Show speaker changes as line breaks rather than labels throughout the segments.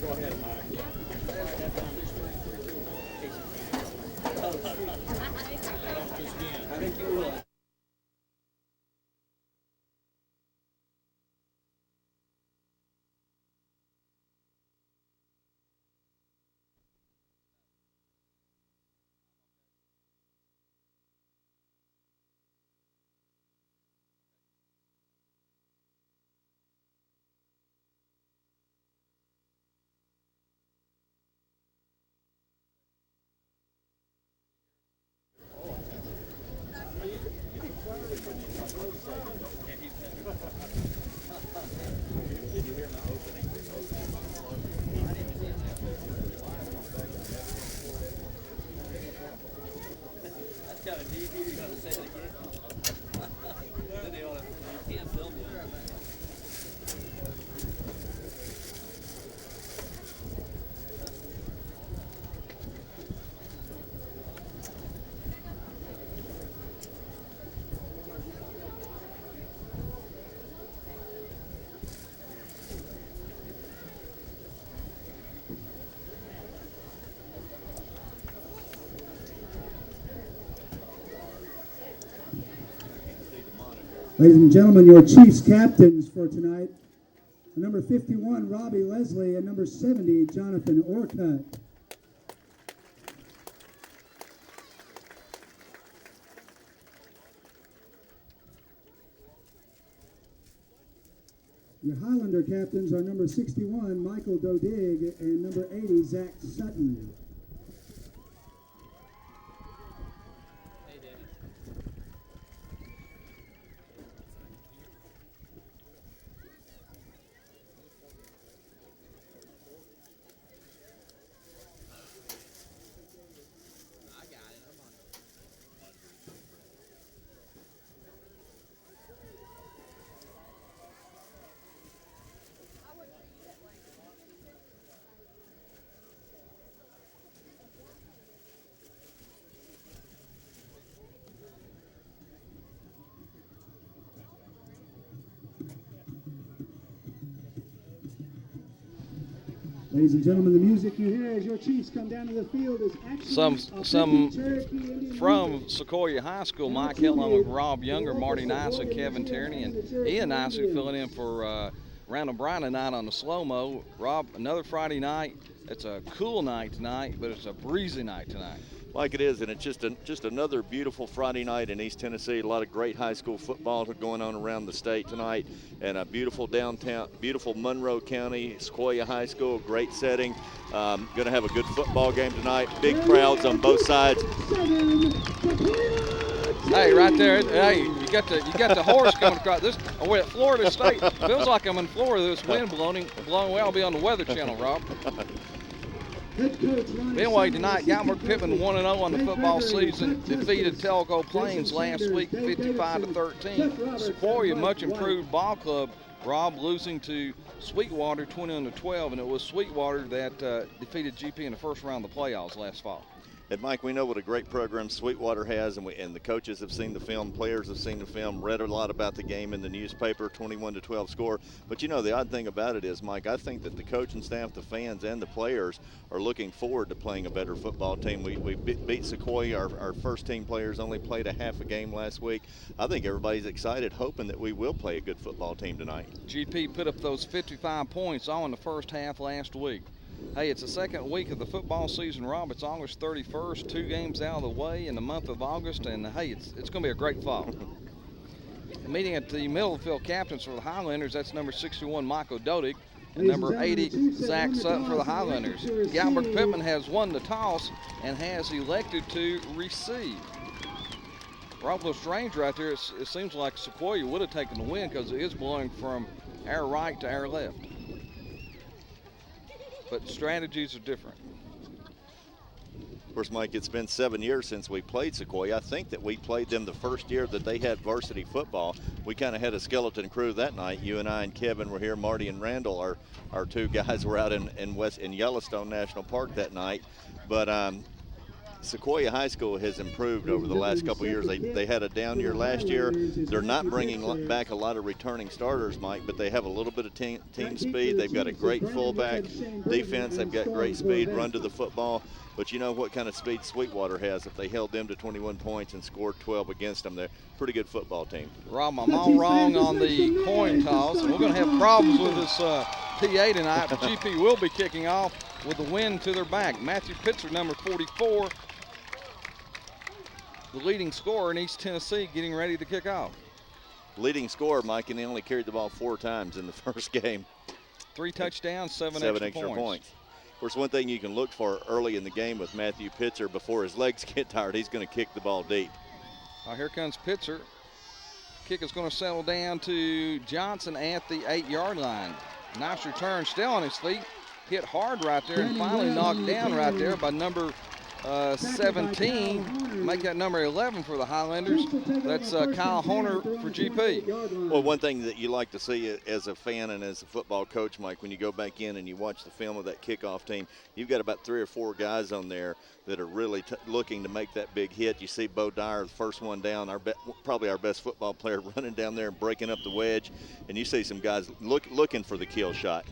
I think you will.
Ladies and gentlemen, your Chiefs captains for tonight. Number 51, Robbie Leslie, and number 70, Jonathan Orcutt. Your Highlander captains are number 61, Michael Dodig, and number 80, Zach Sutton. Ladies and gentlemen, the music you hear as your Chiefs come down to the field is actually
some from Sequoyah High School. Mike Hill along with Rob Younger, Marty Nice, and Kevin Tierney, and Ian Nice filling in for Randall Bryan tonight on the slow-mo. Rob, another Friday night. It's a cool night tonight, but it's a breezy night tonight.
Like it is, and it's just another beautiful Friday night in East Tennessee. A lot of great high school football going on around the state tonight, and a beautiful downtown, beautiful Monroe County, Sequoyah High School, great setting. Going to have a good football game tonight. Big crowds on both sides.
Hey, right there, hey, you got the horse coming across. This, we're at Florida State. Feels like I'm in Florida. This wind blowing away. I'll be on the Weather Channel, Rob. Anyway, tonight, Gatlinburg-Pittman 1-0 on the football season, defeated Telco Plains last week 55-13. Sequoyah, much improved ball club, Rob, losing to Sweetwater 20-12, and it was Sweetwater that defeated GP in the first round of the playoffs last fall.
And Mike, we know what a great program Sweetwater has, and the coaches have seen the film, players have seen the film, read a lot about the game in the newspaper, 21-12 score. But you know, the odd thing about it is, Mike, I think that the coaching staff, the fans, and the players are looking forward to playing a better football team. We beat Sequoyah. Our first team players only played a half a game last week. I think everybody's excited, hoping that we will play a good football team tonight.
GP put up those 55 points all in the first half last week. Hey, it's the second week of the football season, Rob. It's August 31st, 2 games out of the way in the month of August, and hey, it's going to be a great fall. Meeting at the middle of the field captains for the Highlanders, that's number 61, Michael Dodig, and number 80, Zach Sutton for the Highlanders. Gatlinburg-Pittman has won the toss and has elected to receive. Rob, a little strange right there. It seems like Sequoyah would have taken the win because it is blowing from our right to our left. But strategies are different.
Of course, Mike, it's been 7 years since we played Sequoyah. I think that we played them the first year that they had varsity football. We kind of had a skeleton crew that night. You and I and Kevin were here. Marty and Randall, our two guys, were out in Yellowstone National Park that night. But Sequoyah High School has improved over the last couple of years. They had a down year last year. They're not bringing back a lot of returning starters, Mike, but they have a little bit of team speed. They've got a great fullback defense. They've got great speed, run to the football. But you know what kind of speed Sweetwater has. If they held them to 21 points and scored 12 against them, they're a pretty good football team.
Rob, I'm all wrong on the coin toss. We're going to have problems with this PA tonight, but GP will be kicking off with the wind to their back. Matthew Pitzer, number 44, the leading scorer in East Tennessee, getting ready to kick off.
Leading scorer, Mike, and he only carried the ball 4 times in the first game.
3 touchdowns, 7 extra points.
Of course, one thing you can look for early in the game with Matthew Pitzer, before his legs get tired, he's going to kick the ball deep.
Here comes Pitzer. Kick is going to settle down to Johnson at the 8-yard line. Nice return, still on his feet. Hit hard right there and finally knocked down right there by number 17. Make that number 11 for the Highlanders. That's Kyle Horner for GP.
Well, one thing that you like to see as a fan and as a football coach, Mike, when you go back in and you watch the film of that kickoff team, you've got about 3 or 4 guys on there that are really looking to make that big hit. You see Bo Dyer, the first one down, probably our best football player, running down there and breaking up the wedge. And you see some guys looking for the kill shot.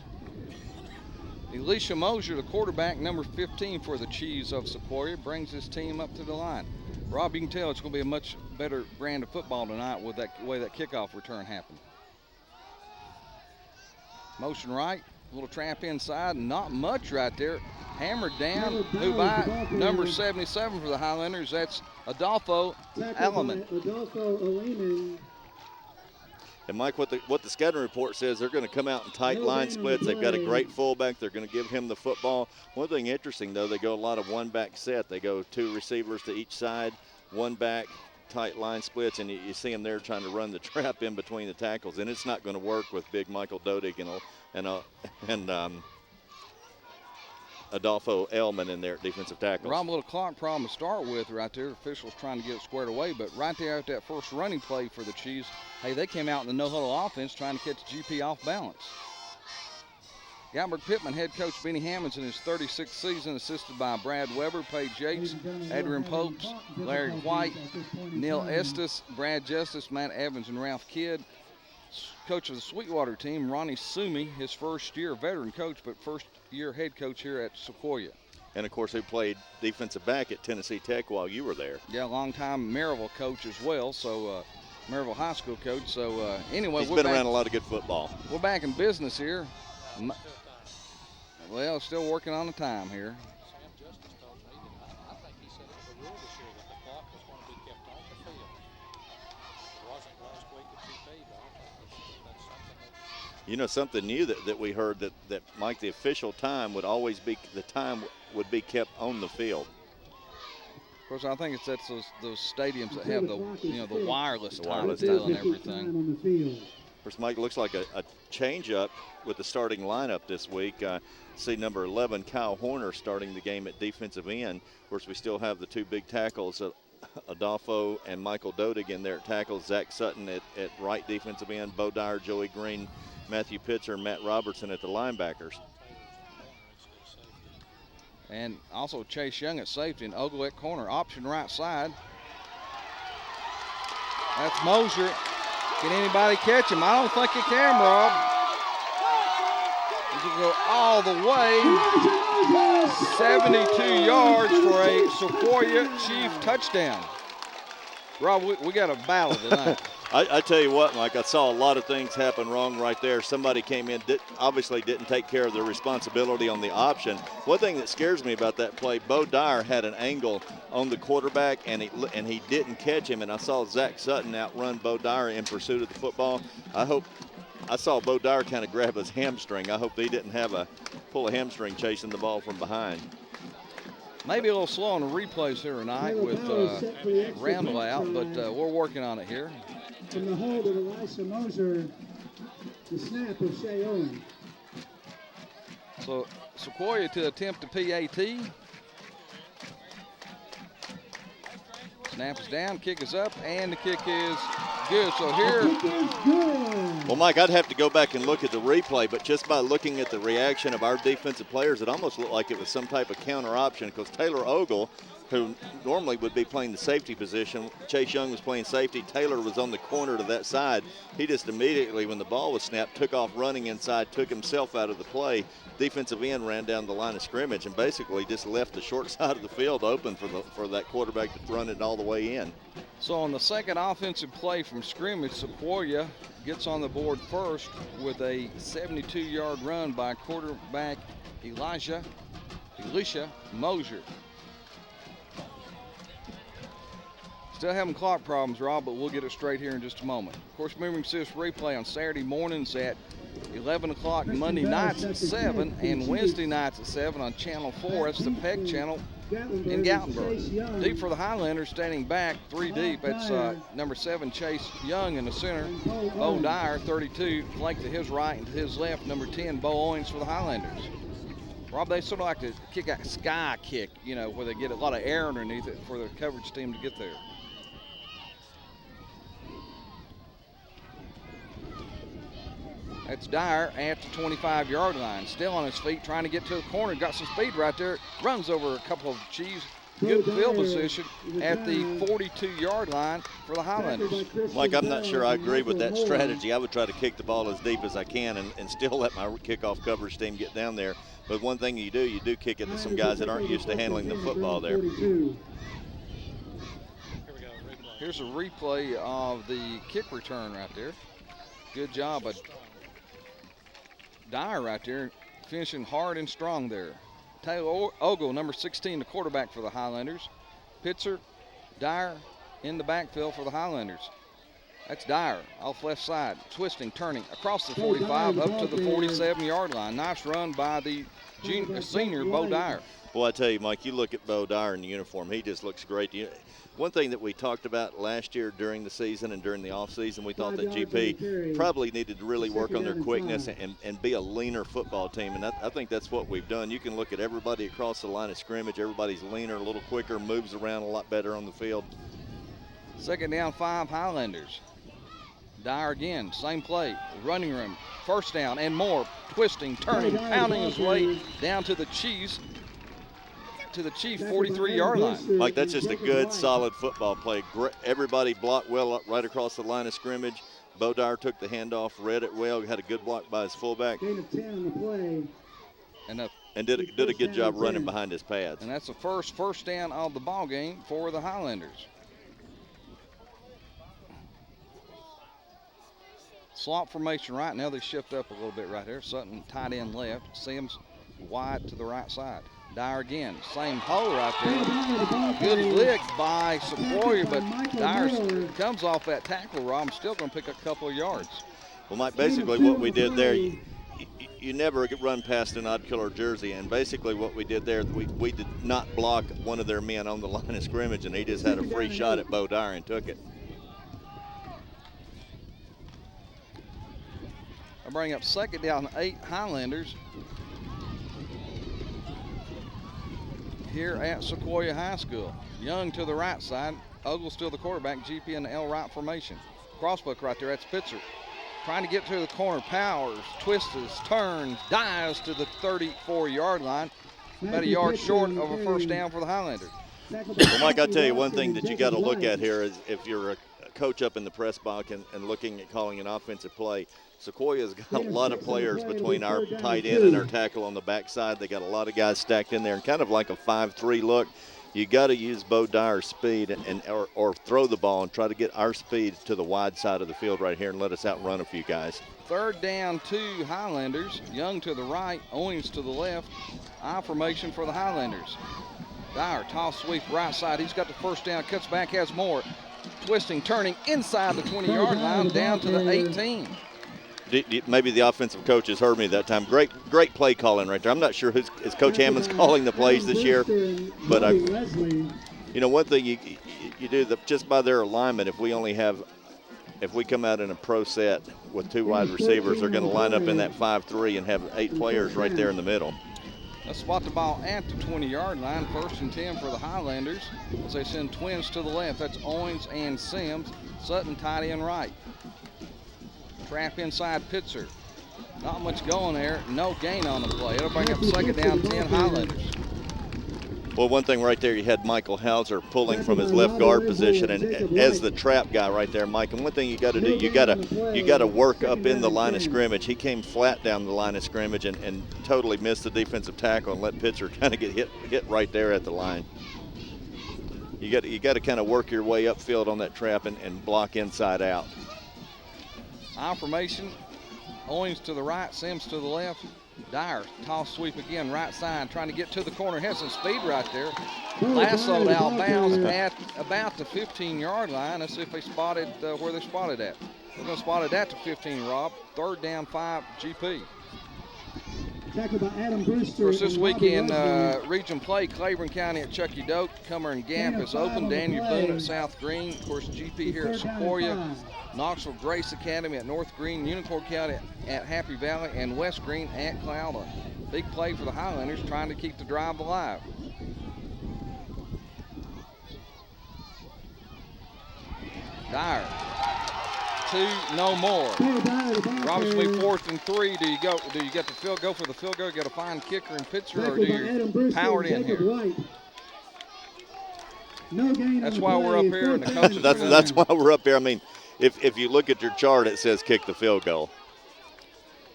Elisha Mosier, the quarterback, number 15 for the Chiefs of Sequoyah, brings his team up to the line. Rob, you can tell it's going to be a much better brand of football tonight with that way that kickoff return happened. Motion right, a little trap inside, not much right there. Hammered down, who by number 77 for the Highlanders, that's Adolfo Alleman.
And Mike, what the scouting report says, they're going to come out in tight line splits. They've got a great fullback. They're going to give him the football. One thing interesting, though, they go a lot of one-back set. They go 2 receivers to each side, 1 back, tight line splits, and you see them there trying to run the trap in between the tackles. And it's not going to work with big Michael Dodig and Adolfo Ellman in their defensive tackles.
Rob, a little clock problem to start with right there. Officials trying to get it squared away, but right there at that first running play for the Chiefs, hey, they came out in the no-huddle offense trying to catch GP off balance. Gatlinburg-Pittman head coach Benny Hammonds in his 36th season, assisted by Brad Weber, Paige Yates, Adrian Popes, Larry White, Neil Estes, Brad Justice, Matt Evans, and Ralph Kidd. Coach of the Sweetwater team, Ronnie Sumi, his first year veteran coach, but first year head coach here at Sequoyah.
And of course, who played defensive back at Tennessee Tech while you were there.
Yeah, long-time Maryville coach as well, so Maryville High School coach. So anyway,
he's been around a lot of good football.
We're back in business here. Well, still working on the time here.
You know, something new that we heard that Mike, the official time would always be, the time would be kept on the field.
Of course, I think it's at those stadiums that have the wireless time deal and everything.
Of course, Mike, looks like a change-up with the starting lineup this week. See number 11, Kyle Horner, starting the game at defensive end. Of course, we still have the 2 big tackles, Adolfo and Michael Dodig in there at tackles, Zach Sutton at right defensive end, Bo Dyer, Joey Green, Matthew Pitzer, and Matt Robertson at the linebackers.
And also Chase Young at safety and Ogle at corner. Option right side. That's Mosier. Can anybody catch him? I don't think you can, Rob. He's going to go all the way. 72 yards for a Sequoyah Chief touchdown. Rob, we got a battle tonight.
I tell you what, Mike, I saw a lot of things happen wrong right there. Somebody came in, obviously didn't take care of their responsibility on the option. One thing that scares me about that play, Bo Dyer had an angle on the quarterback, and he didn't catch him, and I saw Zach Sutton outrun Bo Dyer in pursuit of the football. I saw Bo Dyer kind of grab his hamstring. I hope he didn't pull a hamstring chasing the ball from behind.
Maybe a little slow on the replays here tonight with Randall out, but we're working on it here.
From the hold of Elisha Mosier, the snap of Shea Owen.
So Sequoyah to attempt a PAT. Snap is down, kick is up, and the kick is good. So here.
Well, Mike, I'd have to go back and look at the replay, but just by looking at the reaction of our defensive players, it almost looked like it was some type of counter option because Taylor Ogle who normally would be playing the safety position. Chase Young was playing safety. Taylor was on the corner to that side. He just immediately, when the ball was snapped, took off running inside, took himself out of the play. Defensive end ran down the line of scrimmage and basically just left the short side of the field open for that quarterback to run it all the way in.
So on the second offensive play from scrimmage, Sequoyah gets on the board first with a 72-yard run by quarterback Elisha Mosier. Still having clock problems, Rob, but we'll get it straight here in just a moment. Of course, moving to this replay on Saturday mornings at 11 o'clock, Monday nights at 7, and Wednesday nights at 7 on Channel 4. That's the PEG channel in Gatlinburg. Deep for the Highlanders, standing back 3 deep. That's number 7, Chase Young in the center. Bo Dyer, 32, flanked to his right and to his left. Number 10, Bo Owens for the Highlanders. Rob, they sort of like to kick that sky kick, you know, where they get a lot of air underneath it for the coverage team to get there. That's Dyer at the 25-yard line. Still on his feet, trying to get to the corner. Got some speed right there. Runs over a couple of Chiefs. Good field position at the 42-yard line for the Highlanders.
Mike, I'm not sure I agree with that strategy. I would try to kick the ball as deep as I can and still let my kickoff coverage team get down there. But one thing you do kick it to some guys that aren't used to handling the football there.
Here's a replay of the kick return right there. Good job of Dyer right there, finishing hard and strong there. Taylor Ogle, number 16, the quarterback for the Highlanders. Pitzer, Dyer in the backfield for the Highlanders. That's Dyer off left side, twisting, turning across the 45 up to the 47-yard line. Nice run by the senior Bo Dyer.
Well, I tell you, Mike, you look at Bo Dyer in the uniform, he just looks great. One thing that we talked about last year during the season and during the offseason, we thought that GP probably needed to really work on their quickness and be a leaner football team, and I think that's what we've done. You can look at everybody across the line of scrimmage. Everybody's leaner, a little quicker, moves around a lot better on the field.
Second down, 5 Highlanders. Dyer again, same play, running room, first down and more, twisting, turning, pounding his way down to the Chiefs. To the Chief 43-yard line.
Mike, that's just a good, solid football play. Everybody blocked well right across the line of scrimmage. Bo Dyer took the handoff, read it well, had a good block by his fullback.
Gain of 10 on the play.
And did a good job running behind his pads.
And that's the first down of the ball game for the Highlanders. Slot formation right now. They shift up a little bit right here. Sutton tight end left. Sims wide to the right side. Dyer again, same hole right there. Good lick by Sequoyah, but Dyer comes off that tackle, Rob. I'm still going to pick a couple of yards.
Well, Mike, basically what we did there, you never run past an odd color jersey, and basically what we did there, we did not block one of their men on the line of scrimmage, and he just had a free shot at Bo Dyer and took it.
I bring up second down, 8 Highlanders here at Sequoyah High School. Young to the right side, Ogle still the quarterback, GP in the L right formation. Crossbuck right there, that's Pitzer. Trying to get to the corner, powers, twists, turns, dives to the 34-yard line. About a yard short of a first down for the Highlanders.
Well, Mike, I'll tell you one thing that you got to look at here is if you're a coach up in the press box and looking at calling an offensive play, Sequoyah's got a lot of players between our tight end and our tackle on the backside. They got a lot of guys stacked in there, and kind of like a 5-3 look. You got to use Bo Dyer's speed or throw the ball and try to get our speed to the wide side of the field right here and let us outrun a few guys.
Third down, 2 Highlanders. Young to the right, Owens to the left. I formation for the Highlanders. Dyer, toss sweep right side. He's got the first down, cuts back, has more. Twisting, turning inside the 20-yard line down to the 18.
Maybe the offensive coaches heard me that time. Great play calling right there. I'm not sure is Coach Hammond's calling the plays this year, but one thing you do just by their alignment. If we come out in a pro set with 2 wide receivers, they're going to line up in that 5-3 and have 8 players right there in the middle.
Let's spot the ball at the 20-yard line. First and 10 for the Highlanders as they send twins to the left. That's Owens and Sims. Sutton tight end right. Trap inside Pitzer. Not much going there. No gain on the play. It'll bring up second down, 10 Highlanders.
Well, one thing right there, you had Michael Hauser pulling from his left guard position, and as the trap guy right there, Mike. And one thing you got to do, you got to work up in the line of scrimmage. He came flat down the line of scrimmage and totally missed the defensive tackle and let Pitzer kind of get hit right there at the line. You got to kind of work your way upfield on that trap and block inside out.
I formation. Owings to the right, Sims to the left. Dyer, toss sweep again, right side, trying to get to the corner. Has some speed right there. Lassoed out bounds at about the 15-yard line. Let's see if they spotted where they spotted at. They're going to spot it at the 15, Rob. 3rd down 5, GP.
Tackled by Adam Brewster.
Of course, this
and
weekend,
Robbie
region play, Claiborne County at Chucky Doak. Cummer and Gap is open. Daniel Boone at South Green. Of course, GP here at Sequoyah. Knoxville Grace Academy at North Green. Unicorn County at Happy Valley. And West Green at Cloudland. Big play for the Highlanders, trying to keep the drive alive. Dyer. 2, no more. Robert's will be 4th and 3. Do you get the field? Go for the field goal? You got to find kicker and Pitzer, or do you power it in here? That's why we're up here, and the coaches.
That's why we're up here. I mean, if you look at your chart, it says kick the field goal.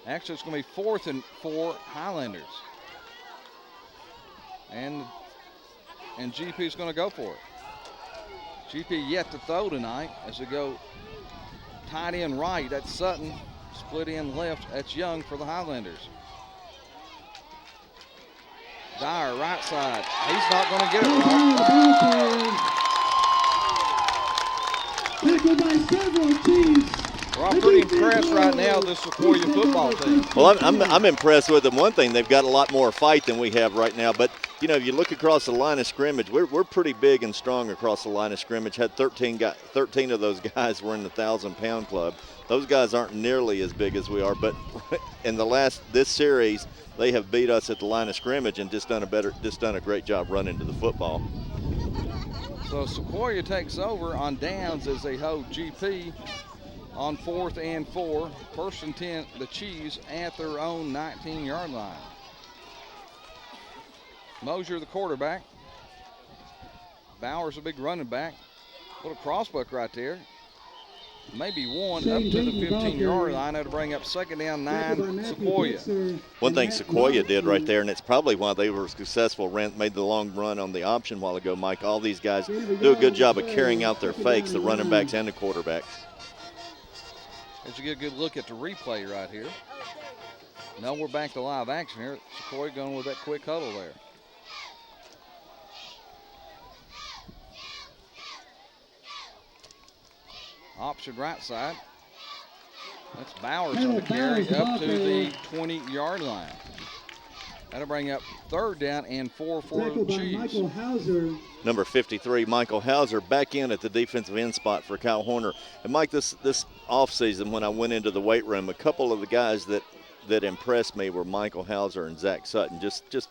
Actually, it's going to be 4th and 4 Highlanders, and GP is going to go for it. GP yet to throw tonight as they go. Tight end right, that's Sutton. Split end left, that's Young for the Highlanders. Dyer, right side. He's not going to get it, Rob.
Tackled by several teams.
Well, I'm pretty impressed right now with this Sequoyah football team.
Well, I'm impressed with them. One thing, they've got a lot more fight than we have right now. But, you know, if you look across the line of scrimmage, we're pretty big and strong across the line of scrimmage. Had 13 of those guys were in the 1,000-pound club. Those guys aren't nearly as big as we are. But in this series, they have beat us at the line of scrimmage and just done a great job running to the football.
So Sequoyah takes over on downs as they hold GP on 4th and 4. 1st and 10, the Chiefs at their own 19-yard line. Mosier, the quarterback. Bowers, a big running back. Little crossbuck right there. Maybe one up to the 15-yard line. That'll bring up 2nd down 9, Sequoyah.
One thing Sequoyah did right there, and it's probably why they were successful, made the long run on the option a while ago, Mike. All these guys do a good job of carrying out their fakes, the running backs and the quarterbacks.
As you get a good look at the replay right here. Now we're back to live action here. Sequoyah going with that quick huddle there. Option right side. That's Bowers on the carry up to the 20-yard line. That'll bring up 3rd down and 4 for the Chiefs.
Number 53, Michael Hauser, back in at the defensive end spot for Kyle Horner. And Mike, this offseason when I went into the weight room, a couple of the guys that impressed me were Michael Hauser and Zach Sutton. Just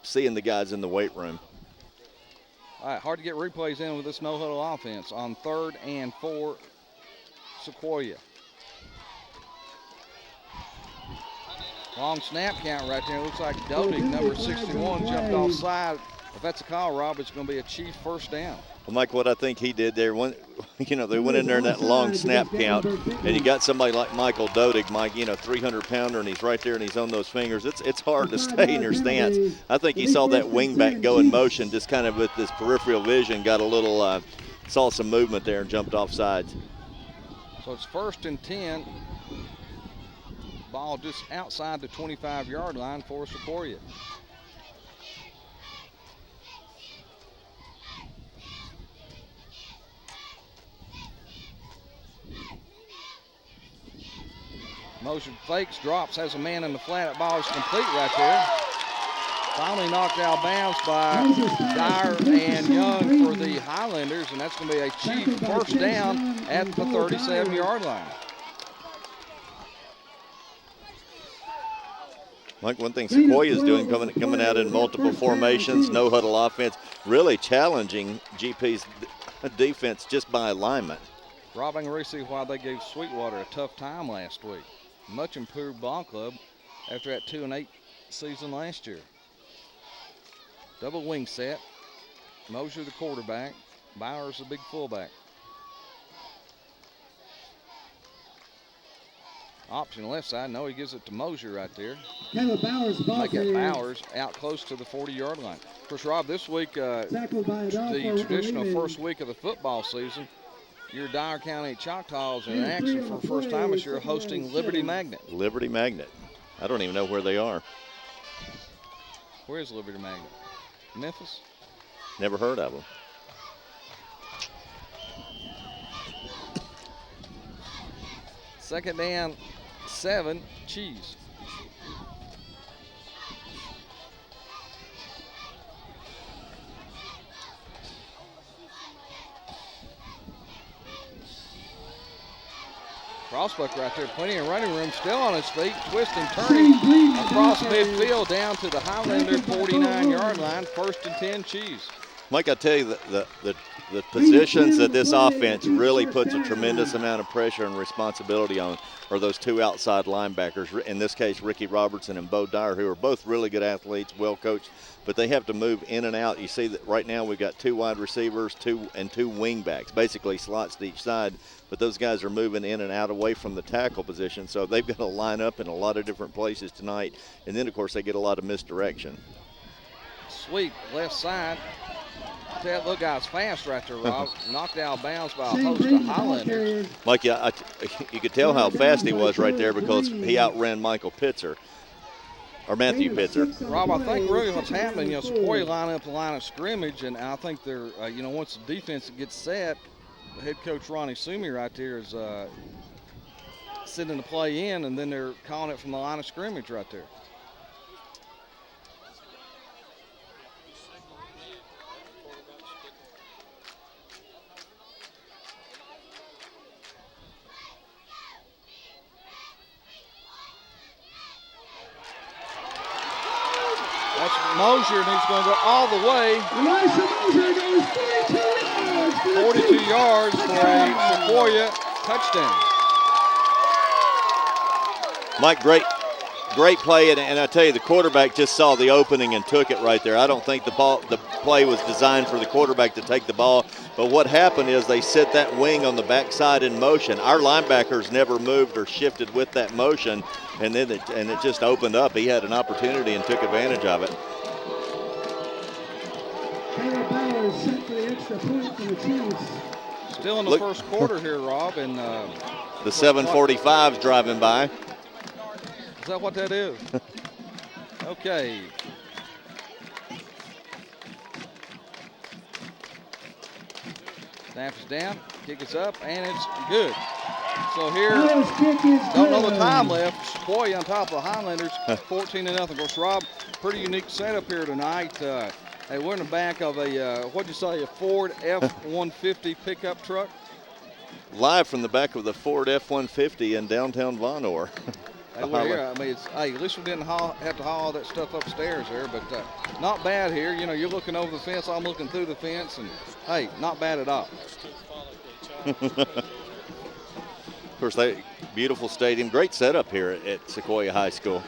seeing the guys in the weight room.
All right, hard to get replays in with this no-huddle offense on 3rd and 4, Sequoyah. Long snap count right there. Looks like Dodig, number 61, jumped offside. If that's a call, Rob, it's going to be a Chief 1st down.
Well, Mike, what I think he did there, they went in there in that long snap count, and you got somebody like Michael Dodig, Mike, 300-pounder, and he's right there and he's on those fingers. It's hard to stay in your stance. I think he saw that wingback go in motion, just kind of with this peripheral vision, got a little, saw some movement there and jumped off sides.
So it's 1st and 10. Ball just outside the 25-yard line for Sequoyah. Motion fakes, drops, has a man in the flat. That ball is complete right there. Finally knocked out bounds by Dyer and Young for the Highlanders, and that's going to be a Chief 1st down at the 37-yard line.
Mike, one thing Sequoyah is doing, coming out in multiple formations, no huddle offense, really challenging GP's defense just by alignment.
Rob, I can really see why they gave Sweetwater a tough time last week. Much improved ball club after that 2-8 season last year. Double wing set. Mosier the quarterback. Bowers the big fullback. Option left side. No, he gives it to Mosier right there.
Caleb Bowers, ball
Make it
carrier.
Bowers out close to the 40-yard line. Of course, Rob, this week,
Tackled by Adolfo
the traditional
Uribe.
first week of the football season, your Dyer County Choctaws in
And
action
three
for
on
the
the
first
play,
time this year,
Sequoyah
hosting
7.
Liberty Magnet.
Liberty Magnet. I don't even know where they are.
Where is Liberty Magnet? Memphis?
Never heard of them.
Second down, 7, Cheese. Crossbuck right there, plenty of running room, still on his feet, twisting, turning across midfield down to the Highlander 49-yard line. 1st and 10, Cheese.
Mike, I tell you, the positions that this offense really puts a tremendous amount of pressure and responsibility on are those two outside linebackers. In this case, Ricky Robertson and Bo Dyer, who are both really good athletes, well coached, but they have to move in and out. You see that right now we've got 2 wide receivers, 2 wing backs, basically slots to each side, but those guys are moving in and out away from the tackle position, so they've got to line up in a lot of different places tonight, and then, of course, they get a lot of misdirection.
Sweep, left side. That little guy's fast right there, Rob. Knocked out of bounds by a host of Highlanders.
Mike, you could tell how fast he was right there because he outran Michael Pitzer, or Matthew Pitzer.
Rob, I think really what's happening, Sequoyah line up the line of scrimmage, and I think they're, once the defense gets set, the head coach Ronnie Sumi right there is sending the play in, and then they're calling it from the line of scrimmage right there. Mosier, and he's going to go all the way. 42 yards for a Sequoyah touchdown.
Mike, great play, and I tell you, the quarterback just saw the opening and took it right there. I don't think the play was designed for the quarterback to take the ball, but what happened is they set that wing on the backside in motion. Our linebackers never moved or shifted with that motion, and then it just opened up. He had an opportunity and took advantage of it.
Bowers set for the extra point for the Chiefs.
Still in the first quarter here, Rob, and
the 7:45's driving by.
Is that what that is? Okay. Snap is down, kick is up, and it's good. So here, don't know the time left. Sequoyah on top of the Highlanders, 14-0. Of course, Rob, pretty unique setup here tonight. Hey, we're in the back of a, what'd you say, a Ford F-150 pickup truck?
Live from the back of the Ford F-150 in downtown Vonore.
Hey, we're here. I mean, at least we didn't have to haul all that stuff upstairs there, but not bad here. You're looking over the fence, I'm looking through the fence, and hey, not bad at all.
Of course, beautiful stadium, great setup here at Sequoyah High School.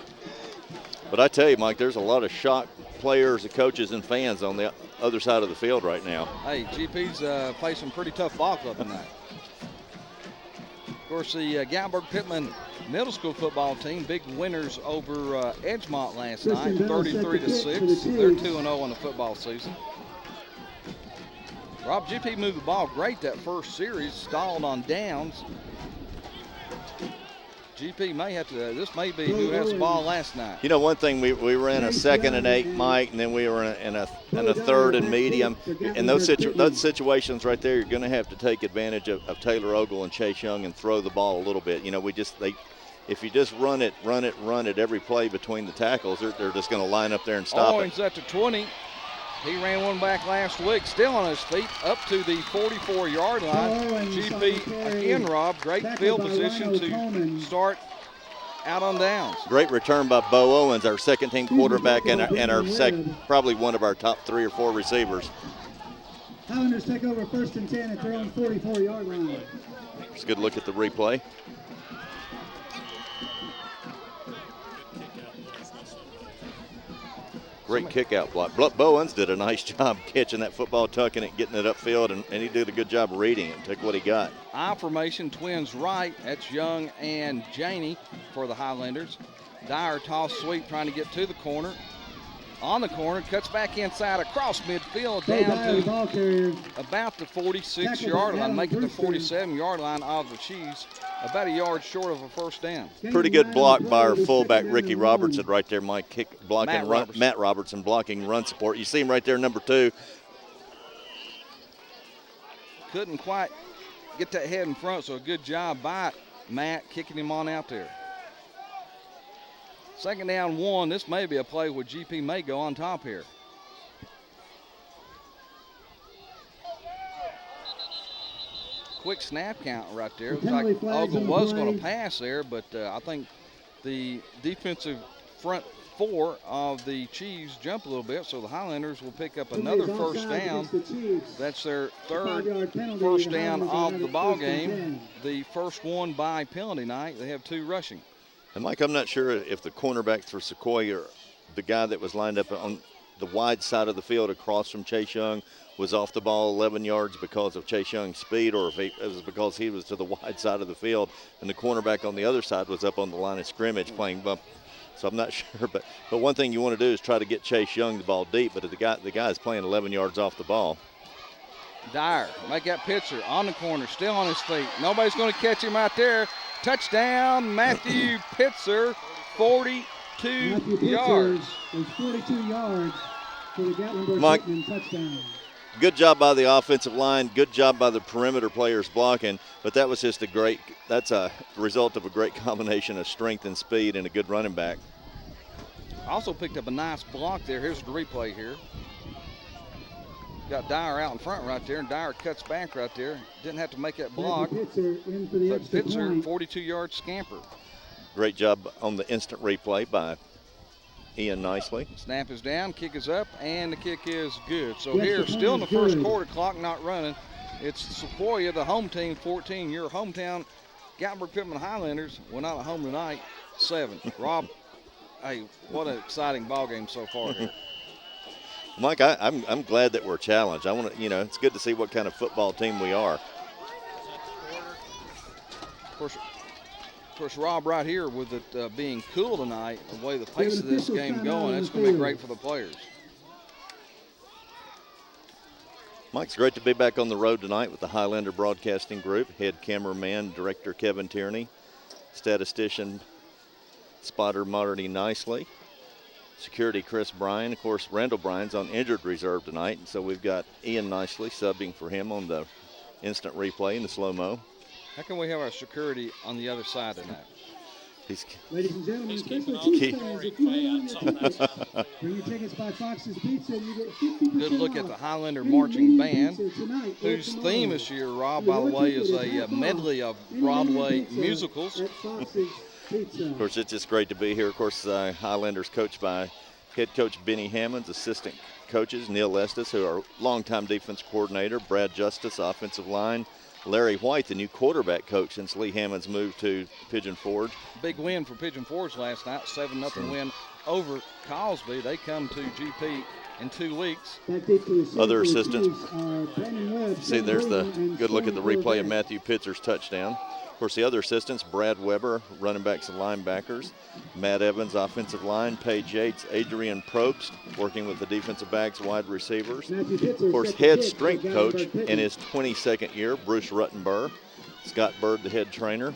But I tell you, Mike, there's a lot of shock players and coaches and fans on the other side of the field right now.
Hey, GP's facing pretty tough ball club tonight. Of course, the Gatlinburg-Pittman middle school football team, big winners over Edgemont last night, 33-6. They're 2-0 in the football season. Rob, GP moved the ball great that first series, stalled on downs. GP may have to, this may be who has the ball last night.
One thing, we ran a 2nd and 8, Mike, and then we were in a 3rd and medium. In those situations right there, you're going to have to take advantage of Taylor Ogle and Chase Young and throw the ball a little bit. If you just run it every play between the tackles, they're just going to line up there and stop it.
Owens at the 20. He ran one back last week, still on his feet, up to the 44-yard line. GP again, Rob, great field position to start out on downs.
Great return by Bo Owens, our second-team quarterback, and our probably one of our top 3 or 4 receivers.
Highlanders take over 1st and 10 at their own 44-yard line.
It's a good look at the replay. Great kick-out block. Bowens did a nice job catching that football, tucking it, getting it upfield, and he did a good job reading it, took what he got.
I formation, twins right. That's Young and Janey for the Highlanders. Dyer toss sweep trying to get to the corner. On the corner, cuts back inside across midfield down to about the 46-yard line, making the 47-yard line of the Chiefs, about a yard short of a first down.
Pretty good block by our fullback, Ricky Robertson, right there, Mike. Matt Robertson blocking run support. You see him right there, number 2.
Couldn't quite get that head in front, so a good job by Matt kicking him on out there. Second down 1. This may be a play where GP may go on top here. Quick snap count right there. Looks like Ogle was going to pass there, but I think the defensive front 4 of the Chiefs jump a little bit, so the Highlanders will pick up another first down. That's their third first down of the ball game. The first one by penalty night. They have 2 rushing.
And, Mike, I'm not sure if the cornerback for Sequoyah, the guy that was lined up on the wide side of the field across from Chase Young, was off the ball 11 yards because of Chase Young's speed, or if it was because he was to the wide side of the field and the cornerback on the other side was up on the line of scrimmage playing bump. So I'm not sure, but one thing you want to do is try to get Chase Young the ball deep, but the guy is playing 11 yards off the ball.
Dyer, make that pitcher on the corner, still on his feet. Nobody's going to catch him out there. Touchdown, Matthew Pitzer, 42 yards.
There's 42 yards for the
Mike,
Gatlinburg-Pittman touchdown.
Good job by the offensive line. Good job by the perimeter players blocking. But that was just that's a result of a great combination of strength and speed and a good running back.
Also picked up a nice block there. Here's the replay here. Got Dyer out in front right there, and Dyer cuts back right there. Didn't have to make that block. Pitzer, 42-yard scamper.
Great job on the instant replay by Ian Nicely.
Snap is down, kick is up, and the kick is good. So here, still in the first quarter, clock not running. It's Sequoyah, the home team, 14. Your hometown, Gatlinburg-Pittman Highlanders, well, not at home tonight, 7. Rob, hey, what an exciting ball game so far here.
Mike, I'm glad that we're challenged. I want to, it's good to see what kind of football team we are.
Of course, Rob, right here with it being cool tonight, the way the pace of this game going, it's going to be great for the players.
Mike, it's great to be back on the road tonight with the Highlander Broadcasting Group. Head cameraman, director Kevin Tierney, statistician, spotter Marty Nicely. Security Chris Bryan. Of course, Randall Bryan's on injured reserve tonight, and so we've got Ian Nicely subbing for him on the instant replay and the slow-mo.
How can we have our security on the other side tonight?
Ladies and gentlemen, special Chiefs fans, if you want your tickets, bring your tickets by Fox's Pizza and you get 50%
Good look at
off.
the Highlander marching band,
Tonight,
whose theme this year, Rob, by the way, is a medley of Broadway musicals.
At Fox's Pizza.
Of course, it's just great to be here. Of course, Highlanders coached by head coach Benny Hammonds, assistant coaches Neil Estes, who are longtime defense coordinator, Brad Justice, offensive line, Larry White, the new quarterback coach since Lee Hammonds moved to Pigeon Forge.
Big win for Pigeon Forge last night, 7-0 win over Cosby. They come to GP in 2 weeks.
Other assistants. See, there's the good look at the replay of Matthew Pitzer's touchdown. Of course, the other assistants, Brad Weber, running backs and linebackers, Matt Evans, offensive line, Paige Yates, Adrian Probst, working with the defensive backs, wide receivers. Of course, head strength coach in his 22nd year, Bruce Ruttenberg. Scott Bird, the head trainer.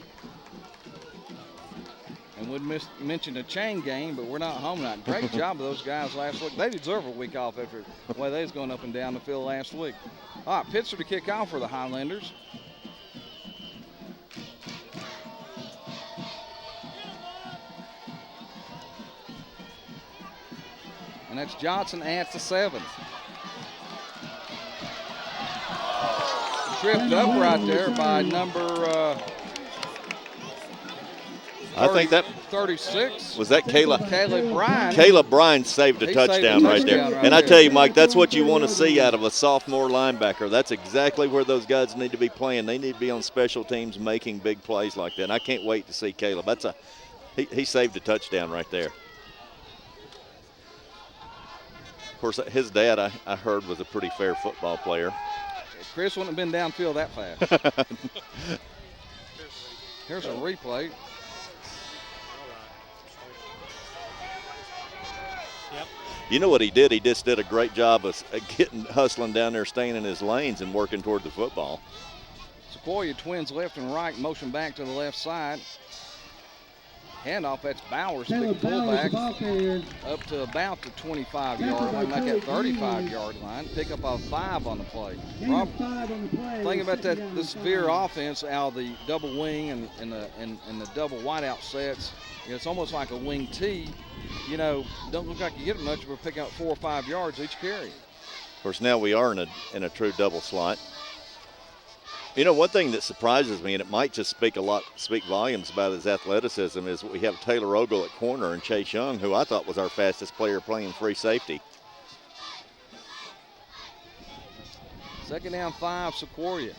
And we'd mention a chain game, but we're not home tonight. Great job of those guys last week. They deserve a week off after the way they was going up and down the field last week. All right, Pitzer to kick off for the Highlanders. And that's Johnson at the 7. Tripped up right there by number
I think that
36.
was that Caleb
Bryan.
Caleb Bryan saved a touchdown right there.
Right
and I
there.
tell you, Mike, that's what you want to see out of a sophomore linebacker. That's exactly where those guys need to be playing. They need to be on special teams making big plays like that. And I can't wait to see Caleb. He saved a touchdown right there. Of course, his dad, I heard, was a pretty fair football player.
Chris wouldn't have been downfield that fast. Here's a replay.
Yep.
You know what he did? He just did a great job of hustling down there, staying in his lanes and working toward the football.
Sequoyah twins left and right, motion back to the left side. Handoff, that's Bowers, big fullback, up to about the 25-yard line, like that 35-yard line. Pick up a 5 on the play. Rob, think about that, the severe offense out of the double wing and the double wideout sets. You know, it's almost like a wing T. You know, don't look like you get it much, but pick up 4 or 5 yards each carry.
Of course, now we are in a true double slot. You know, one thing that surprises me, and it might just speak volumes about his athleticism, is we have Taylor Ogle at corner and Chase Young, who I thought was our fastest player playing free safety.
Second down 5, Sequoyah.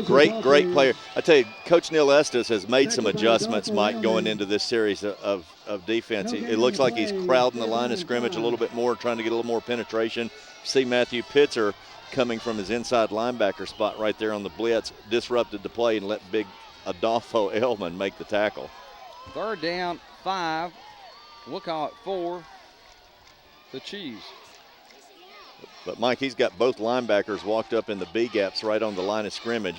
Great player. I tell you, Coach Neil Estes has made some adjustments, Mike, going into this series of defense. It looks like he's crowding the line of scrimmage a little bit more, trying to get a little more penetration. See Matthew Pitzer coming from his inside linebacker spot right there on the blitz, disrupted the play and let big Adolfo Elman make the tackle.
Third down 5. We'll call it 4. The Cheese.
But, Mike, he's got both linebackers walked up in the B gaps right on the line of scrimmage.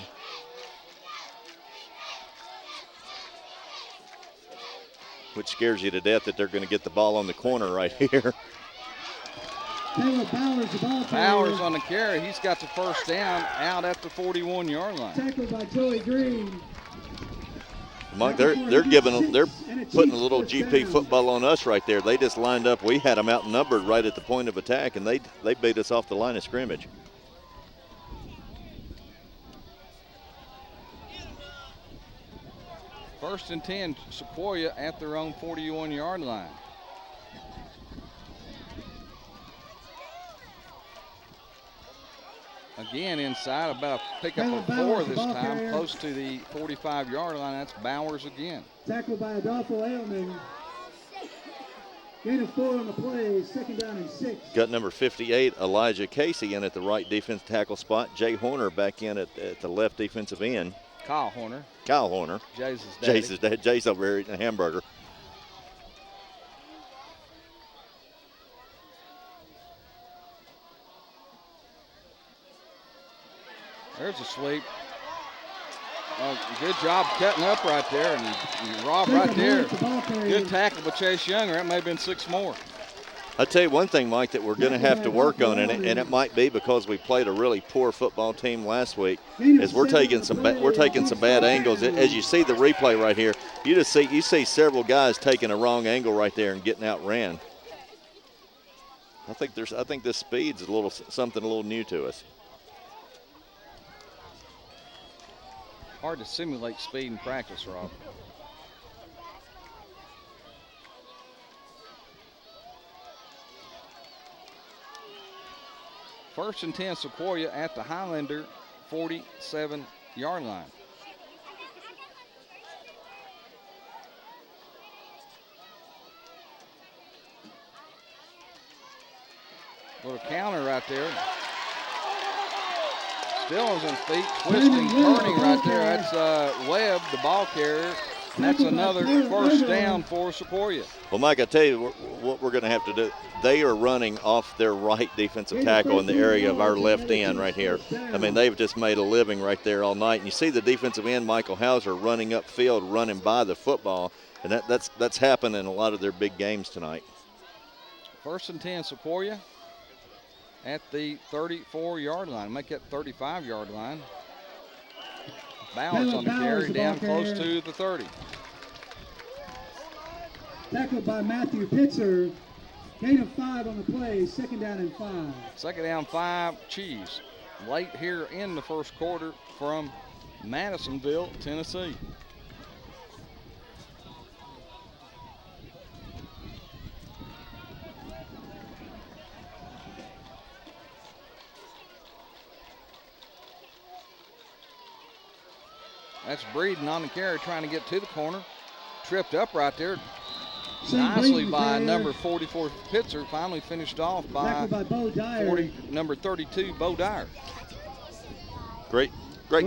Which scares you to death that they're going to get the ball on the corner right here.
Bowers on the carry. He's got the first down out at the 41-yard line.
Tackled by Joey Green.
Mike, they're putting a little GP football on us right there. They just lined up. We had them outnumbered right at the point of attack, and they beat us off the line of scrimmage.
First and 10, Sequoyah at their own 41-yard line. Again inside, about a pickup of 4 this time, close to the 45-yard line. That's Bowers again.
Tackled by Adolfo Ailman. Gain of 4 on the play, second down and 6.
Got number 58, Elijah Casey, in at the right defense tackle spot. Jay Horner back in at the left defensive end.
Kyle Horner.
Jay's his dad. Jay's over here eating a hamburger.
There's a sweep. Good job cutting up right there, and Rob right there. Good tackle by Chase Young, or that may have been 6 more.
I'll tell you one thing, Mike, that we're going to have to work on, and it might be because we played a really poor football team last week, is we're taking some bad angles. As you see the replay right here, you see several guys taking a wrong angle right there and getting outran. I think this speed's something a little new to us.
Hard to simulate speed in practice, Rob. First and 10, Sequoyah at the Highlander 47-yard line. Little counter right there. Still on his feet, twisting, turning right there. That's Webb, the ball carrier. And that's another first down for Sequoyah.
Well, Mike, I tell you what we're going to have to do. They are running off their right defensive tackle in the area of our left end right here. I mean, they've just made a living right there all night. And you see the defensive end, Michael Hauser, running upfield, running by the football. And that's happened in a lot of their big games tonight.
First and 10, Sequoyah at the 34-yard line. Make that 35-yard line. Bowers on the carry, down close to the 30.
Tackled by Matthew Pitzer. Gain of 5 on the play, second down and 5.
Second down 5, Cheese. Late here in the first quarter from Madisonville, Tennessee. That's Breeden on the carry trying to get to the corner. Tripped up right there. Nicely by number 44 Pitzer. Finally finished off by number 32 Bo Dyer.
Great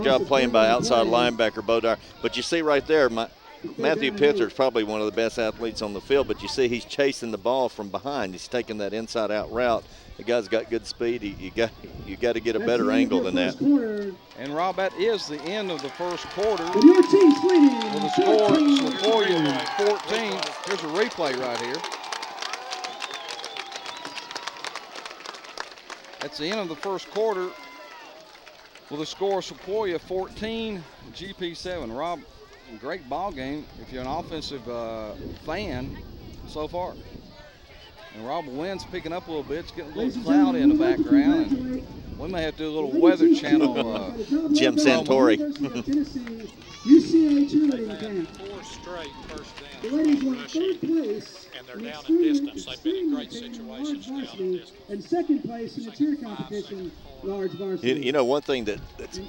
job playing by outside linebacker Bo Dyer. But you see right there, Matthew Pitzer is probably one of the best athletes on the field, but you see he's chasing the ball from behind. He's taking that inside out route. The guy's got good speed. You got to get a better angle than that.
And Rob, that is the end of the first quarter.
With your team's leading,
With the score, Sequoyah 14. Here's a replay right here. That's the end of the first quarter with a score Sequoyah 14, GP 7. Rob, great ball game if you're an offensive fan so far. And Rob, the wind's picking up a little bit. It's getting a little cloudy in the background. And we may have to do a little Weather Channel.
Jim Santori.
UCA cheerleading camp.
4 straight first down.
The ladies won third place,
And they're down in distance. They've been in great situations down in distance.
and second place in the cheer competition, large varsity.
You know, one thing that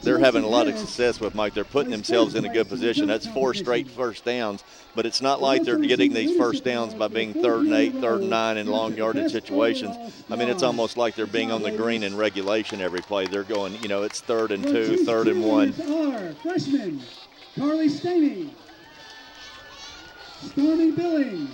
they're having a lot of success with, Mike, they're putting themselves in a good position. That's 4 straight first downs, but it's not like they're getting these first downs by being 3rd and 8, 3rd and 9 in long yardage situations. I mean, it's almost like they're being on the green in regulation every play. They're going, you know, it's 3rd and 2, 3rd and 1.
Are freshman Carly Staney, Stormy Billings.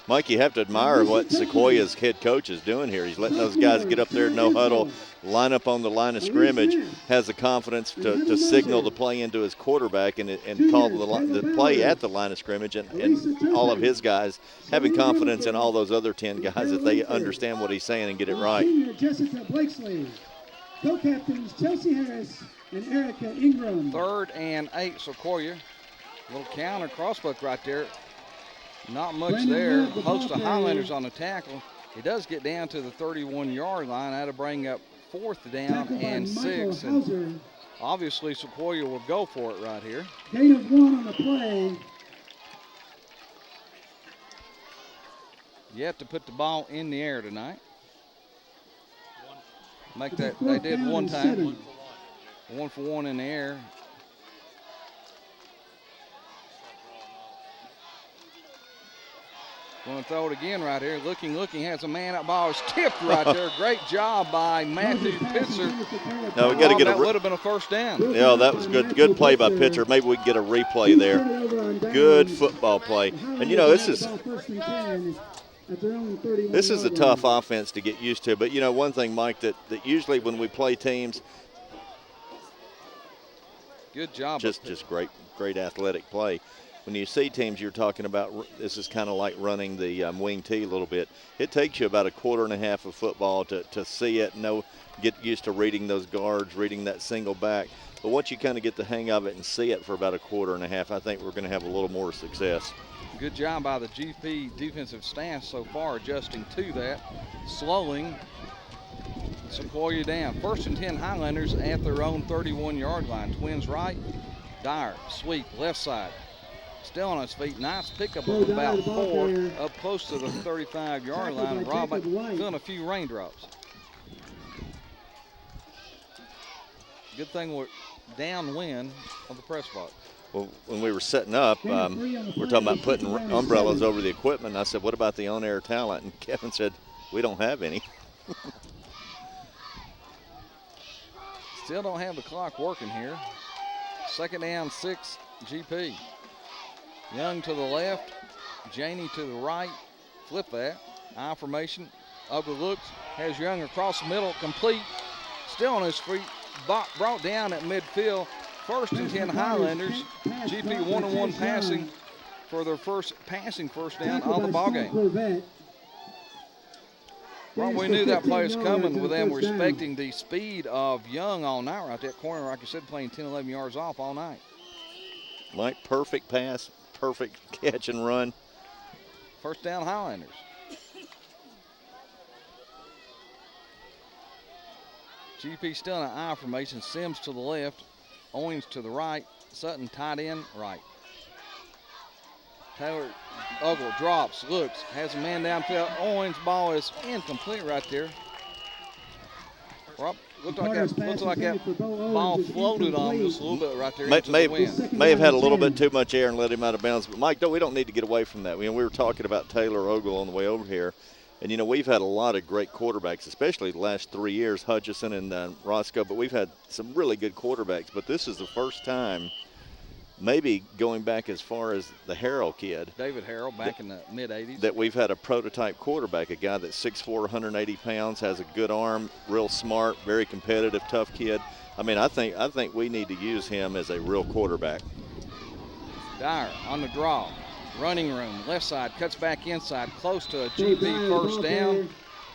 Mike, you have to admire what Sequoiah's head coach is doing here. He's letting those guys get up there, no huddle, line up on the line of scrimmage, has the confidence to signal the play into his quarterback and call the play at the line of scrimmage, and all of his guys having confidence in all those other 10 guys that they understand what he's saying and get it right.
Senior Jessica Blakesley, co-captains Chelsea Harris and Erica Ingram.
3rd and 8, Sequoyah. Little counter crossbuck right there. Not much there. Host of Highlanders on the tackle. He does get down to the 31-yard line. That'll bring up 4th down and 6. And obviously, Sequoyah will go for it right here.
Gain of 1 on the play.
Yet to put the ball in the air tonight. Make that, they did one time. 1 for 1 in the air. Going to throw it again right here. Looking, has a man. That ball is tipped right there. Great job by Matthew Pitzer.
No, we got to get
that would have been a first down.
Yeah, that was good. Good play by Pitzer. Maybe we can get a replay there. Good football play. And you know, this is a tough offense to get used to. But you know, one thing, Mike, that usually when we play teams,
good job.
Just great athletic play. When you see teams you're talking about, this is kind of like running the wing tee a little bit. It takes you about a quarter and a half of football to see it, get used to reading those guards, reading that single back. But once you kind of get the hang of it and see it for about a quarter and a half, I think we're going to have a little more success.
Good job by the GP defensive staff so far, adjusting to that, slowing Sequoyah down. 1st and 10 Highlanders at their own 31-yard line. Twins right, Dyer, sweep, left side. Still on his feet. Nice pickup of about 4 up close to the 35-yard line. Robert feeling a few raindrops. Good thing we're downwind of the press box.
Well, when we were setting up, we were talking about putting umbrellas over the equipment. I said, what about the on-air talent? And Kevin said, we don't have any.
Still don't have the clock working here. 2nd down, 6, GP. Young to the left, Janey to the right. Flip that. I formation. Ugly looks. Has Young across the middle, complete. Still on his feet. Brought down at midfield. 1st and 10 Highlanders. GP 1-on-1 passing for their first down of the ball game. Well, we knew that play was coming with them respecting the speed of Young all night right there. Corner, like you said, playing 10, 11 yards off all night.
Mike, perfect pass, perfect catch and run.
1st down Highlanders. GP still in an I formation. Sims to the left, Owens to the right, Sutton tight end right. Taylor Ogle drops, looks, has a man downfield. Owens' ball is incomplete right there. Rob, looked like that ball floated on just a little bit right there into
May
the wind.
have had a little bit too much air and let him out of bounds. But, Mike, we don't need to get away from that. We were talking about Taylor Ogle on the way over here. And, we've had a lot of great quarterbacks, especially the last 3 years, Hutchison and Roscoe. But we've had some really good quarterbacks. But this is the first time, maybe going back as far as the Harrell kid.
David Harrell back in the mid-'80s.
That we've had a prototype quarterback, a guy that's 6'4", 180 pounds, has a good arm, real smart, very competitive, tough kid. I mean, I think we need to use him as a real quarterback.
Dyer on the draw. Running room, left side, cuts back inside, close to a GP first down.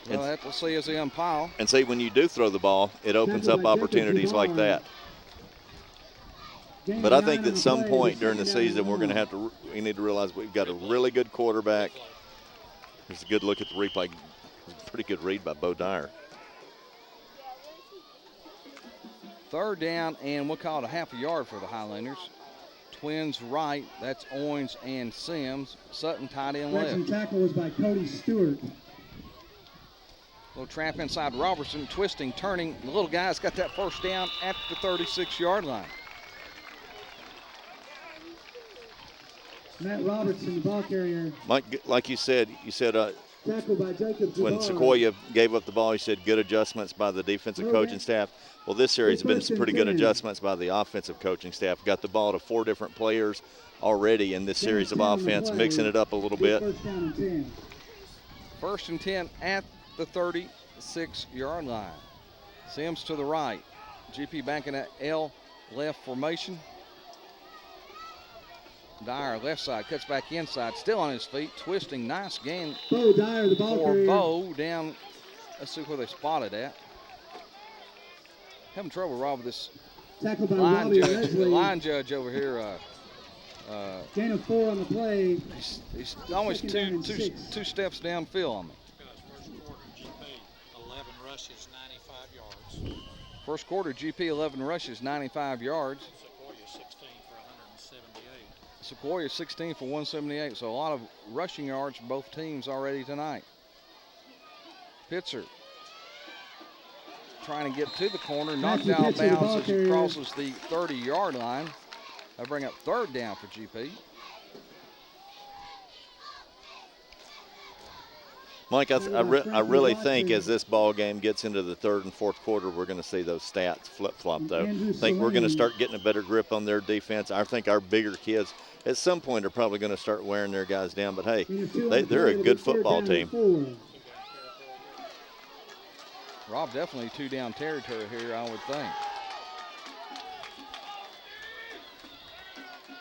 We'll have to see as the umpire.
And see, when you do throw the ball, it opens up opportunities like that. But I think at some point during the season, we need to realize we've got a really good quarterback. Here's a good look at the replay. Pretty good read by Bo Dyer.
Third down, and we'll call it a half a yard for the Highlanders. Twins right, that's Owens and Sims. Sutton tight end left.
Catching tackle was by Cody Stewart.
Little trap inside Robertson, twisting, turning. The little guy's got that first down at the 36-yard line.
Matt Robertson, the ball carrier.
Mike, like you said
Tackled by Jacob
when
Jabbar.
Sequoyah gave up the ball, he said good adjustments by the defensive coaching staff. Well, this series has been some pretty good adjustments by the offensive coaching staff. Got the ball to 4 different players already in this series of offense, mixing it up a little bit.
First down and 10.
First and 10 at the 36-yard line. Sims to the right. GP back in that L left formation. Dyer left side, cuts back inside, still on his feet, twisting, nice gain
Bo Dyer, the ball
for
carrier.
Bo down. Let's see where they spotted at. Having trouble, Rob, with this
Tackled by Robbie
the
Leslie.
line judge over here.
Gain of 4 on the play.
He's always
Second down and
two
6.
steps downfield on me.
First quarter, GP, 11 rushes, 95 yards.
First quarter, GP 11 rushes, 95 yards.
Sequoyah, 16 for 178.
Sequoyah 16 for 178, so a lot of rushing yards for both teams already tonight. Pitzer trying to get to the corner, knocked out of bounds as he crosses the 30-yard line. That'll bring up third down for GP.
Mike, I really think as this ball game gets into the third and fourth quarter, we're going to see those stats flip-flop, though. I think we're going to start getting a better grip on their defense. I think our bigger kids at some point are probably going to start wearing their guys down. But, hey, they're a good football team.
Rob, definitely 2-down territory here, I would think.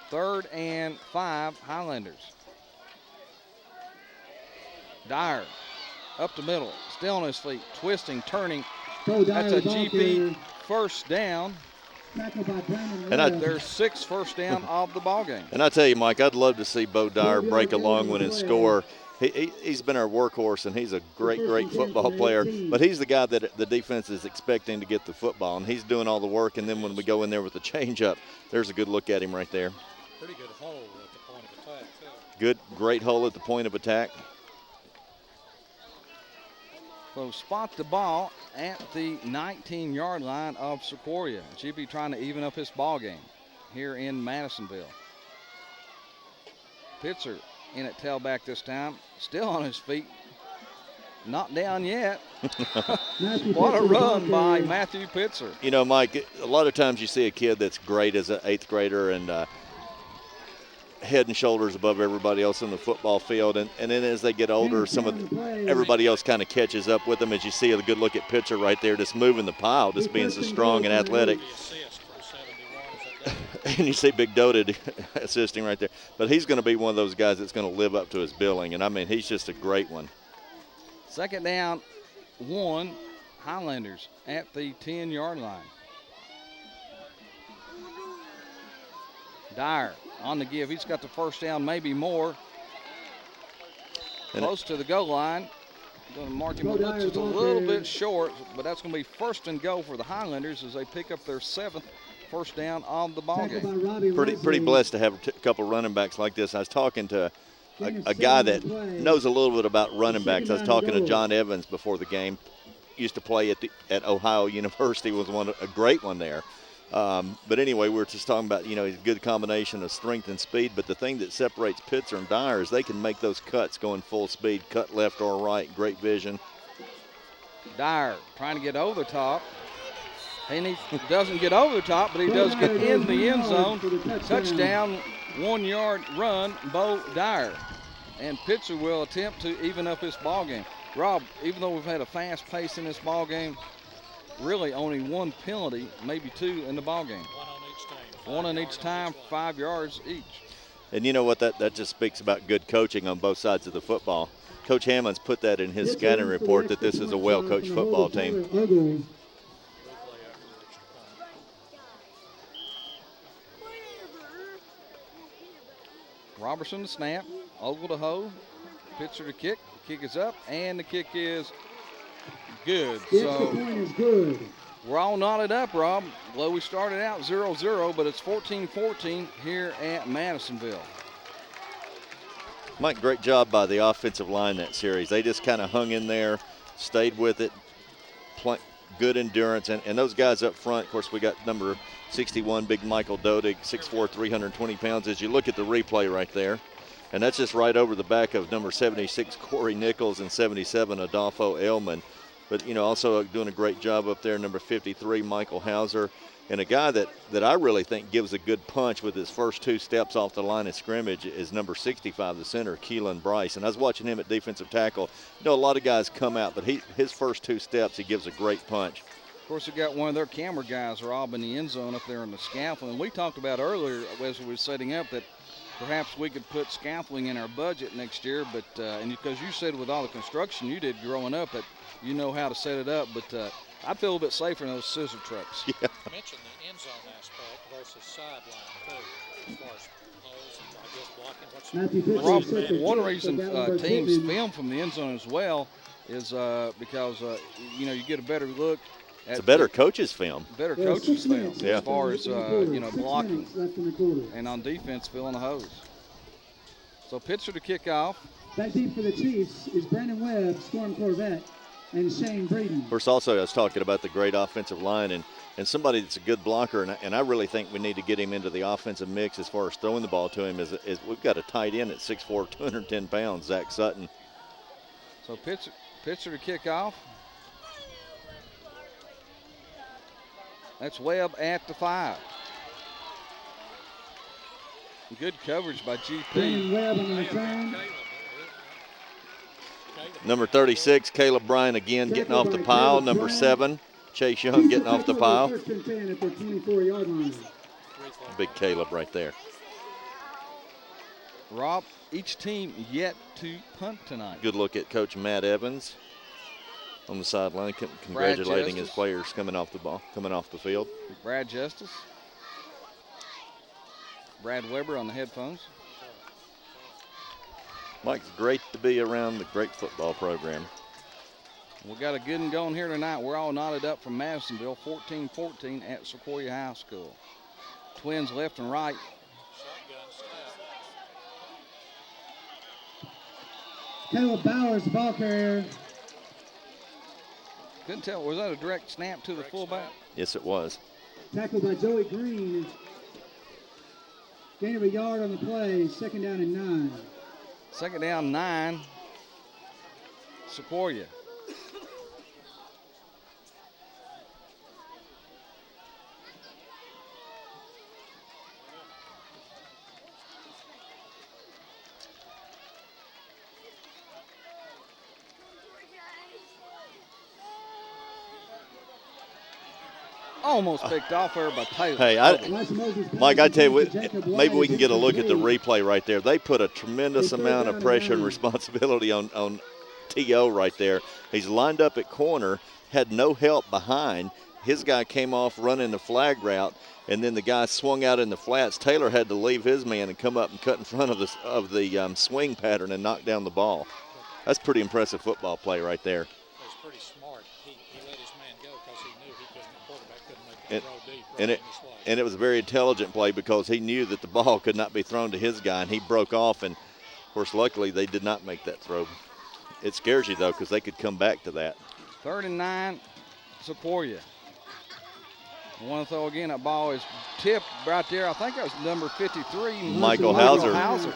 Third and 5, Highlanders. Dyer up the middle, still on his feet, twisting, turning. That's a GP first down.
And
their 6th first down of the ball game.
And I tell you, Mike, I'd love to see Bo Dyer break a long one and score. He's been our workhorse, and he's a great football player. But he's the guy that the defense is expecting to get the football, and he's doing all the work. And then when we go in there with the change-up, there's a good look at him right there.
Pretty good hole at the point of attack, too.
Great hole at the point of attack.
So spot the ball at the 19-yard line of Sequoyah. GP trying to even up his ball game here in Madisonville. Pitzer in at tailback this time, still on his feet, not down yet. What a run by Matthew Pitzer.
You know, Mike, a lot of times you see a kid that's great as an 8th grader and head and shoulders above everybody else in the football field, and then as they get older, everybody else kind of catches up with them. As you see a good look at Pitzer right there, just moving the pile, just being so strong and athletic. And you see Big Doded assisting right there. But he's going to be one of those guys that's going to live up to his billing, and I mean, he's just a great one.
Second down, 1, Highlanders at the 10-yard line. Dyer on the give. He's got the first down, maybe more. Close to the goal line. Going to mark him just a little bit short, but that's going to be first and goal for the Highlanders as they pick up their 7th first down on the ball game.
Pretty blessed to have a couple running backs like this. I was talking to a guy that knows a little bit about running backs. I was talking to John Evans before the game, used to play at Ohio University, was a great one there. But anyway, we were just talking about, he's a good combination of strength and speed. But the thing that separates Pitzer and Dyer is they can make those cuts going full speed, cut left or right, great vision.
Dyer trying to get over the top. And he doesn't get over the top, but he does get in the end zone. Touchdown, 1-yard run, Bo Dyer. And Pitzer will attempt to even up this ball game. Rob, even though we've had a fast pace in this ball game, really only one penalty, maybe two in the ball game. One on each time, 5 yards each.
And you know what? That just speaks about good coaching on both sides of the football. Coach Hammond's put that in his scouting report that this is a well-coached football team.
Robertson to snap, Ogle to hold, Pitzer to kick. The kick is up, and the kick is good. So we're all knotted up, Rob. Well, we started out 0-0, but it's 14-14 here at Madisonville.
Mike, great job by the offensive line that series. They just kind of hung in there, stayed with it, good endurance. And those guys up front, of course, we got number 61, big Michael Dodig, 6'4", 320 pounds. As you look at the replay right there, and that's just right over the back of number 76, Corey Nichols, and 77, Adolfo Elman. But, also doing a great job up there, number 53, Michael Hauser. And a guy that I really think gives a good punch with his first two steps off the line of scrimmage is number 65, the center, Keelan Bryce. And I was watching him at defensive tackle. A lot of guys come out, but his first two steps, he gives a great punch.
Of course, they got one of their camera guys, Rob, in the end zone up there in the scaffolding. And we talked about earlier as we were setting up that perhaps we could put scaffolding in our budget next year. But and because you said with all the construction you did growing up that you know how to set it up. But I feel a bit safer in those scissor trucks.
Yeah.
You mentioned the end zone aspect versus sideline, too, as far as holes and, I guess, blocking.
Rob, one reason teams film from the end zone as well is because, you get a better look.
It's a better coach's film.
Better coach's film
yeah.
as far as, blocking. And on defense, filling the hose. So Pitzer to kick off.
Back deep for the Chiefs is Brandon Webb, Storm Corvette, and Shane Breeden.
Of course, also I was talking about the great offensive line and somebody that's a good blocker, and I really think we need to get him into the offensive mix as far as throwing the ball to him. Is we've got a tight end at 6'4", 210 pounds, Zach Sutton.
So Pitzer to kick off. That's Webb at the 5. Good coverage by GP.
Webb on the return.
Number 36, Caleb Bryan again getting off the pile. Number 7, Chase Young getting off the pile. Big Caleb right there.
Rob, each team yet to punt tonight.
Good look at Coach Matt Evans on the sideline, congratulating his players coming off the field.
Brad Justice. Brad Weber on the headphones.
Mike, great to be around the great football program.
We got a good one going here tonight. We're all knotted up from Madisonville, 14-14 at Sequoyah High School. Twins left and right.
Caleb Bowers, the ball carrier.
Couldn't tell, was that a direct snap to the fullback?
Yes, it was.
Tackled by Joey Green. Gain of a yard on the play, 2nd down and 9.
2nd down, 9. Sequoyah. Almost picked off there by Taylor.
Hey, Mike, I tell you, maybe we can get a look at the replay right there. They put a tremendous amount of pressure and responsibility on T.O. right there. He's lined up at corner, had no help behind. His guy came off running the flag route, and then the guy swung out in the flats. Taylor had to leave his man and come up and cut in front of the swing pattern and knock down the ball. That's pretty impressive football play right there.
That's pretty smart. He let his man go because he knew the quarterback couldn't make it throw deep.
And it was a very intelligent play because he knew that the ball could not be thrown to his guy, and he broke off. And, of course, luckily they did not make that throw. It scares you, though, because they could come back to that.
39, Sequoyah. I want to throw again. That ball is tipped right there. I think that was number 53,
Michael Hauser.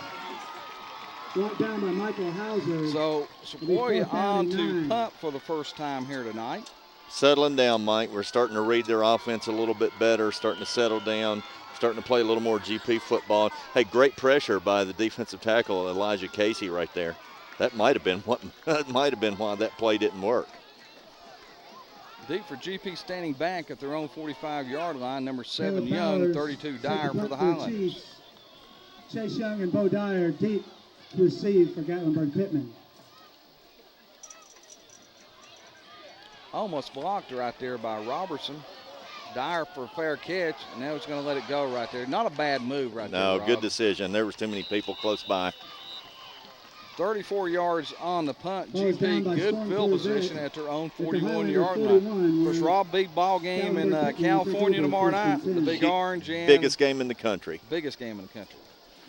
Brought down by Michael Hauser.
So Sequoyah on to punt for the first time here tonight.
Settling down, Mike. We're starting to read their offense a little bit better, starting to settle down, starting to play a little more GP football. Hey, great pressure by the defensive tackle, Elijah Casey, right there. That might have been why that play didn't work.
Deep for GP, standing back at their own 45-yard line. Number 7 Young, 32 Dyer for the Highlanders.
Chase Young and Bo Dyer deep to receive for Gatlinburg-Pittman.
Almost blocked right there by Robertson. Dyer for a fair catch, and now he's going to let it go right there. Not a bad move right there,
No,
Rob.
good decision. There was too many people close by.
34 yards on the punt. GP, good field position at their own 41-yard line. Of course, Rob, big ball game in California tomorrow night. The Big Orange. And
biggest game in the country.
Biggest game in the country.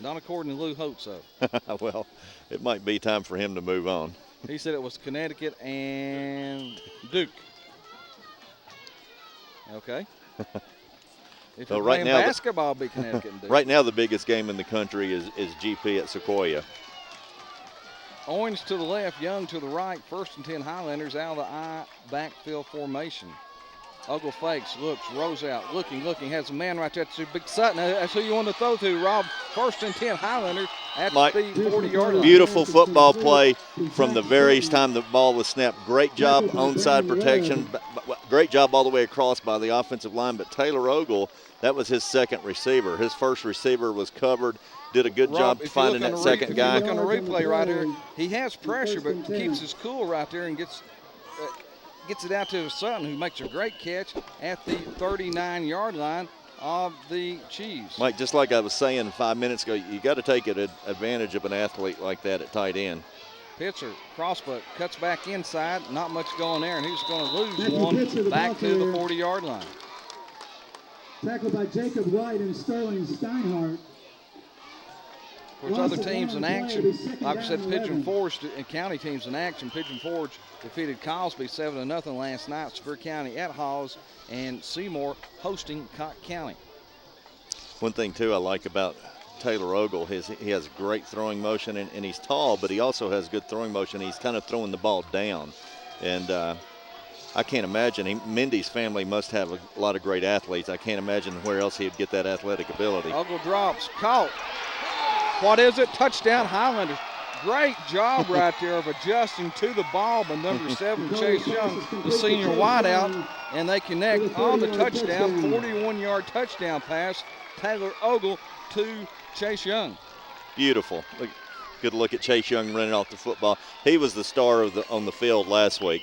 Not according to Lou Holtz, though.
Well, it might be time for him to move on.
He said it was Connecticut and Duke. Okay. If you're
right
playing
now,
basketball, it'll be Connecticut and Duke.
Right now, the biggest game in the country is GP at Sequoyah.
Owens to the left, Young to the right. 1st and 10 Highlanders out of the I backfield formation. Ogle fakes, looks, rolls out, looking, has a man right there. That's Big Sutton. That's who you want to throw to, Rob. 1st and 10 Highlanders at the 40-yard line.
Beautiful football play from the very time the ball was snapped. Great job onside protection. Great job all the way across by the offensive line. But Taylor Ogle, that was his second receiver. His first receiver was covered. Did a good job finding that second guy.
If you look on the replay right here, he has pressure, but keeps his cool right there and gets it out to his son, who makes a great catch at the 39-yard line of the Chiefs.
Mike, just like I was saying 5 minutes ago, you got to take advantage of an athlete like that at tight end.
Pitcher, crossbuck, cuts back inside. Not much going there, and he's going to lose one back to the 40-yard line.
Tackled by Jacob White and Sterling Steinhardt.
Of course, other teams in action, like I said, Pigeon Forge and county teams in action. Pigeon Forge defeated Cosby 7-0 last night. Sevier County at Hawes, and Seymour hosting Cott County.
One thing, too, I like about Taylor Ogle, he has great throwing motion, and he's tall, but he also has good throwing motion. He's kind of throwing the ball down. And I can't imagine. Mindy's family must have a lot of great athletes. I can't imagine where else he'd get that athletic ability.
Ogle drops, caught. What is it? Touchdown Highlanders. Great job right there of adjusting to the ball by number 7, Chase Young, the senior wideout, and they connect on the touchdown, 41-yard touchdown pass, Taylor Ogle to Chase Young.
Beautiful. Good look at Chase Young running off the football. He was the star on the field last week.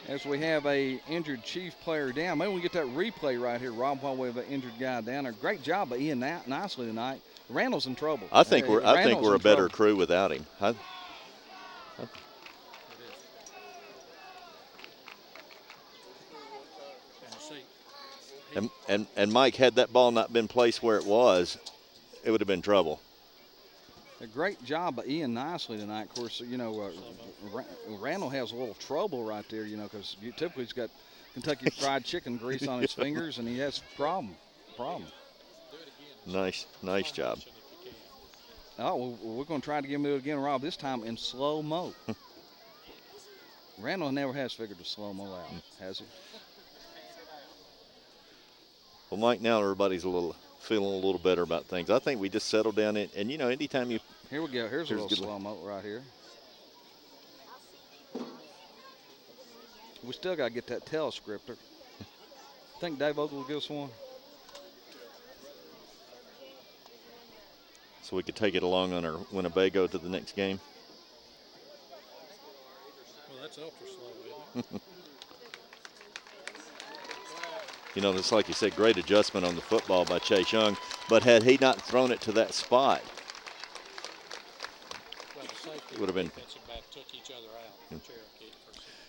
As we have a injured Chief player down. Maybe we get that replay right here, Rob, while we have an injured guy down there. Great job by Ian Nicely tonight. Randall's in trouble.
I think we're a better crew without him. And Mike, had that ball not been placed where it was, it would have been trouble.
A great job by Ian Nicely tonight. Of course, Randall has a little trouble right there, because typically he's got Kentucky Fried Chicken grease on his fingers, and he has problem.
Nice job.
Oh, well, we're going to try to get him to do it again, Rob, this time in slow-mo. Randall never has figured the slow-mo out, has he?
Well, Mike, now everybody's feeling a little better about things. I think we just settled down, and anytime you...
Here we go. Here's a little slow-mo right here. We still got to get that telescriptor. Think Dave Ogle will give us one?
So we could take it along on our Winnebago to the next game.
Well, that's ultra slow, isn't it?
It's like you said, great adjustment on the football by Chase Young. But had he not thrown it to that spot, it would have been.
Took each other out.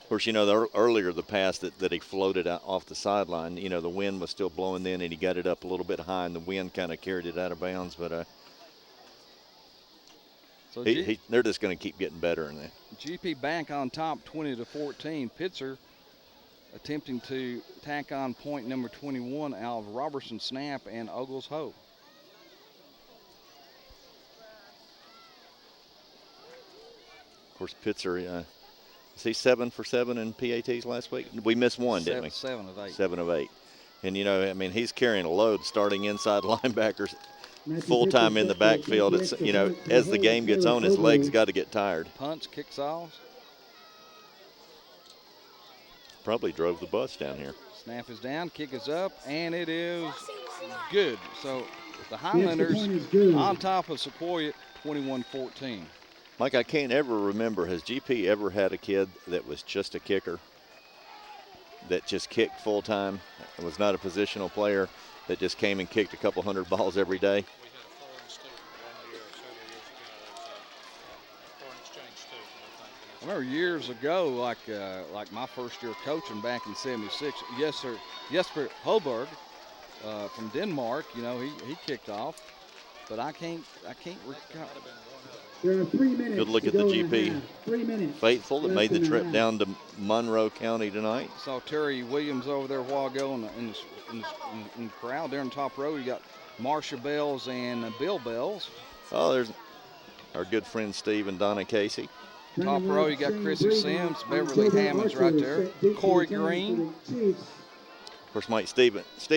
Of course, earlier the pass that he floated out off the sideline, the wind was still blowing then, and he got it up a little bit high, and the wind kind of carried it out of bounds. But
So
they're just going to keep getting better in there.
GP back on top 20-14. Pitzer attempting to tack on point number 21 out of Robertson snap and Ogles Hope.
Of course, Pitzer, is he 7 for 7 in PATs last week? We missed one, didn't we?
7 of 8.
7 of 8. And, you know, I mean, he's carrying a load starting inside linebackers full-time in the backfield. It's, you know, as the game gets on, his legs got to get tired.
Punts, kicks off.
Probably drove the bus down here.
Snap is down, kick is up, and it is good. So the Highlanders on top of Sequoyah 21-14.
Mike, I can't ever remember, has GP ever had a kid that was just a kicker, that just kicked full-time, and was not a positional player, that just came and kicked a couple hundred balls every day?
We had a foreign student 1 year, several years ago. Foreign exchange student, I think.
I remember years ago, like my first year coaching back in '76. Yes, sir. Jesper Holberg from Denmark. You know, he kicked off, but I can't recall.
There are 3 minutes.
Good look
to
at the
go in
GP.
half. 3 minutes.
Faithful that
Less
made the
than a
trip
half.
down to Monroe County tonight.
Saw Terry Williams over there a while ago in the crowd there in the top row. You got Marsha Bells and Bill Bells.
Oh, there's our good friend Steve and Donna Casey.
Top row, you got Chrissy Sims, Beverly Hammonds right there, Corey Green.
Of course, Mike, Steve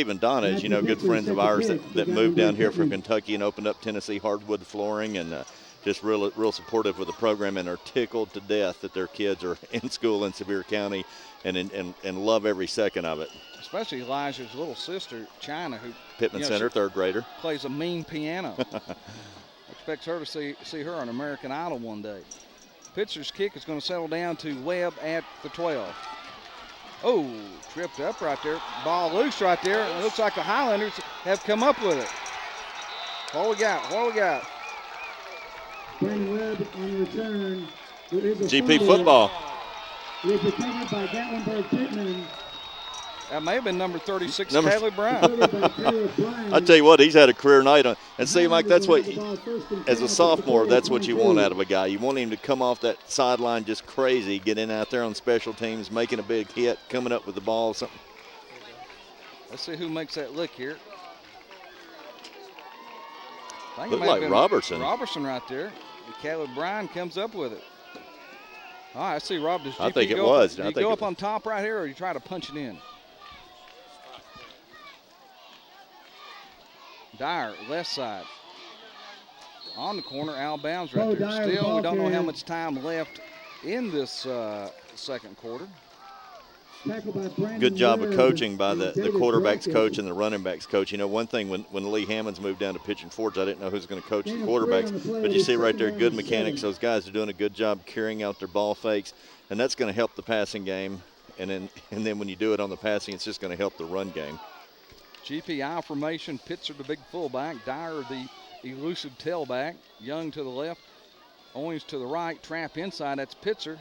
and Donna, as you know, good friends of ours that moved down here from Kentucky and opened up Tennessee hardwood flooring, and just real supportive of the program, and are tickled to death that their kids are in school in Sevier County and love every second of it.
Especially Elijah's little sister, China, who
Pittman Center, third grader.
Plays a mean piano. Expects her to see her on American Idol one day. Pitcher's kick is going to settle down to Webb at the 12. Oh, tripped up right there. Ball loose right there. It looks like the Highlanders have come up with it. What we got?
Brandon Webb on the return. There is a
GP
fumble.
football.
It is recovered by Gatlinburg-Pittman.
That may have been number 36, Caleb Brown.
I tell you what, he's had a career night on. And see, Mike, that's what, as a sophomore, that's what you want out of a guy. You want him to come off that sideline just crazy, get in out there on special teams, making a big hit, coming up with the ball, something.
Let's see who makes that lick here.
Looked like Robertson.
Robertson right there. And Caleb Bryan comes up with it. All right, I see Rob. Does GP
I think it was.
Do you go up on top right here, or you try to punch it in? Dyer, left side. On the corner, out of bounds right there. Still, we don't know how much time left in this second quarter.
Good job of coaching by the quarterback's coach and the running back's coach. You know, one thing, when Lee Hammonds moved down to Pigeon Forge, I didn't know who was going to coach the quarterbacks. But you see right there, good mechanics. Those guys are doing a good job carrying out their ball fakes, and that's going to help the passing game. And then when you do it on the passing, it's just going to help the run game.
GPI formation, Pitzer the big fullback, Dyer the elusive tailback, Young to the left, Owens to the right, trap inside, that's Pitzer.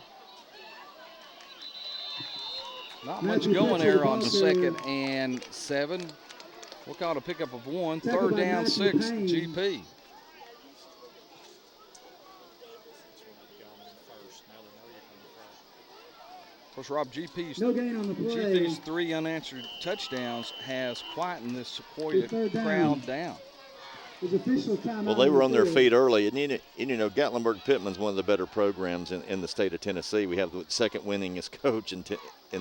Not much going there on 2nd and 7. We'll call it a pickup of 1. 3rd down, 6, GP. Of course, Rob, GP's 3 unanswered touchdowns has quietened this Sequoyah crowd down.
Well, they were on their feet early, and you know, Gatlinburg-Pittman's one of the better programs in the state of Tennessee. We have the second winningest coach in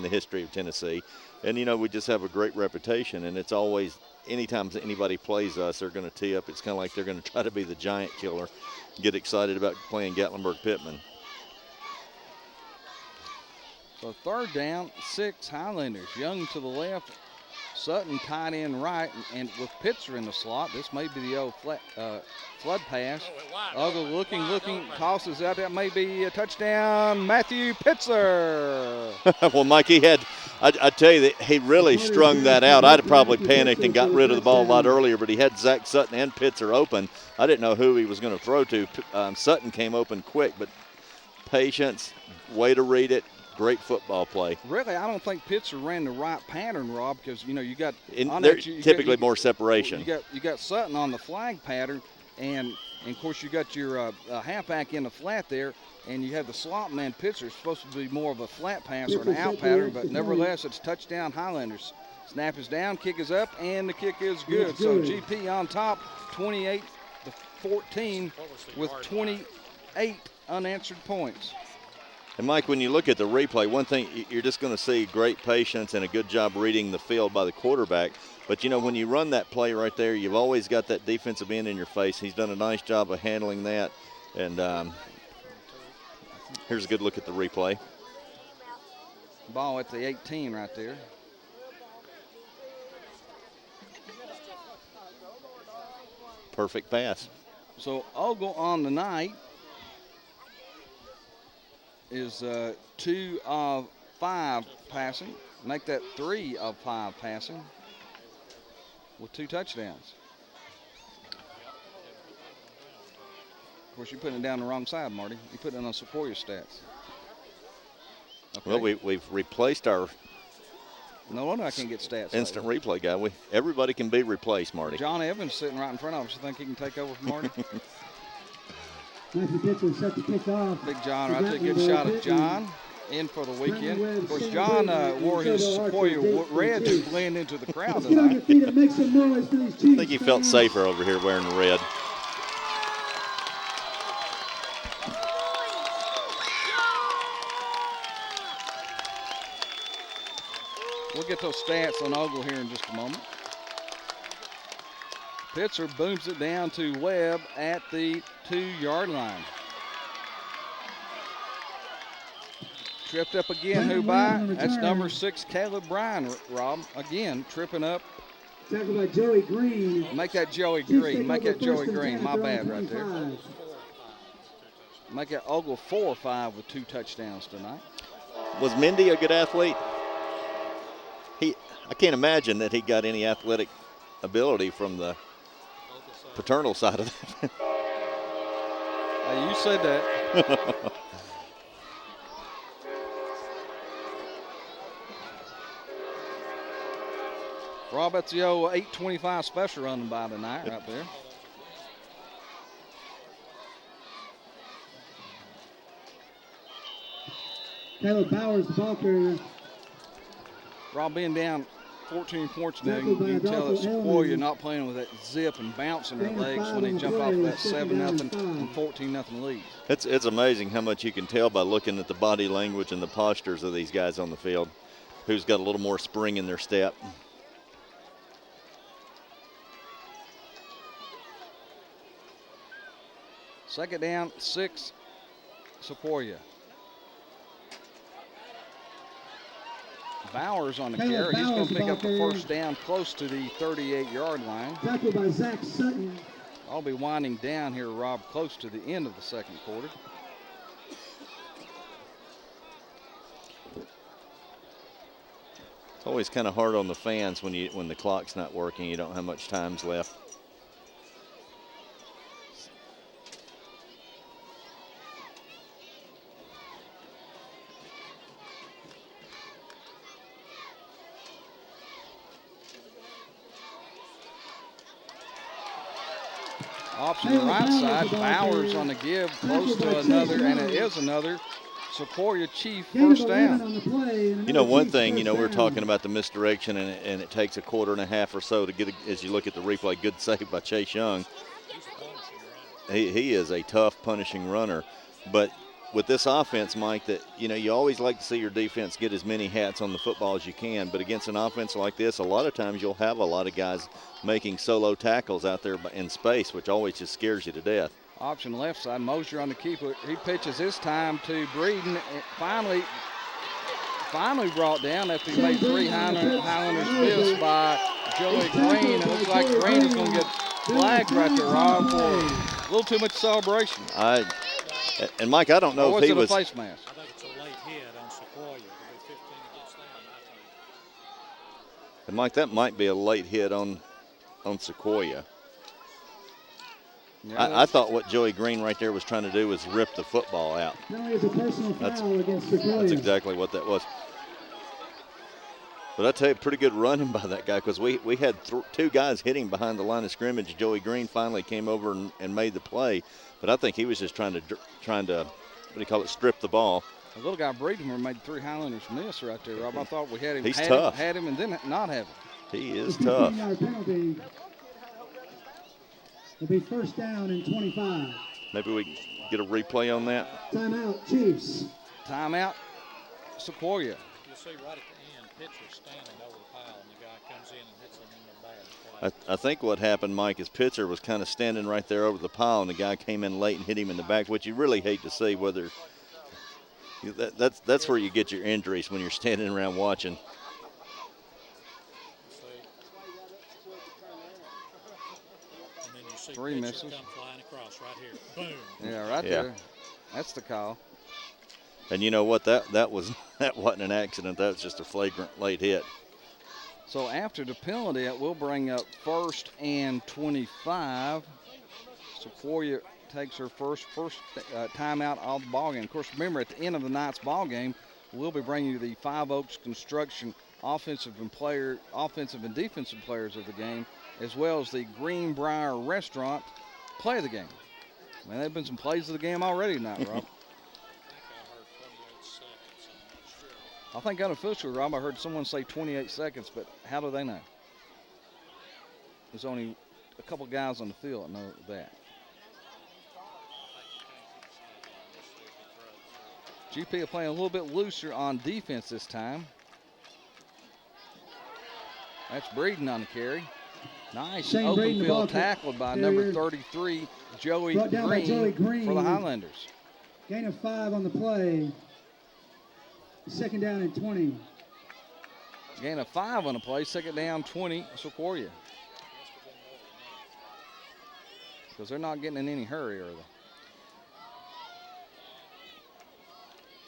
the history of Tennessee, and you know, we just have a great reputation. And it's always, anytime anybody plays us, they're going to tee up. It's kind of like they're going to try to be the giant killer, get excited about playing Gatlinburg-Pittman.
So 3rd down, 6 Highlanders. Young to the left, Sutton tight end right, and with Pitzer in the slot, this may be the old flood pass. Ogle looking, tosses out. That may be a touchdown, Matthew Pitzer.
Well, Mike, I tell you that he really strung that out. I'd have probably panicked and got rid of the ball a lot earlier, but he had Zach Sutton and Pitzer open. I didn't know who he was going to throw to. Sutton came open quick, but patience, way to read it. Great football play.
Really, I don't think Pitzer ran the right pattern, Rob, because you know you got
typically more separation.
You got Sutton on the flag pattern. And of course, you got your halfback in the flat there, and you have the slot man pitcher. It's supposed to be more of a flat pass or an out pattern, but nevertheless, it's touchdown Highlanders. Snap is down, kick is up, and the kick is good. So GP on top, 28-14 with 28 unanswered points.
And Mike, when you look at the replay, one thing you're just going to see great patience and a good job reading the field by the quarterback. But, you know, when you run that play right there, you've always got that defensive end in your face. He's done a nice job of handling that. And here's a good look at the replay.
Ball at the 18 right there.
Perfect pass.
So Ogle on the night is 2 of 5 passing. Make that 3 of 5 passing with 2 touchdowns. Of course, you're putting it down the wrong side, Marty. You're putting it on Sequoyah stats. Okay.
Well, we've replaced our
no wonder I can't get stats.
instant replay guy. Everybody can be replaced, Marty.
John Evans sitting right in front of us. You think he can take over from Marty?
Matthew Pitcher set to kick off.
Big John right there. Good shot of John in for the weekend. Of course, John wore his Sequoyah red to blend into the crowd
Let's get on your
tonight.
feet and make some noise for these Chiefs.
I think he felt safer over here wearing the red.
We'll get those stats on Ogle here in just a moment. Pitzer booms it down to Webb at the 2-yard line. Tripped up again, who by? That's number 6, Caleb Bryan, Rob. Again, tripping up.
Tackled by Joey Green.
Make that Joey Green. Make that Joey Green. My bad right there. Make that Ogle 4 or 5 with 2 touchdowns tonight.
Was Mindy a good athlete? I can't imagine that he got any athletic ability from the paternal side of that.
Hey, you said that. Rob, that's the old 825 special running by tonight right there.
Caleb Bowers, the ball carrier.
Rob, being down 14 points now, you can tell that Sequoyah not playing with that zip and bouncing their legs when they jump off that 7-0 and 14-0 lead.
It's amazing how much you can tell by looking at the body language and the postures of these guys on the field, who's got a little more spring in their step.
Second down, 6, Sequoyah. Bowers on the carry. He's going to pick up the first down close to the 38-yard line.
Tackled by Zach Sutton.
I'll be winding down here, Rob, close to the end of the second quarter.
It's always kind of hard on the fans when the clock's not working. You don't have much time left.
Option right side, Bowers on the give, close to another, and it is another Sequoyah Chief first down.
You know, one thing, we're talking about the misdirection, and it takes a quarter and a half or so to get, as you look at the replay, good save by Chase Young. He is a tough, punishing runner. But with this offense, Mike, that, you always like to see your defense get as many hats on the football as you can. But against an offense like this, a lot of times you'll have a lot of guys making solo tackles out there in space, which always just scares you to death.
Option left side, Mosier on the keeper. He pitches this time to Breeden. Finally brought down after he made 3 Highlanders miss by Joey Green. It looks like Green is going to get flagged right there, Rob, for a little too much celebration.
And Mike, I don't know if he was.
Face mask?
I think it's a late hit on Sequoyah. It'll be 15 against them, I think.
And Mike, that might be a late hit on Sequoyah.
Yeah,
I thought what Joey Green right there was trying to do was rip the football out.
No, it's a personal foul against Sequoyah.
That's exactly what that was. But I tell you, pretty good running by that guy because we had two guys hitting behind the line of scrimmage. Joey Green finally came over and made the play, but I think he was just trying to what do you call it, strip the ball.
A little guy Breedhammer made 3 Highlanders miss right there, Rob. I thought we had him.
He's tough.
Had him and then not have him.
He is tough.
15-yard penalty will be first down and 25.
Maybe we can get a replay on that.
Timeout, Chiefs.
Timeout, Sequoyah.
You'll see right at the end, pitcher standing over the pile, and the guy comes in and hits him in the bad play.
I think what happened, Mike, is pitcher was kind of standing right there over the pile, and the guy came in late and hit him in the back, which you really hate to see. Whether that's where you get your injuries, when you're standing around watching.
And then you see
3 misses.
come flying across right here. Boom.
Yeah, right there. That's the call.
And you know what? That wasn't an accident. That was just a flagrant late hit.
So after the penalty, it will bring up 1st and 25. Sequoyah takes her first timeout of the ball game. Of course, remember at the end of the night's ball game, we'll be bringing you the Five Oaks Construction offensive and defensive players of the game, as well as the Greenbrier Restaurant play of the game. Man, there have been some plays of the game already tonight, Rob. I think unofficially, Rob, I heard someone say 28 seconds, but how do they know? There's only a couple guys on the field that know that. GP are playing a little bit looser on defense this time. That's Breeden on the carry. Nice
Shane
open
Breeden,
field tackle by number 33, Joey Green, for the Highlanders.
Gain of 5 on the play. Second down and 20.
Gain of 5 on the play. Second down, 20, Sequoyah. Because they're not getting in any hurry, are they?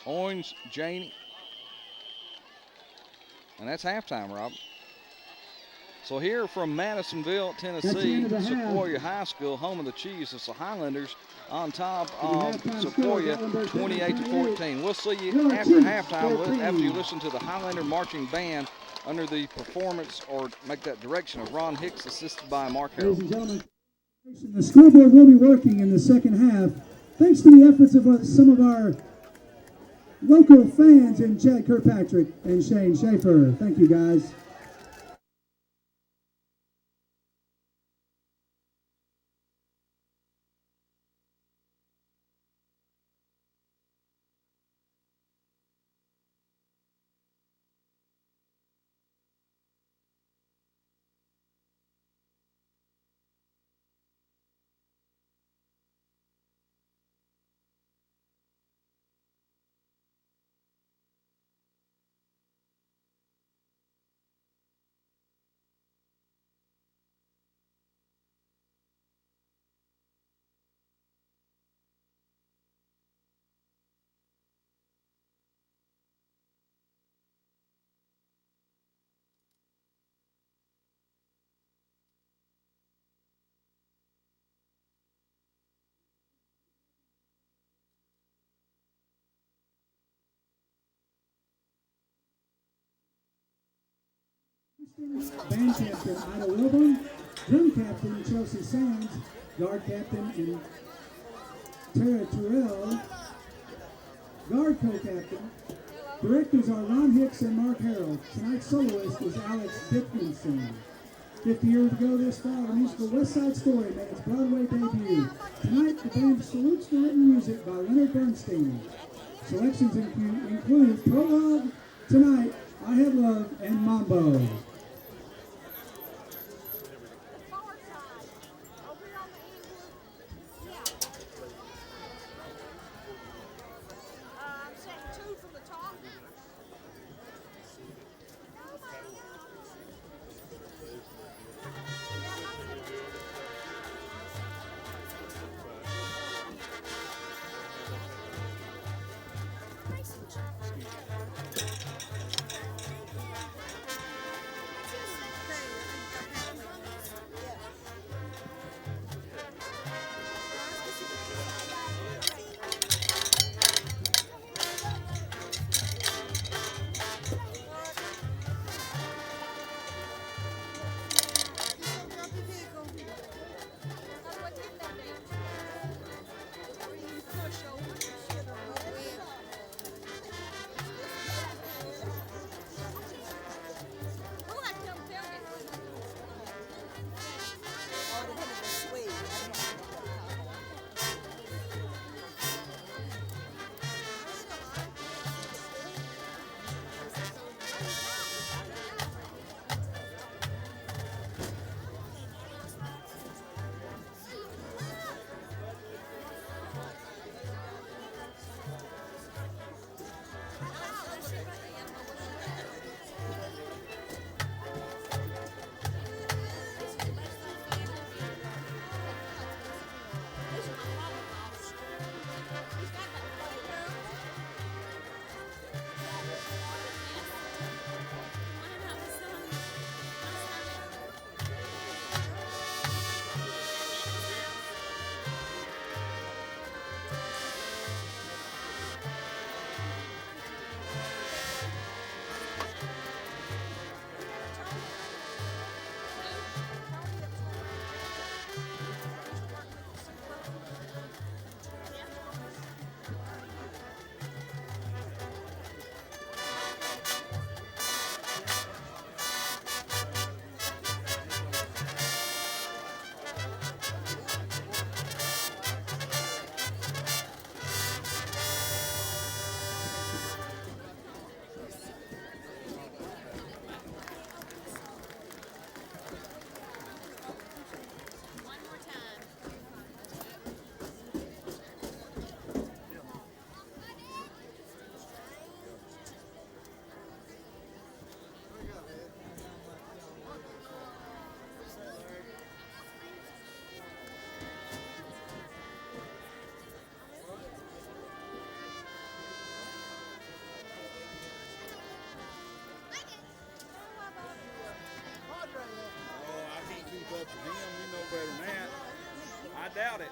Orange, Janie. And that's halftime, Rob. So here from Madisonville, Tennessee, Sequoyah High School, home of the Chiefs. It's the Highlanders on top of Sequoyah, 28-14. We'll see you after halftime after you listen to the Highlander Marching Band under the performance or make that direction of Ron Hicks, assisted by Mark Harrell.
Ladies and gentlemen, the scoreboard will be working in the second half thanks to the efforts of some of our local fans in Chad Kirkpatrick and Shane Schaefer. Thank you, guys. Band captain Ida Wilburn, drum captain Chelsea Sands, guard captain and Tara Terrell, guard co-captain. Directors are Ron Hicks and Mark Harrell. Tonight's soloist is Alex Dickinson. 50 years ago this fall, the musical West Side Story made its Broadway debut. Tonight, the band salutes the written music by Leonard Bernstein. Selections include Prologue, Tonight, I Have Love, and Mambo.
coaching him. You know better than that. I doubt it.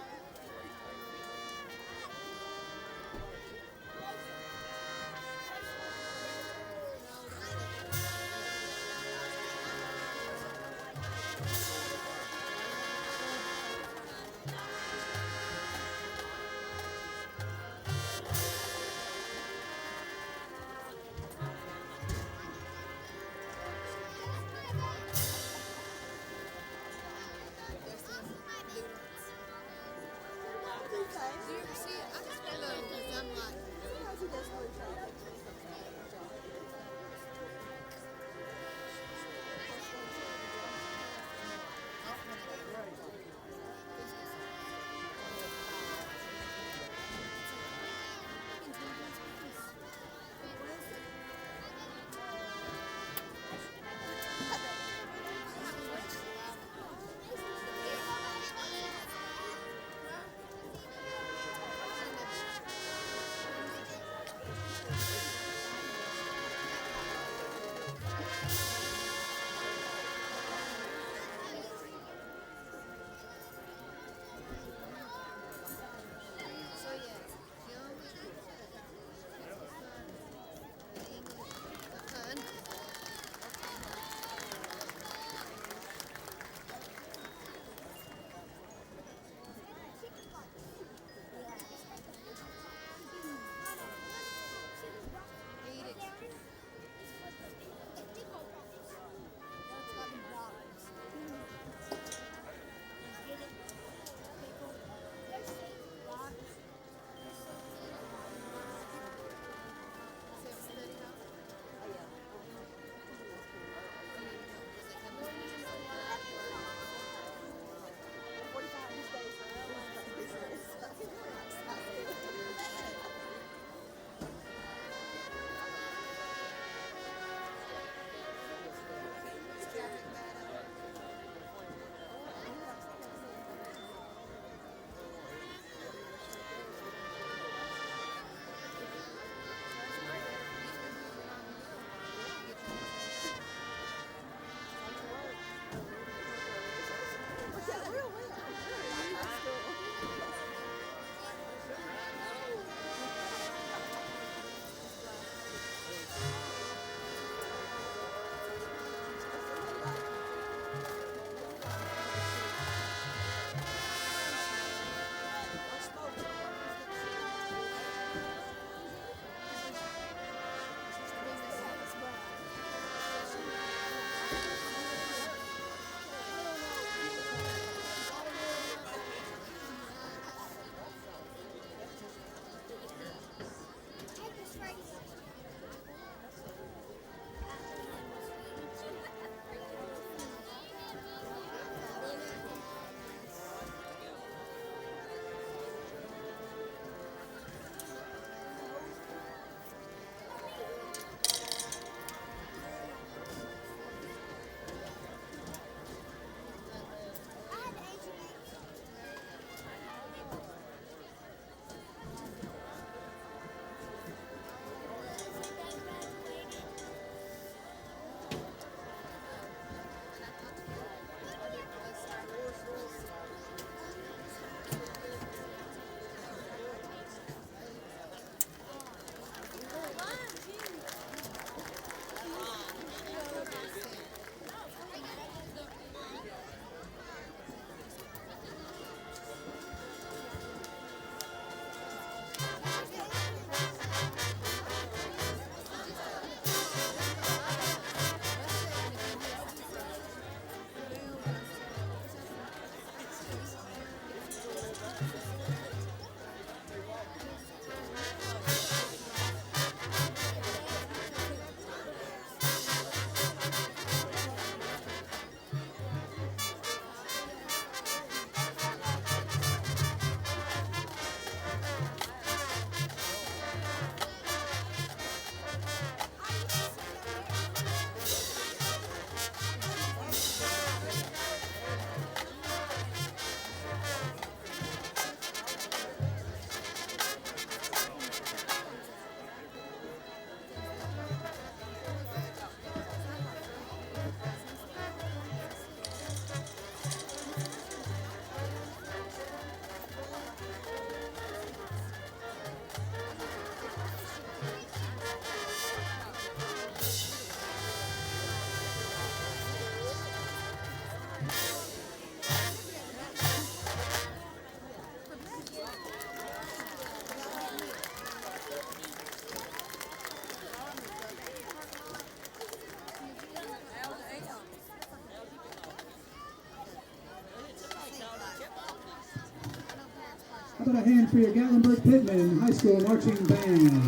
How about a hand for your Gatlinburg-Pittman High School Marching Band?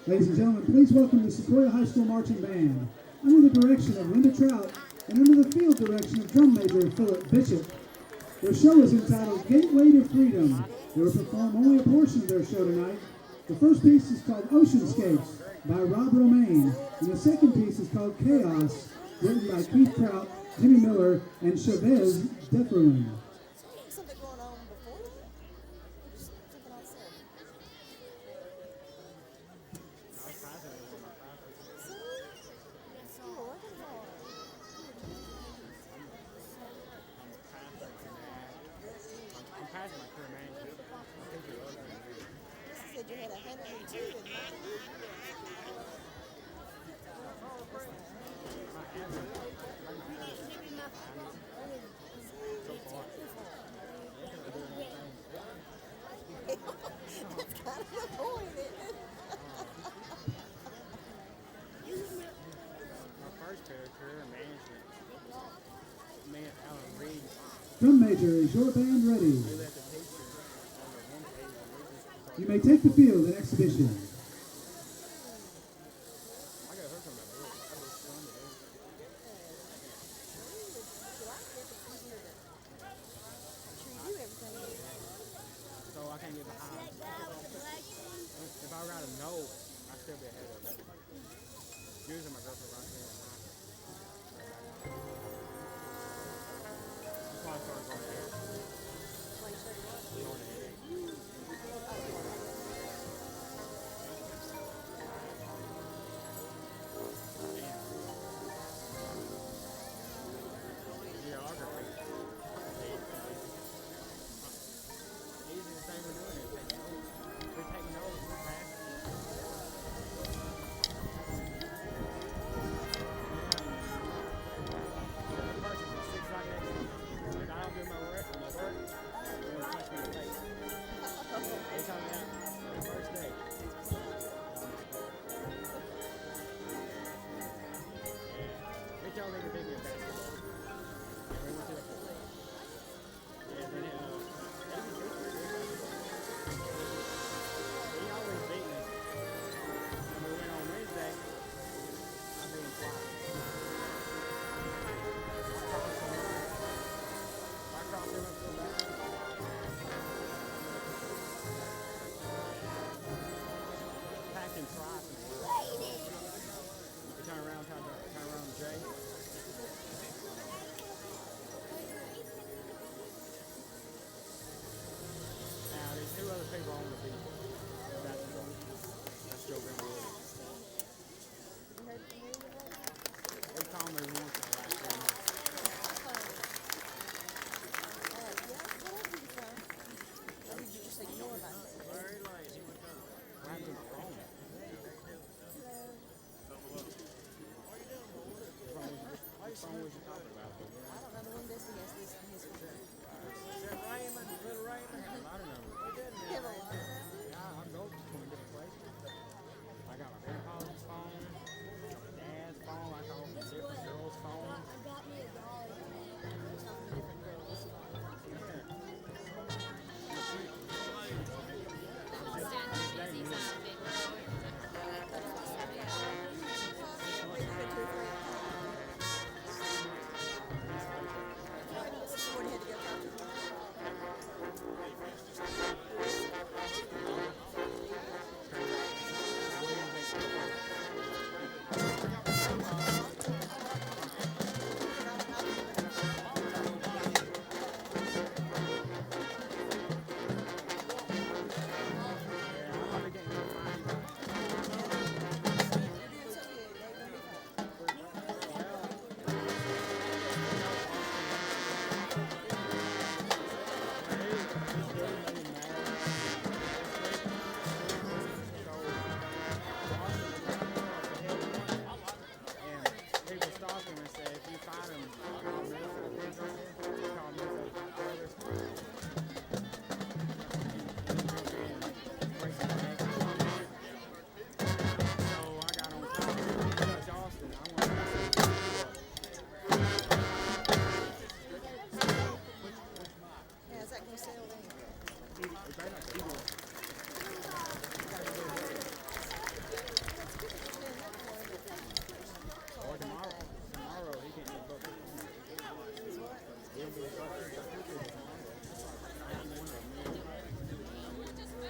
Ladies and gentlemen, please welcome the Sequoyah High School Marching Band. Under the direction of Linda Trout and under the field direction of drum major Philip Bishop. Their show is entitled Gateway to Freedom. They will perform only a portion of their show tonight. The first piece is called Oceanscapes by Rob Romaine, and the second piece is called Chaos, written by Keith Trout, Jimmy Miller, and Chavez Defferlin.
Something going on before that? Something else there? You were working hard.
I'm passing my career management. I think you're over there.
You said you had 102 in there. That's kind of the point, isn't it?
My first career management. Me and Alan Reed,
Drum major, is your band ready?
we let the teacher on the one page and we just
You may take the field in exhibition.
I got hurt from my book. I was fun to do.
You do everything.
So I can't get behind. If I write a note, I still be ahead of it. Usually my girlfriend writes me behind. That's why I started going ahead. Going ahead. Geography. Easiest thing we're doing is taking notes. We're taking notes, we're passing.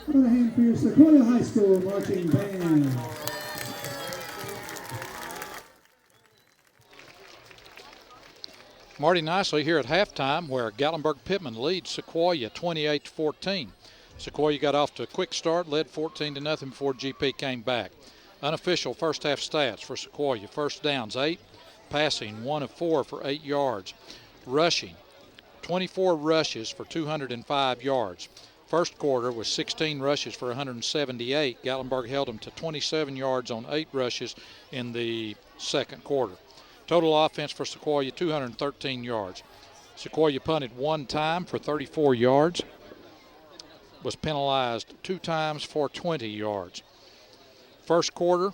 On a hand for your Sequoyah High School marching band.
Marty nicely here at halftime where Gatlinburg-Pittman leads Sequoyah 28-14. Sequoyah got off to a quick start, led 14-0 before GP came back. Unofficial first half stats for Sequoyah. First downs 8, passing 1 of 4 for 8 yards. Rushing 24 rushes for 205 yards. First quarter was 16 rushes for 178. Gatlinburg held them to 27 yards on 8 rushes in the second quarter. Total offense for Sequoyah, 213 yards. Sequoyah punted 1 time for 34 yards. Was penalized 2 times for 20 yards. First quarter,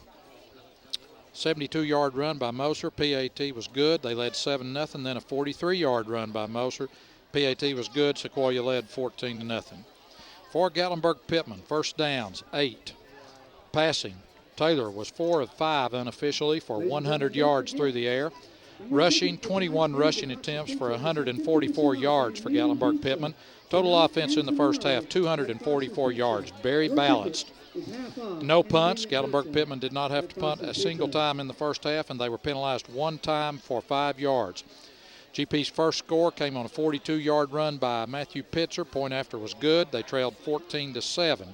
72-yard run by Moser. PAT was good. They led 7-0. Then a 43-yard run by Moser. PAT was good. Sequoyah led 14-0. For Gatlinburg-Pittman, first downs 8. Passing, Taylor was 4 of 5 unofficially for 100 yards through the air. Rushing, 21 rushing attempts for 144 yards for Gatlinburg-Pittman. Total offense in the first half, 244 yards, very balanced. No punts. Gatlinburg-Pittman did not have to punt a single time in the first half, and they were penalized 1 time for 5 yards. GP's first score came on a 42-yard run by Matthew Pitzer. Point after was good. They trailed 14-7.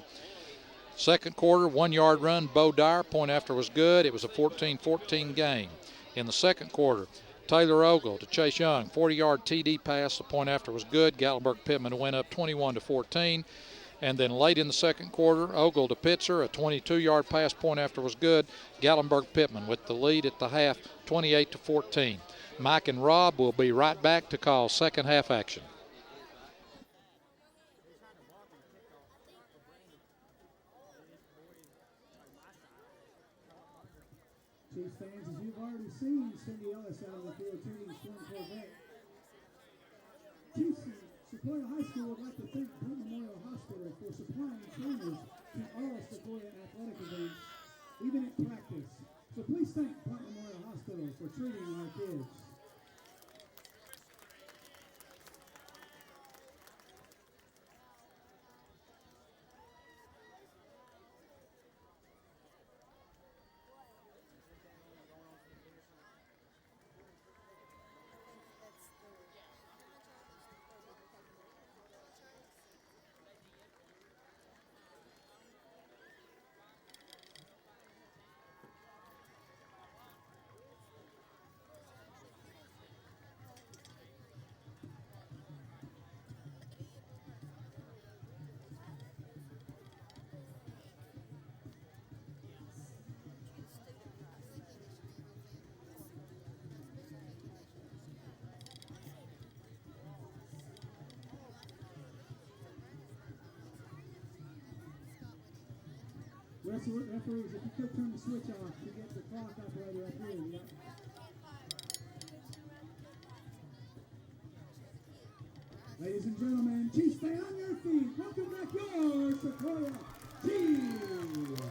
Second quarter, 1-yard run, Bo Dyer. Point after was good. It was a 14-14 game. In the second quarter, Taylor Ogle to Chase Young, 40-yard TD pass. The point after was good. Gatlinburg-Pittman went up 21-14. And then late in the second quarter, Ogle to Pitzer, a 22-yard pass. Point after was good. Gatlinburg-Pittman with the lead at the half, 28-14. Mike and Rob will be right back to call second half action.
Chiefs fans, as you've already seen, Cindy Ellis out on the field treating Swim Corvette. Chiefs Sequoyah High School would like to thank Brent Memorial Hospital for supplying trainers to all Sequoyah athletic events, even at practice. So please thank Brent Memorial Hospital for treating our kids. Referees, if you could turn the switch off to get the clock operator up here. Yeah. Ladies and gentlemen, Chiefs, stay on your feet. Welcome back your Sequoyah Chiefs.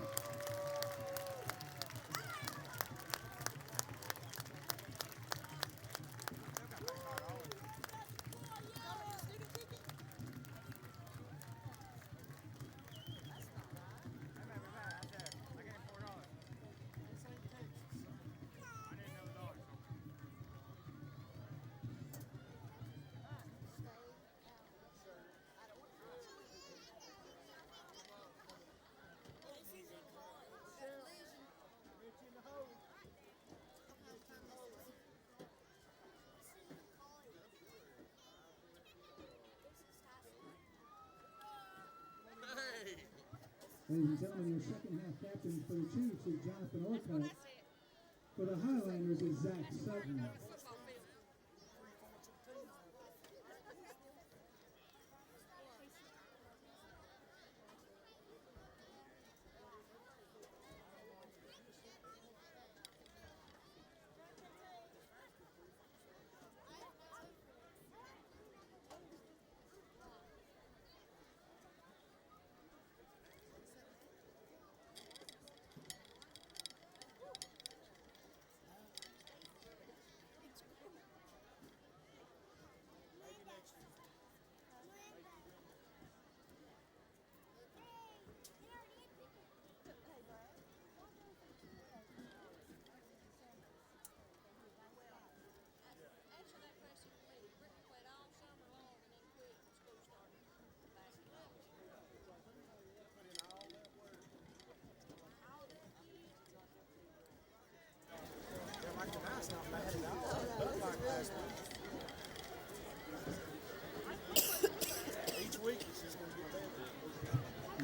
Ladies and gentlemen, your second half captain for the Chiefs is Jonathan Orcutt. For the Highlanders is Zach Sutton.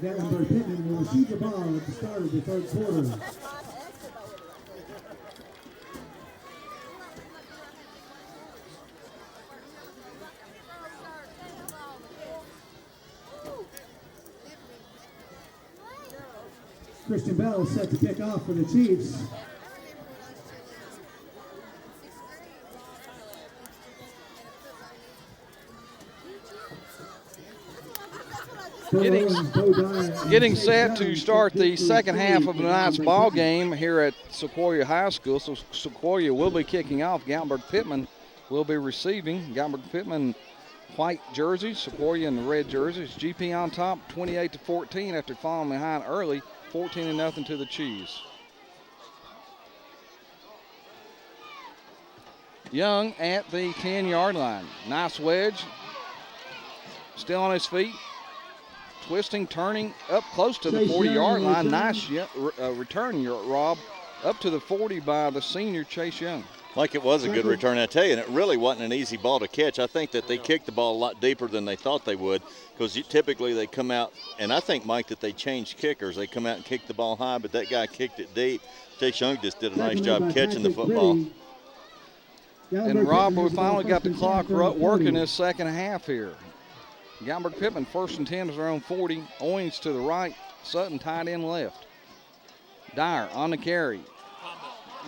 Gatlinburg-Pittman will receive the ball at the start of the third quarter. Christian Bell is set to kick off for the Chiefs.
Getting set to start the second half of tonight's ball game here at Sequoyah High School. So Sequoyah will be kicking off. Gatlinburg-Pittman will be receiving. Gatlinburg-Pittman white jerseys, Sequoyah in the red jerseys. GP on top, 28-14 after falling behind early, 14-0 to the Chiefs. Young at the 10-yard line. Nice wedge. Still on his feet. Twisting, turning up close to the 40-yard line. Nice return, Rob, up to the 40 by the senior Chase Young.
Like it was a good return, I tell you, and it really wasn't an easy ball to catch. I think that they kicked the ball a lot deeper than they thought they would, because typically they come out, and I think, Mike, that they changed kickers. They come out and kick the ball high, but that guy kicked it deep. Chase Young just did a nice job catching the football.
And Rob, we finally got the clock working this second half here. Gatlinburg-Pittman 1st and 10 is their own 40. Owings to the right, Sutton tight end left. Dyer on the carry.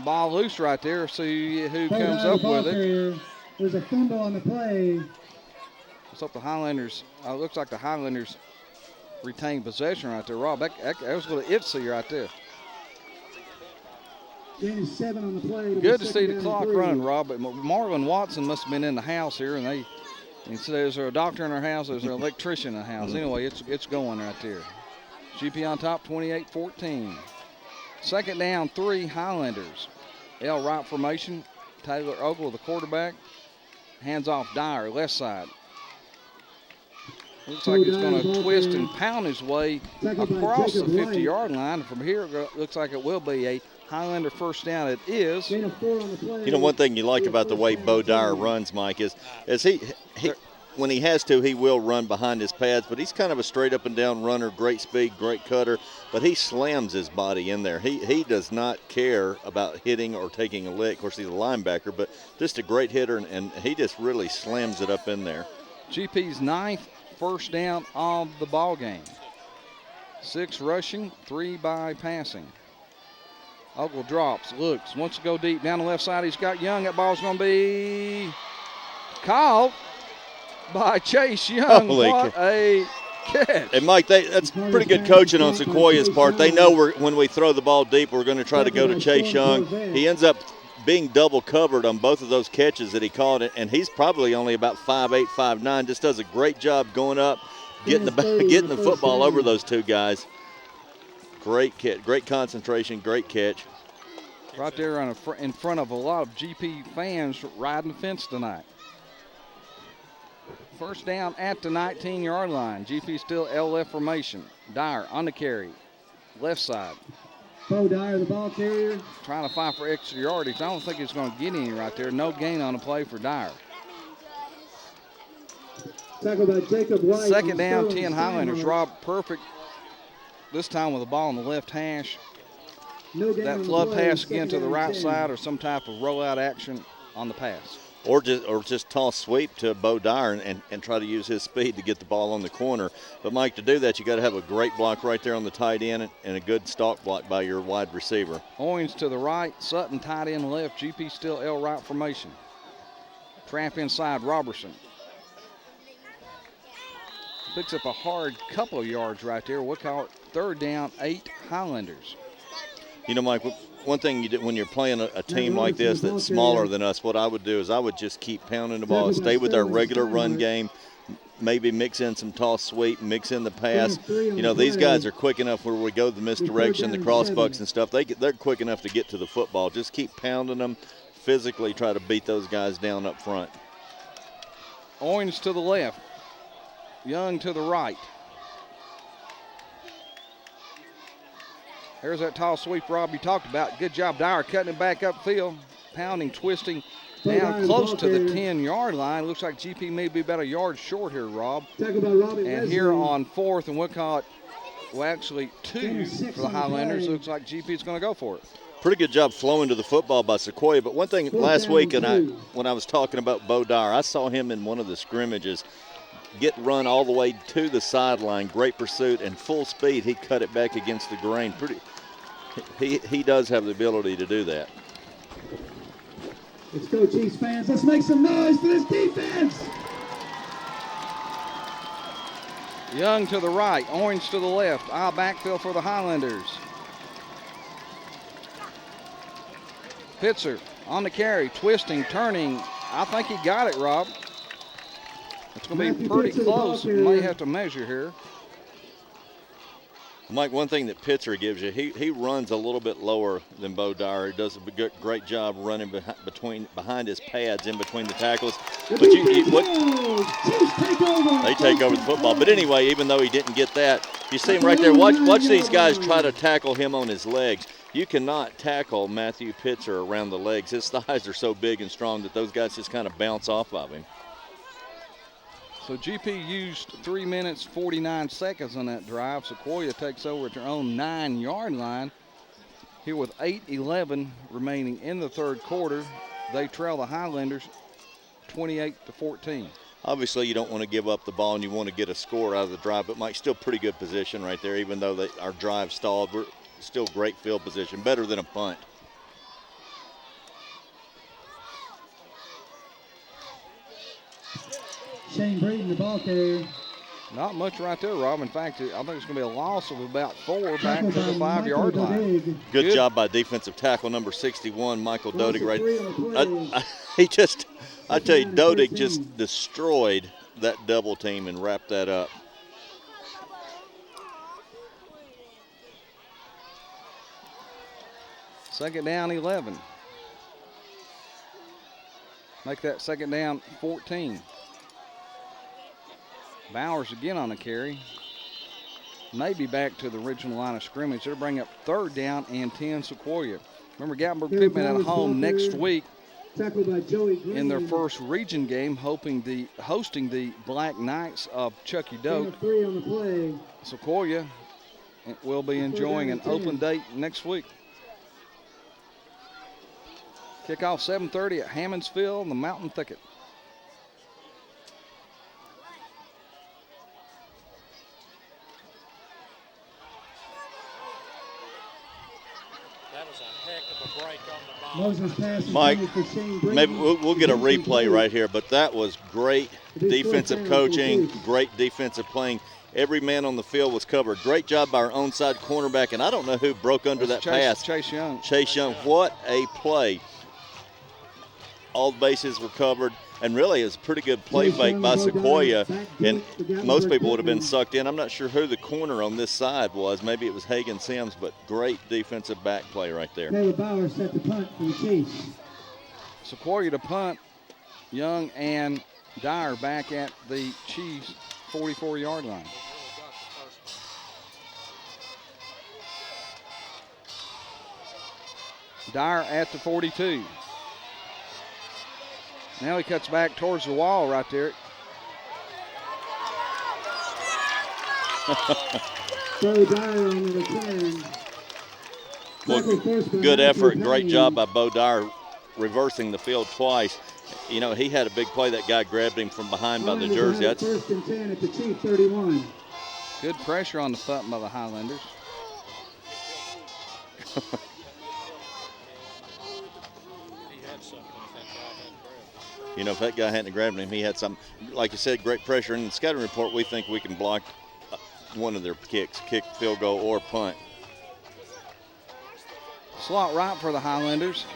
Ball loose right there. See who comes up with it.
There's a fumble on the play.
Looks like the Highlanders. Looks like the Highlanders retain possession right there. Rob, that was a little itsy right there.
Gain 7 on the play.
Good to see the clock running, Rob. But Marlon Watson must have been in the house here, and so is there a doctor in our house? Is there an electrician in the house? Anyway, it's going right there. GP on top, 28-14. Second down, 3 Highlanders. L right formation. Taylor Ogle, the quarterback. Hands off Dyer, left side. Looks like he's going to twist and pound his way across the 50-yard line. From here, it looks like it will be a Highlander first down. It is.
You know, one thing you like about the way Bo Dyer runs, Mike, is he when he has to, he will run behind his pads, but he's kind of a straight up and down runner, great speed, great cutter, but he slams his body in there. He does not care about hitting or taking a lick. Of course, he's a linebacker, but just a great hitter, and he just really slams it up in there.
GP's 9th first down of the ball game. 6 rushing, 3 by passing. Ogle drops, looks, wants to go deep down the left side. He's got Young. That ball's going to be caught by Chase Young. What a catch.
And, Mike, that's pretty good coaching on Sequoyah's part. They know when we throw the ball deep, we're going to try to go to Chase Young. He ends up being double covered on both of those catches that he caught, and he's probably only about 5'8", 5'9", just does a great job going up, getting the football over those two guys. Great catch, great concentration, great catch.
Right there in front of a lot of GP fans riding the fence tonight. First down at the 19-yard line. GP still LF formation. Dyer on the carry, left side.
Bo Dyer, the ball carrier.
Trying to fight for extra yardage. I don't think he's going to get any right there. No gain on the play for Dyer.
Tackled by Jacob White.
Second down, 10 Highlanders. Rob, perfect this time with the ball on the left hash. That flood pass again to the right side, or some type of rollout action on the pass.
Or just toss sweep to Bo Dyer and try to use his speed to get the ball on the corner. But, Mike, to do that, you got to have a great block right there on the tight end and a good stalk block by your wide receiver.
Owings to the right, Sutton tight end left. GP still L right formation. Trap inside, Robertson. Picks up a hard couple of yards right there. We'll call it third down, 8 Highlanders.
You know, Mike, one thing you do when you're playing a team like this that's smaller than us, what I would do is I would just keep pounding the ball, stay with our regular run game, maybe mix in some toss sweep, mix in the pass. You know, these guys are quick enough where we go the misdirection, the cross bucks and stuff. They're quick enough to get to the football. Just keep pounding them, physically try to beat those guys down up front.
Owings to the left. Young to the right. There's that tall sweep Rob you talked about. Good job, Dyer cutting it back upfield, pounding, twisting, down close to the 10-yard line. Looks like GP may be about a yard short here, Rob. And here on fourth, and we'll call it Well, actually 2 for the Highlanders. Looks like GP's going to go for it.
Pretty good job flowing to the football by Sequoyah. But one thing last week, when I was talking about Bo Dyer, I saw him in one of the scrimmages get run all the way to the sideline. Great pursuit and full speed. He cut it back against the grain. He does have the ability to do that.
Let's go, Chiefs fans. Let's make some noise for this defense.
Young to the right, Orange to the left. Aisle backfield for the Highlanders. Pitzer on the carry, twisting, turning. I think he got it, Rob. It's going to be pretty close. May have to measure here.
Mike, one thing that Pitzer gives you, he runs a little bit lower than Bo Dyer. He does a great job running behind his pads in between the tackles. But they take over the football. But anyway, even though he didn't get that, you see him right there. Watch these guys try to tackle him on his legs. You cannot tackle Matthew Pitzer around the legs. His thighs are so big and strong that those guys just kind of bounce off of him.
So GP used 3 minutes, 49 seconds on that drive. Sequoyah takes over at their own 9-yard line. Here with 8:11 remaining in the third quarter, they trail the Highlanders 28-14.
Obviously, you don't want to give up the ball and you want to get a score out of the drive, but Mike, still pretty good position right there. Even though our drive stalled, we're still great field position, better than a punt.
Shane Breeden, the ball carrier.
Not much right there, Rob. In fact, I think it's going to be a loss of about 4 back to the 5-yard line.
Good job by defensive tackle number 61, Michael Dodig. I tell you, Dodig just destroyed that double team and wrapped that up.
Second down, 11. Make that second down 14. Bowers again on the carry. Maybe back to the original line of scrimmage. They'll bring up third down and 10 Sequoyah. Remember, Gatlinburg-Pittman at home next week in their first region game, hosting the Black Knights of Chucky Doak. Sequoyah will be enjoying an open date next week. Kickoff 7:30 at Hammondsville in the Mountain Thicket.
Mike, maybe we'll get a replay right here, but that was great defensive coaching, great defensive playing. Every man on the field was covered. Great job by our onside cornerback, and I don't know who broke under that pass.
Chase Young.
Chase Young, what a play. All the bases were covered, and really it was a pretty good play fake by Sequoyah, and most people would have been sucked in. I'm not sure who the corner on this side was. Maybe it was Hagan Sims, but great defensive back play right there.
Taylor Bowers set the punt for the Chiefs.
Sequoyah to punt. Young and Dyer back at the Chiefs 44-yard line. Dyer at the 42. Now he cuts back towards the wall right there.
Bo Dyer on the return.
Well, good effort, great job by Bo Dyer reversing the field twice. You know, he had a big play. That guy grabbed him from behind by the jersey. That's
first and 10 at the Chief 31.
Good pressure on the punt by the Highlanders.
You know, if that guy hadn't grabbed him, he had some, like you said, great pressure. In the scouting report, we think we can block one of their kicks, kick, field goal, or punt.
Slot right for the Highlanders.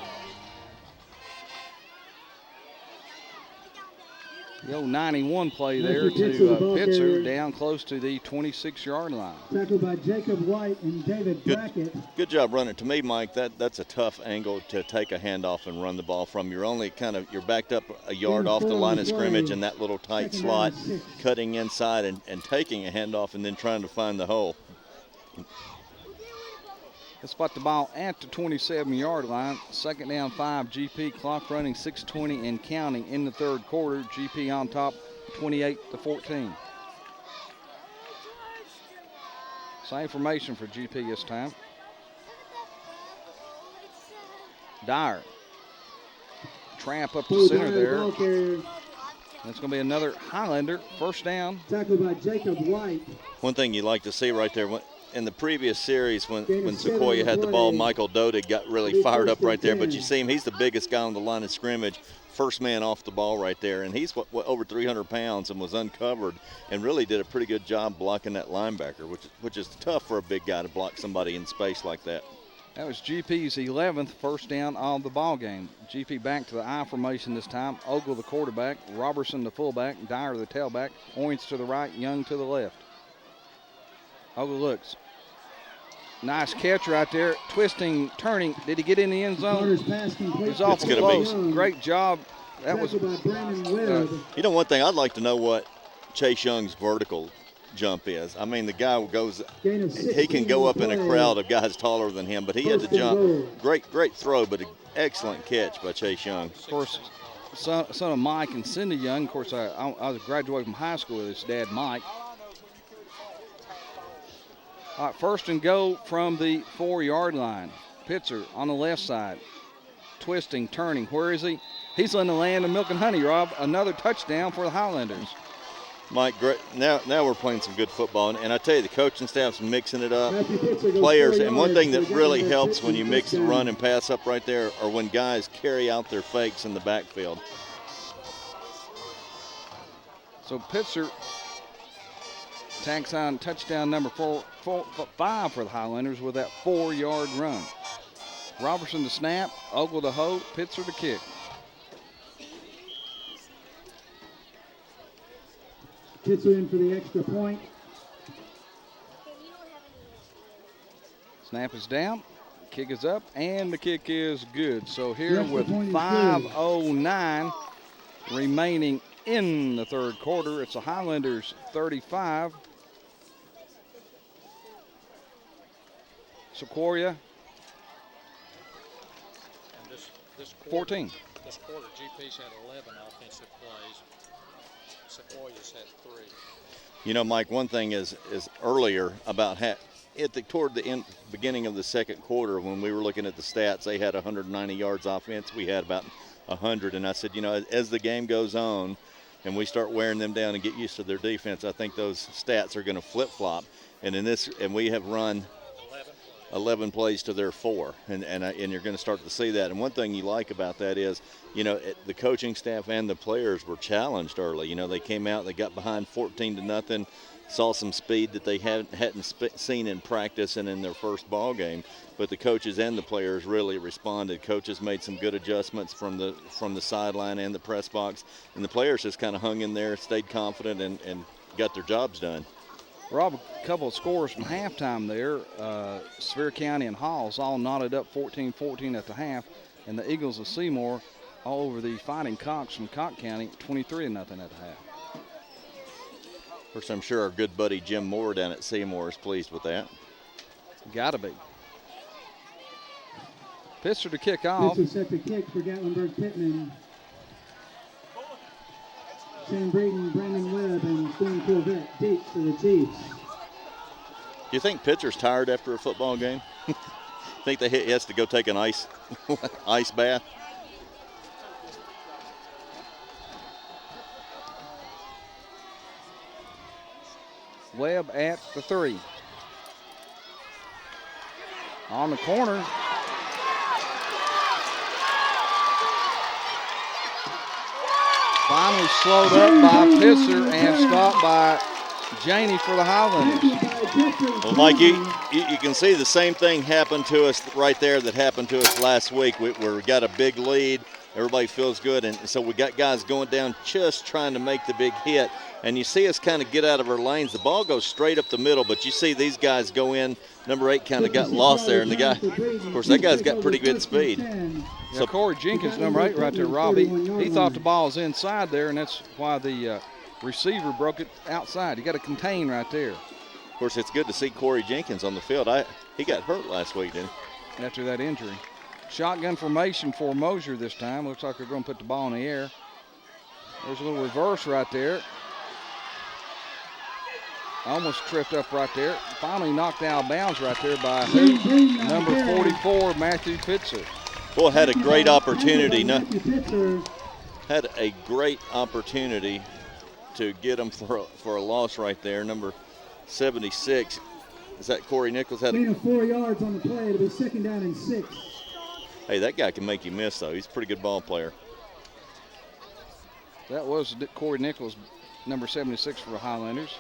The old 91 play there to Pitzer down close to the 26-yard line.
Tackled by Jacob White and David Brackett.
Good job running. To me, Mike, that's a tough angle to take a handoff and run the ball from. You're only you're backed up a yard off the line of scrimmage in that little tight slot, cutting inside and taking a handoff and then trying to find the hole.
Let's spot the ball at the 27-yard line. Second down 5, GP, clock running 6:20 and counting in the third quarter. GP on top 28-14. Same formation for GP this time. Dyer. Tramp up the center there. That's going to be another Highlander. First down.
Tackled by Jacob White.
One thing you like to see right there, in the previous series when Sequoyah had the ball, Michael Dodig got really fired up right there. But you see him, he's the biggest guy on the line of scrimmage. First man off the ball right there. And he's over 300 pounds and was uncovered and really did a pretty good job blocking that linebacker, which is tough for a big guy to block somebody in space like that.
That was GP's 11th first down of the ball game. GP back to the I formation this time. Ogle the quarterback, Robertson the fullback, Dyer the tailback, Owens to the right, Young to the left. Ogle looks. Nice catch right there. Twisting, turning. Did he get in the end zone? He's awful close. Great job. That was.
You know, one thing I'd like to know what Chase Young's vertical jump is. I mean, the guy goes, he can go up in a crowd of guys taller than him, but he had to jump. Great throw, but an excellent catch by Chase Young.
Of course, son of Mike and Cindy Young. Of course, I was graduated from high school with his dad, Mike. All right, first and go from the 4-yard line. Pitzer on the left side. Twisting, turning. Where is he? He's in the land of milk and honey, Rob. Another touchdown for the Highlanders.
Mike, great. Now we're playing some good football. And I tell you, the coaching staff's mixing it up. Players, and one thing that really helps when you mix the run and pass up right there are when guys carry out their fakes in the backfield.
So Pitzer tacks on touchdown number 5 for the Highlanders with that 4-yard run. Robertson to snap, Ogle to hold, Pitzer to kick.
Pitzer in for the extra point.
Snap is down, kick is up, and the kick is good. So here with 5:09 remaining in the third quarter, it's the Highlanders 35. Sequoyah
And this quarter,
14.
This quarter, GP's had 11 offensive plays. Sequoiah's had 3.
You know, Mike, one thing is earlier about toward the beginning of the second quarter when we were looking at the stats, they had 190 yards offense. We had about 100, and I said, you know, as the game goes on and we start wearing them down and get used to their defense, I think those stats are going to flip-flop. And we have run 11 plays to their 4, and you're going to start to see that. And one thing you like about that is, you know, the coaching staff and the players were challenged early. You know, they came out, they got behind 14-0, saw some speed that they hadn't seen in practice and in their first ball game. But the coaches and the players really responded. Coaches made some good adjustments from the sideline and the press box, and the players just kind of hung in there, stayed confident, and got their jobs done.
Rob, a couple of scores from halftime there. Sevier County and Halls all knotted up 14-14 at the half, and the Eagles of Seymour all over the Fighting Cocks from Cocke County 23-0 at the half.
Of course, I'm sure our good buddy Jim Moore down at Seymour is pleased with that.
Gotta be. Pitzer to kick off.
Pitzer set the kick for Gatlinburg-Pittman. Shane Braden, Brandon Webb, and Quinn Corvette deep for the Chiefs.
Do you think Pitzer's tired after a football game? Think he has to go take an ice bath?
Webb at the 3. On the corner. Finally slowed up by Pitzer and stopped by Janey for the Highlanders.
Well, Mike, you can see the same thing happened to us right there that happened to us last week. We got a big lead. Everybody feels good, and so we got guys going down just trying to make the big hit. And you see us kind of get out of our lanes. The ball goes straight up the middle, but you see these guys go in. Number 8 kind of got lost there, and the guy, of course, that guy's got pretty good speed.
So Corey Jenkins, number 8 right there, Robbie, he thought the ball was inside there, and that's why the receiver broke it outside. You got to contain right there.
Of course, it's good to see Corey Jenkins on the field. He got hurt last week, didn't he?
After that injury. Shotgun formation for Mosier this time. Looks like they're going to put the ball in the air. There's a little reverse right there. Almost tripped up right there. Finally knocked out of bounds right there by
Shane Green,
number
carry.
44, Matthew Pitzer.
Boy, had a great opportunity.
Matthew Pitzer.
Had a great opportunity to get him for a loss right there. Number 76. Is that Corey Nichols?
Gain of 4 yards on the play. It'll be 2nd down and 6.
Hey, that guy can make you miss, though. He's a pretty good ball player.
That was Corey Nichols, number 76 for the Highlanders.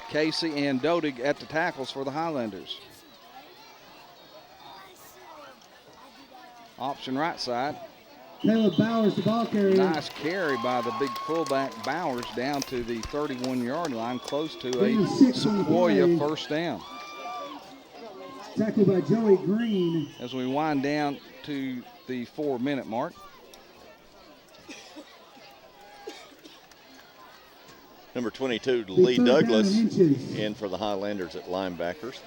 Casey and Dodig at the tackles for the Highlanders. Option right side.
Caleb Bowers, the ball carrier.
Nice carry by the big fullback Bowers down to the 31-yard line, close to a Sequoyah 1st down.
Tackled by Joey Green.
As we wind down to the 4-minute mark.
Number 22, Lee
3rd
Douglas,
down and inches.
in for the Highlanders at linebackers.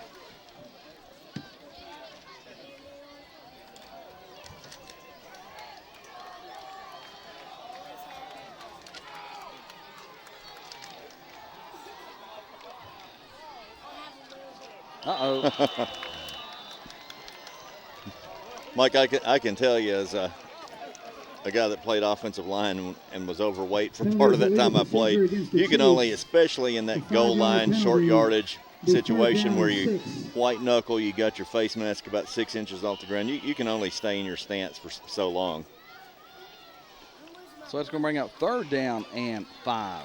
Uh-oh.
Mike, I can tell you as a guy that played offensive line and was overweight for part of that time I played, you can only, especially in that goal line, short yardage situation where you white knuckle, you got your face mask about 6 inches off the ground, you can only stay in your stance for so long.
So that's going to bring up 3rd down and 5.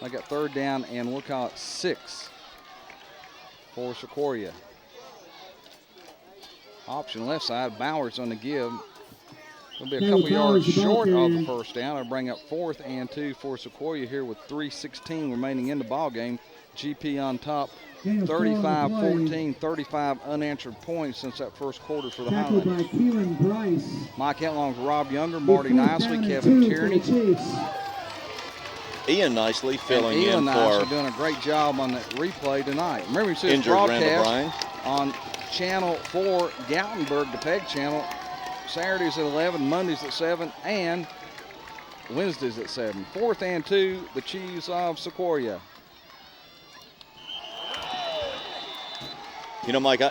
I got 3rd down and we'll call it 6 for Sequoyah. Option left side, Bowers on the give. Going to be a couple yards short of the 1st down. It'll bring up 4th and 2 for Sequoyah here with 3:16 remaining in the ball game. GP on top, 35-14, 35 unanswered points since that 1st quarter for the
Tackled by
Highlanders.
Keelan Bryce.
Mike Hetlong's Rob Younger, Marty Nicely, Kevin Tierney.
Ian Nicely filling
Ian
in
Nicely
for
doing a great job on the replay tonight. Remember, you see this
injured Randall
broadcast
Bryan.
on Channel 4 Gatlinburg, the PEG channel, Saturdays at 11, Mondays at 7, and Wednesdays at 7. 4th and 2, the Chiefs of Sequoyah.
You know, Mike,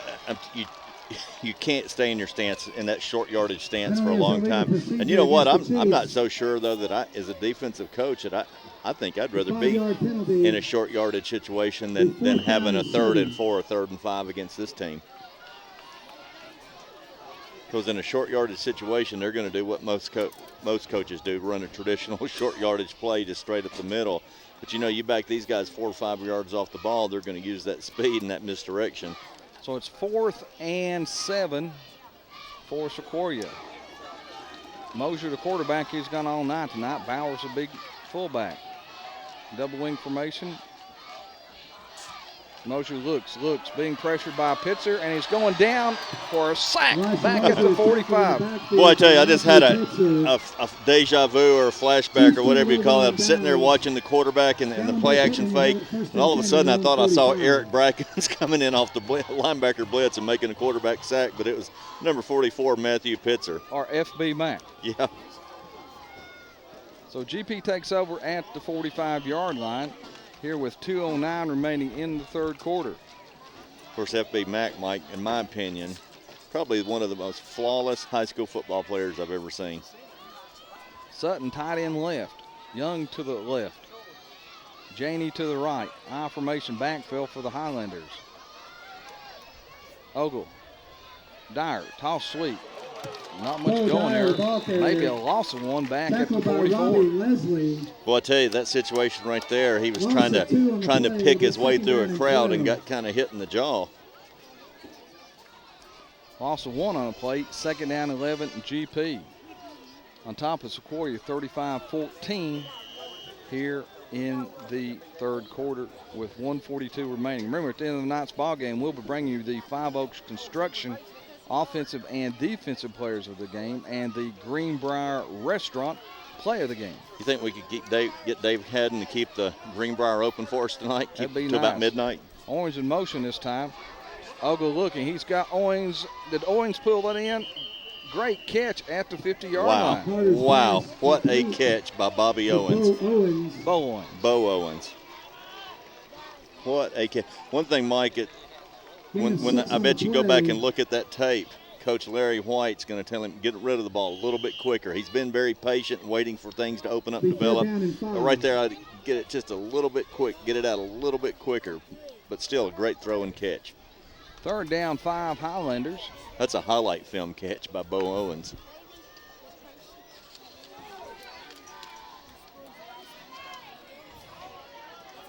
you can't stay in your stance, in that short yardage stance for a long time. And you know what? I'm not so sure, though, that as a defensive coach, that I think I'd rather be in a short yardage situation than having a 3rd and 4 or 3rd and 5 against this team. Because in a short yardage situation, they're going to do what most coaches do, run a traditional short yardage play just straight up the middle. But, you know, you back these guys 4 or 5 yards off the ball, they're going to use that speed and that misdirection.
So it's 4th and 7 for Sequoyah. Mosier, the quarterback, he's gone all night tonight. Bowers, a big fullback. Double wing formation. Mosier looks, being pressured by Pitzer, and he's going down for a sack back at the 45.
Boy, I tell you, I just had a deja vu or a flashback or whatever you call it. I'm sitting there watching the quarterback and the play action fake, and all of a sudden I thought I saw Eric Brackens coming in off the linebacker blitz and making a quarterback sack, but it was number 44, Matthew Pitzer.
Or FB Mack.
Yeah.
So GP takes over at the 45-yard line here with 2:09 remaining in the 3rd quarter.
Of course, FB Mack, Mike, in my opinion, probably one of the most flawless high school football players I've ever seen.
Sutton tight end left, Young to the left, Janey to the right. I formation backfill for the Highlanders. Ogle, Dyer, toss sweep. Not much going there. Maybe a loss of one back at the 44.
Well, I tell you, that situation right there, he was trying to pick his way through a crowd and got kind of hit in the jaw.
Loss of one on the plate. 2nd down 11 GP. On top of Sequoyah, 35-14 here in the 3rd quarter with 1:42 remaining. Remember, at the end of the night's ball game, we'll be bringing you the Five Oaks Construction offensive and defensive players of the game and the Greenbrier Restaurant play of the game.
You think we could get Dave Haddon to keep the Greenbrier open for us tonight?
That'd be
till
nice.
About midnight?
Owens in motion this time. Ogle looking. He's got Owens. Did Owens pull that in? great catch at the 50-yard
Wow.
line.
Carter's
Wow.
pass
What a
complete
catch by Bobby
to
Owens.
Bo Owens.
Bowen.
Bo Owens. What a catch. One thing, Mike, when I bet you go back and look at that tape, Coach Larry White's going to tell him, get rid of the ball a little bit quicker. He's been very patient and waiting for things to open up and develop. But right there, I'd get it just a little bit quick, get it out a little bit quicker, but still a great throw and catch.
3rd down, 5 Highlanders.
That's a highlight film catch by Bo Owens.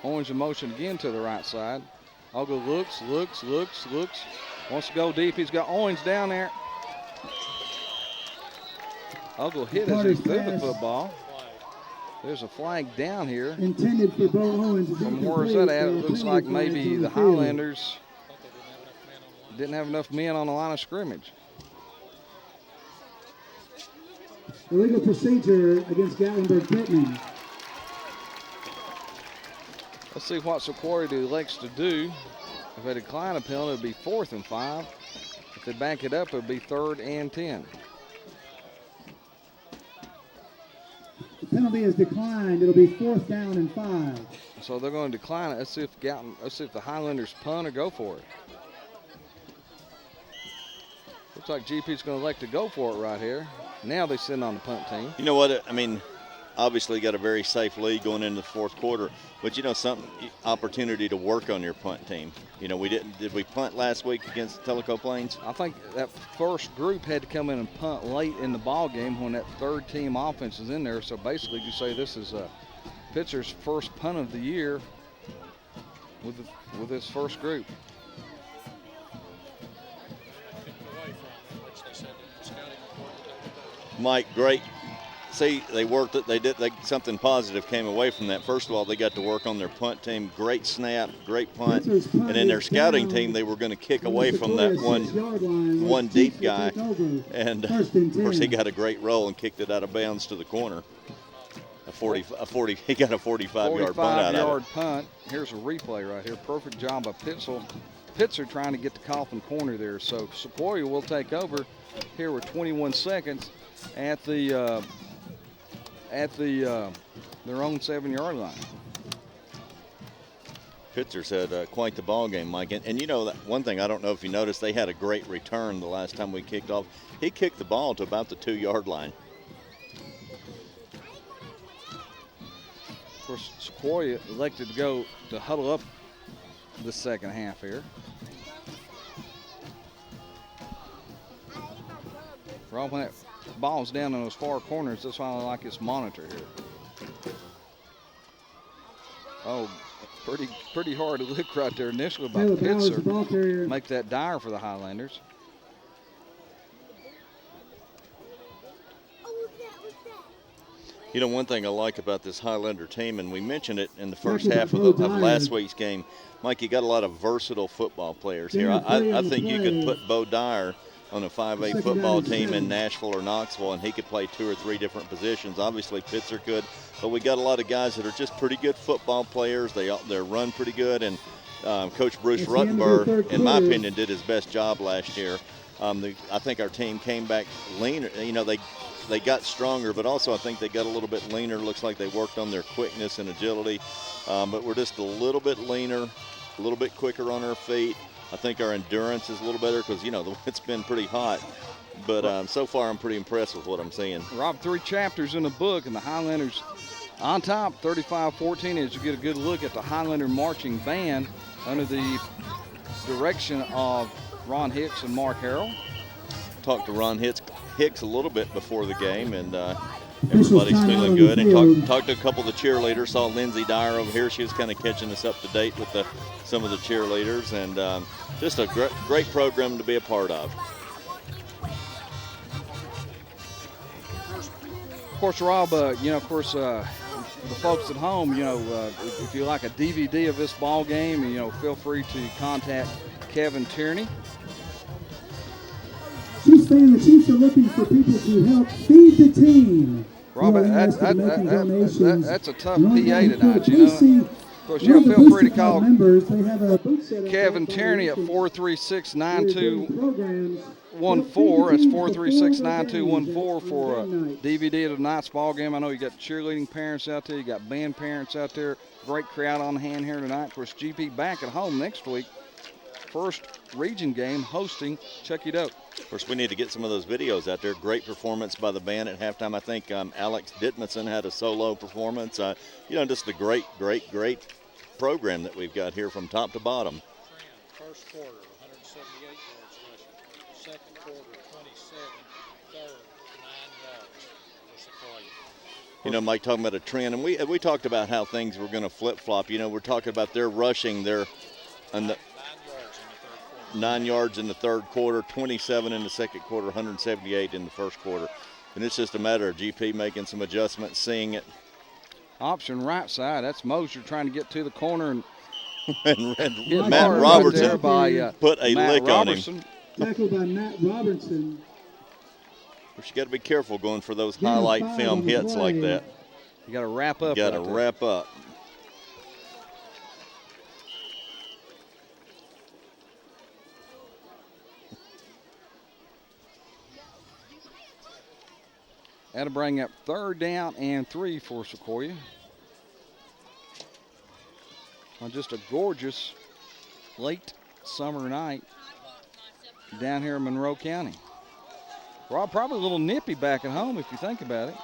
Owens in motion again to the right side. Ogle looks. Wants to go deep. He's got Owens down there. Ogle hit as he threw the football. There's a flag down here.
Intended for Bo Owens.
From where's that at? It looks like maybe the Highlanders didn't have enough men on the line of scrimmage.
Illegal procedure against Gatlinburg-Pittman.
Let's see what Sequoyah elects to do. If they decline a penalty, it would be 4th and 5. If they back it up, it would be 3rd and 10.
The penalty is declined. It'll be 4th down and 5.
So they're going to decline it. Let's see if the Highlanders punt or go for it. Looks like GP's going to elect to go for it right here. Now they send on the punt team.
You know what? I mean, obviously got a very safe lead going into the 4th quarter, but you know, opportunity to work on your punt team. You know, did we punt last week against Tellico Plains?
I think that first group had to come in and punt late in the ball game when that 3rd team offense is in there. So basically you say this is Pitzer's first punt of the year with this first group.
Mike, great. See, they worked it. Something positive came away from that. First of all, they got to work on their punt team. Great snap, great punt. And in their scouting team, they were going to kick away from that one deep guy. And of course, he got a great roll and kicked it out of bounds to the corner. He got a 45-yard punt out of it.
Punt. Here's a replay right here. Perfect job by Pitzer trying to get the Coffin corner there. So Sequoyah will take over here with 21 seconds at their own 7-yard line.
Pitzer's had quite the ball game, Mike. And you know, that one thing, I don't know if you noticed, they had a great return the last time we kicked off. He kicked the ball to about the 2-yard line.
Of course, Sequoyah elected to go to huddle up the second half here. Rob, when that ball's down in those far corners, that's why I like this monitor here. Oh, pretty hard to look right there initially by Pitzer. Make that dire for the Highlanders.
You know, one thing I like about this Highlander team, and we mentioned it in the first half of last week's game, Mike, you got a lot of versatile football players here. I think you could put Bo Dyer on a 5A football team in Nashville or Knoxville, and he could play 2 or 3 different positions. Obviously, Pitzer could, but we got a lot of guys that are just pretty good football players. They run pretty good, and Coach Bruce Ruttenberg, in my opinion, did his best job last year. I think our team came back leaner. You know, they got stronger, but also I think they got a little bit leaner. Looks like they worked on their quickness and agility, but we're just a little bit leaner, a little bit quicker on our feet. I think our endurance is a little better because, you know, it's been pretty hot. But so far, I'm pretty impressed with what I'm seeing.
Rob, 3 chapters in the book, and the Highlanders on top, 35-14, as you get a good look at the Highlander marching band under the direction of Ron Hicks and Mark Harrell.
Talked to Ron Hicks a little bit before the game, and everybody's feeling good. And talked to a couple of the cheerleaders. Saw Lindsay Dyer over here. She was kind of catching us up to date with some of the cheerleaders, and just a great program to be a part of.
Of course, Rob, the folks at home, if you like a DVD of this ball game, feel free to contact Kevin Tierney.
Chiefs fan, the Chiefs are looking for people to help feed the team.
Rob, that's a tough PA tonight, you know. course, yeah, feel free to call
members, they have a boot set up
Kevin
by
Tierney at
Wilson.
436-9214.
Programs.
That's 436-9214 for a DVD of tonight's ball game. I know you got cheerleading parents out there, you got band parents out there. Great crowd on hand here tonight. Of course, GP back at home next week. First region game hosting Chucky Doak.
Of course, we need to get some of those videos out there. Great performance by the band at halftime. I think Alex Dittmanson had a solo performance. Just a great program that we've got here from top to bottom.
First quarter, 178 yards rushing. Second quarter, 27. Third, 9 yards for Sequoyah.
Mike, talking about a trend, and we talked about how things were going to flip-flop. We're talking about their rushing, and the 9 yards in the third quarter, 27 in the second quarter, 178 in the first quarter. And it's just a matter of GP making some adjustments, seeing it.
Option right side. That's Mosier trying to get to the corner and
Matt Robertson
by,
put a
Matt
lick
Robertson.
on him.
Tackled by Matt Robertson.
But you got to be careful going for those highlight film hits like that.
You got to wrap up.
Got to wrap up.
That'll bring up 3rd down and 3 for Sequoyah. On just a gorgeous late summer night down here in Monroe County. Rob, probably a little nippy back at home if you think about it.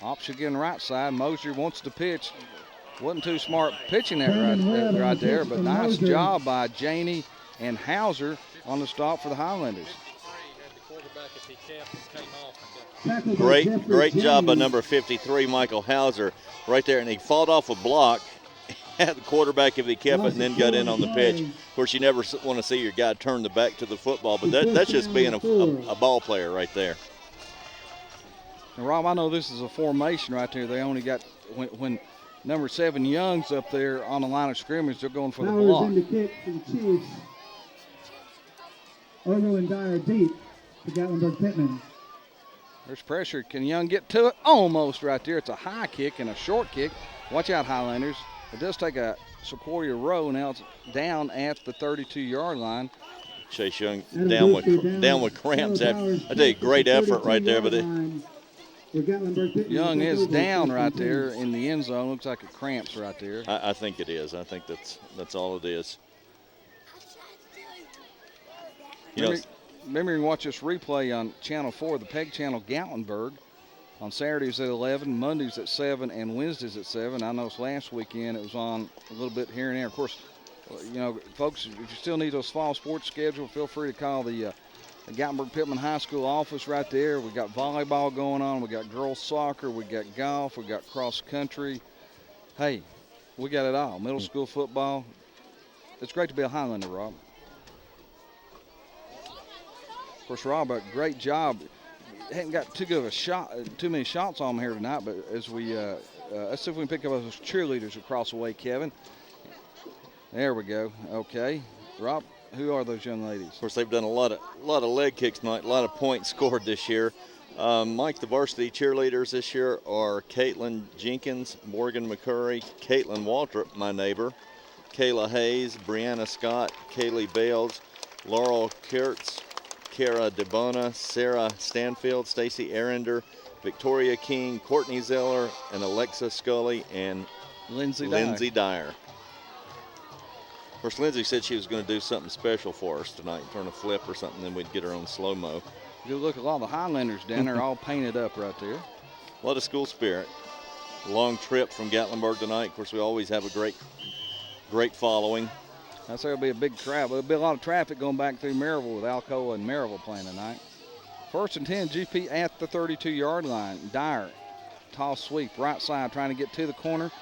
Option again right side. Mosier wants to pitch. Wasn't too smart pitching that right there, but nice job by Janey and Hauser on the stop for the Highlanders.
Great job by number 53, Michael Hauser, right there, and he fought off a block at the quarterback if he kept it and then got in on the pitch. Of course, you never want to see your guy turn the back to the football, but that's just being a ball player right there.
And Rob, I know this is a formation right there. They only got, when number 7 Young's up there on the line of scrimmage, they're going for the block.
In the kick for the Chiefs. Ogle and Dyer deep to Gatlinburg-Pittman.
There's pressure. Can Young get to it? Almost right there. It's a high kick and a short kick. Watch out, Highlanders. It does take a Sequoyah row. Now it's down at the 32-yard line.
Chase Young down with cramps. I tell you, great effort right there. But
Young is down right there in the end zone. Looks like it cramps right there.
I think it is. I think that's all it is.
Remember, you can watch this replay on Channel 4, the PEG channel, Gatlinburg, on Saturdays at 11, Mondays at 7, and Wednesdays at 7. I know last weekend it was on a little bit here and there. Of course, folks, if you still need those fall sports schedule, feel free to call the Gatlinburg-Pittman High School office right there. We got volleyball going on. We got girls soccer. We got golf. We got cross country. Hey, we got it all. Middle school football. It's great to be a Highlander, Rob. Of course, Rob, a great job. Hadn't got too many shots on here tonight, but as we let's see if we can pick up those cheerleaders across the way, Kevin. There we go. Okay, Rob, who are those young ladies?
Of course, they've done a lot of leg kicks tonight, a lot of points scored this year. Mike, the varsity cheerleaders this year are Caitlin Jenkins, Morgan McCurry, Caitlin Waltrip, my neighbor, Kayla Hayes, Brianna Scott, Kaylee Bales, Laurel Kurtz, Kara DeBona, Sarah Stanfield, Stacy Arender, Victoria King, Courtney Zeller, and Alexa Scully, and
Lindsay
Dyer. Of course, Lindsay said she was going to do something special for us tonight, turn a flip or something, then we'd get her on slow-mo.
You look at all the Highlanders down there, all painted up right there.
A lot of school spirit. Long trip from Gatlinburg tonight. Of course, we always have a great following.
I say it'll be a big crowd. There'll be a lot of traffic going back through Maryville with Alcoa and Maryville playing tonight. 1st and 10, GP at the 32-yard line. Dyer, toss sweep, right side, trying to get to the corner.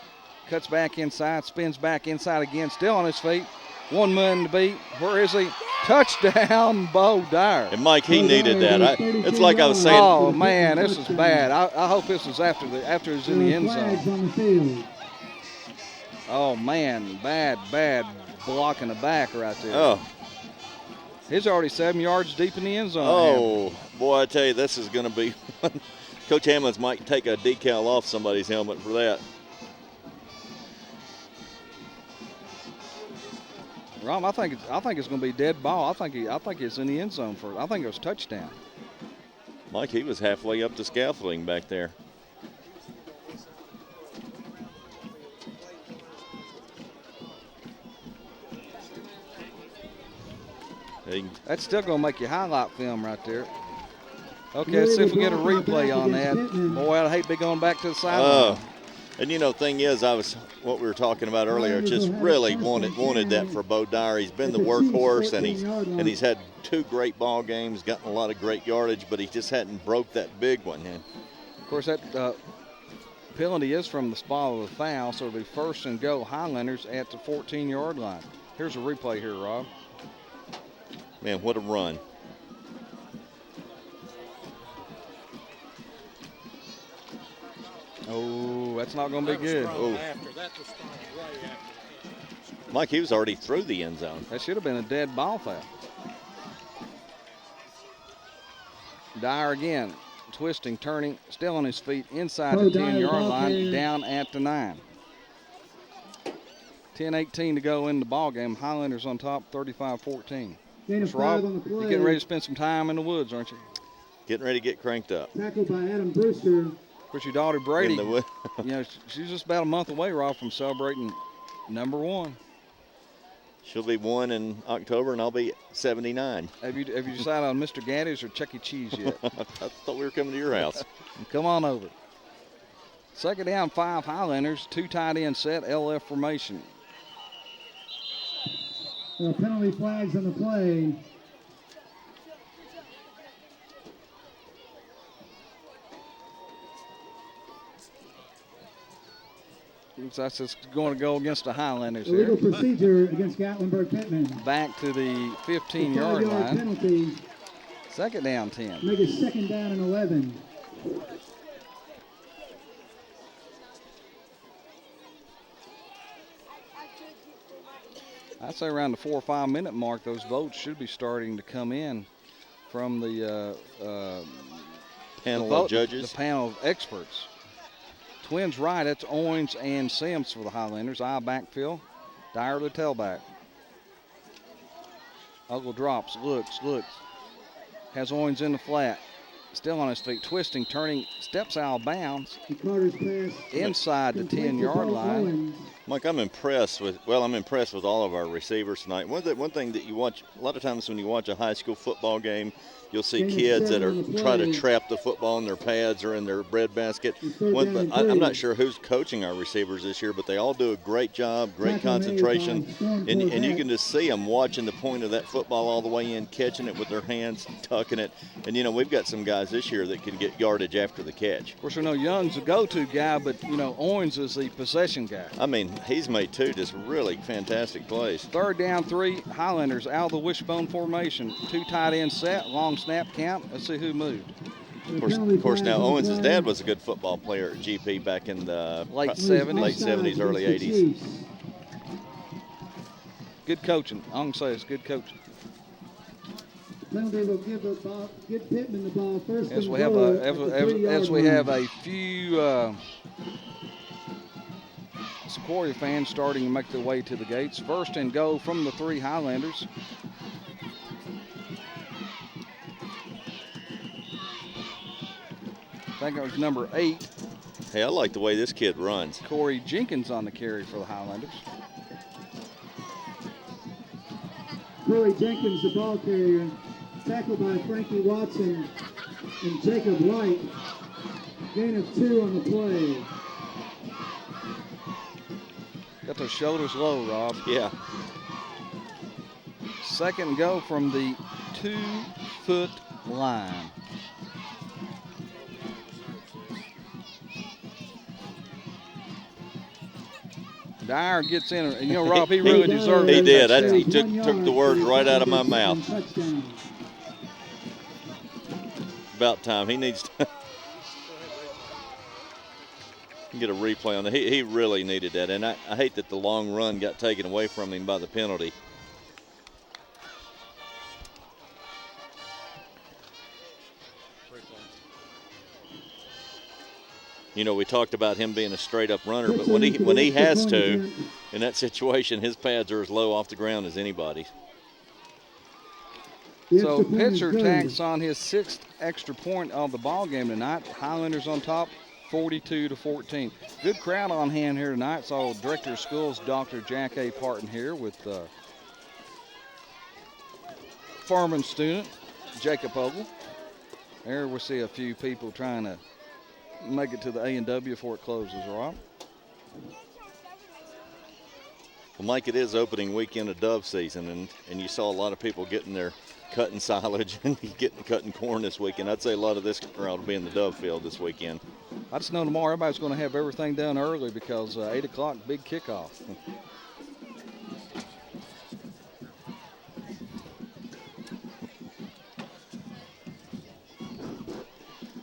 Cuts back inside, spins back inside again, still on his feet. 1 man to beat. Where is he? Touchdown, Bo Dyer.
And Mike, he needed that. It's like I was saying.
Oh man, this is bad. I hope this was after it was in the end zone. Oh man, bad block in the back right there.
Oh.
He's already 7 yards deep in the end zone.
Oh, boy, I tell you, this is going to be Coach Hammonds might take a decal off somebody's helmet for that.
Rob, I think it's going to be dead ball. I think it's in the end zone I think it was touchdown.
Mike, he was halfway up the scaffolding back there.
That's still going to make you highlight film right there. Okay, let's see if we get a replay on that. Boy, I'd hate to be going back to the sideline.
And thing is, what we were talking about earlier, just really wanted that for Bo Dyer. He's been the workhorse, and he's had 2 great ball games, gotten a lot of great yardage, but he just hadn't broke that big one. And
of course, that penalty is from the spot of the foul, so it'll be first and goal Highlanders at the 14-yard line. Here's a replay here, Rob.
Man, what a run.
Oh, that's not going to be good.
Oh.
Mike, he was already through the end zone.
That should have been a dead ball foul. Dyer again, twisting, turning, still on his feet inside the 10-yard line, down at the 9. 10-18 to go in the ball game. Highlanders on top, 35-14. Rob, you're getting ready to spend some time in the woods, aren't you?
Getting ready to get cranked up.
Tackled by Adam Brewster.
Of course, your daughter Brady, she's just about a month away, Rob, from celebrating number 1.
She'll be 1 in October, and I'll be 79.
Have you decided on Mr. Gaddy's or Chuck E. Cheese yet?
I thought we were coming to your house.
Come on over. Second down, 5 Highlanders, 2 tight end set, LF formation.
Penalty flags on the play.
Looks like it's going to go against the Highlanders
Illegal
here.
procedure against Gatlinburg-Pittman.
Back to the 15-yard line.
Penalty.
Second down, 10.
Make it second down and 11.
I'd say around the 4 or 5 minute mark, those votes should be starting to come in from the
panel of judges.
The panel of experts. Twins right, that's Owens and Sims for the Highlanders. Eye backfield, Dyer the tailback. Ogle drops, looks, has Owens in the flat. Still on his feet, twisting, turning, steps out of bounds. Inside the 10-yard line.
Mike, I'm impressed with all of our receivers tonight. One thing that you watch, a lot of times when you watch a high school football game, you'll see kids that are try to trap the football in their pads or in their breadbasket. I'm not sure who's coaching our receivers this year, but they all do a great job, great concentration. And you can just see them watching the point of that football all the way in, catching it with their hands, tucking it. And, we've got some guys this year that can get yardage after the catch.
Of course, we know Young's a go-to guy, but, Owens is the possession guy.
I mean, he's made 2 just really fantastic plays.
Third down, 3, Highlanders out of the wishbone formation. 2 tight end set, long snap count. Let's see who moved.
Of course, now Owens' dad was a good football player at GP back in the
late 70s,
early 80s.
Good coaching. I'm going to say it's good coaching.
Penalty will give Pittman the ball first.
As we have a few Sequoyah fans starting to make their way to the gates. First and goal from the 3 Highlanders. I think it was number 8.
Hey, I like the way this kid runs.
Corey Jenkins on the carry for the Highlanders.
Corey Jenkins, the ball carrier, tackled by Frankie Watson and Jacob White. Gain of 2 on the play.
Got those shoulders low, Rob.
Yeah.
Second and go from the 2-foot line. Dyer gets in, and Rob, he really deserved it.
He did. He took the words right out of my mouth. About time. He needs to get a replay on that. He really needed that, and I hate that the long run got taken away from him by the penalty. You know, we talked about him being a straight-up runner, but when he has to, in that situation, his pads are as low off the ground as anybody's.
So Pitzer tacks on his 6th extra point of the ball game tonight. Highlanders on top, 42-14. Good crowd on hand here tonight. Saw Director of Schools, Dr. Jack A. Parton here with Furman student Jacob Ogle. There we see a few people trying to make it to the A&W before it closes, Rob.
Well, Mike, it is opening weekend of dove season, and you saw a lot of people getting their cutting silage and cutting corn this weekend. I'd say a lot of this crowd will be in the dove field this weekend.
I just know tomorrow everybody's going to have everything done early because 8 o'clock, big kickoff.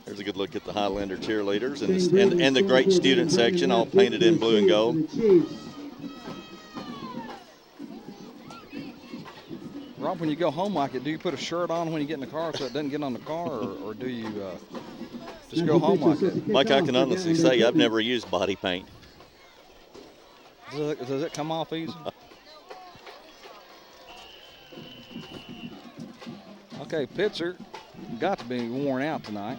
There's a good look at the Highlander cheerleaders and the great student section, all painted in blue and gold.
Rob, when you go home like it, do you put a shirt on when you get in the car so it doesn't get on the car, or do you just go home like it?
Mike, I can honestly say I've never used body paint.
Does it come off easy? Okay, Pitzer got to be worn out tonight.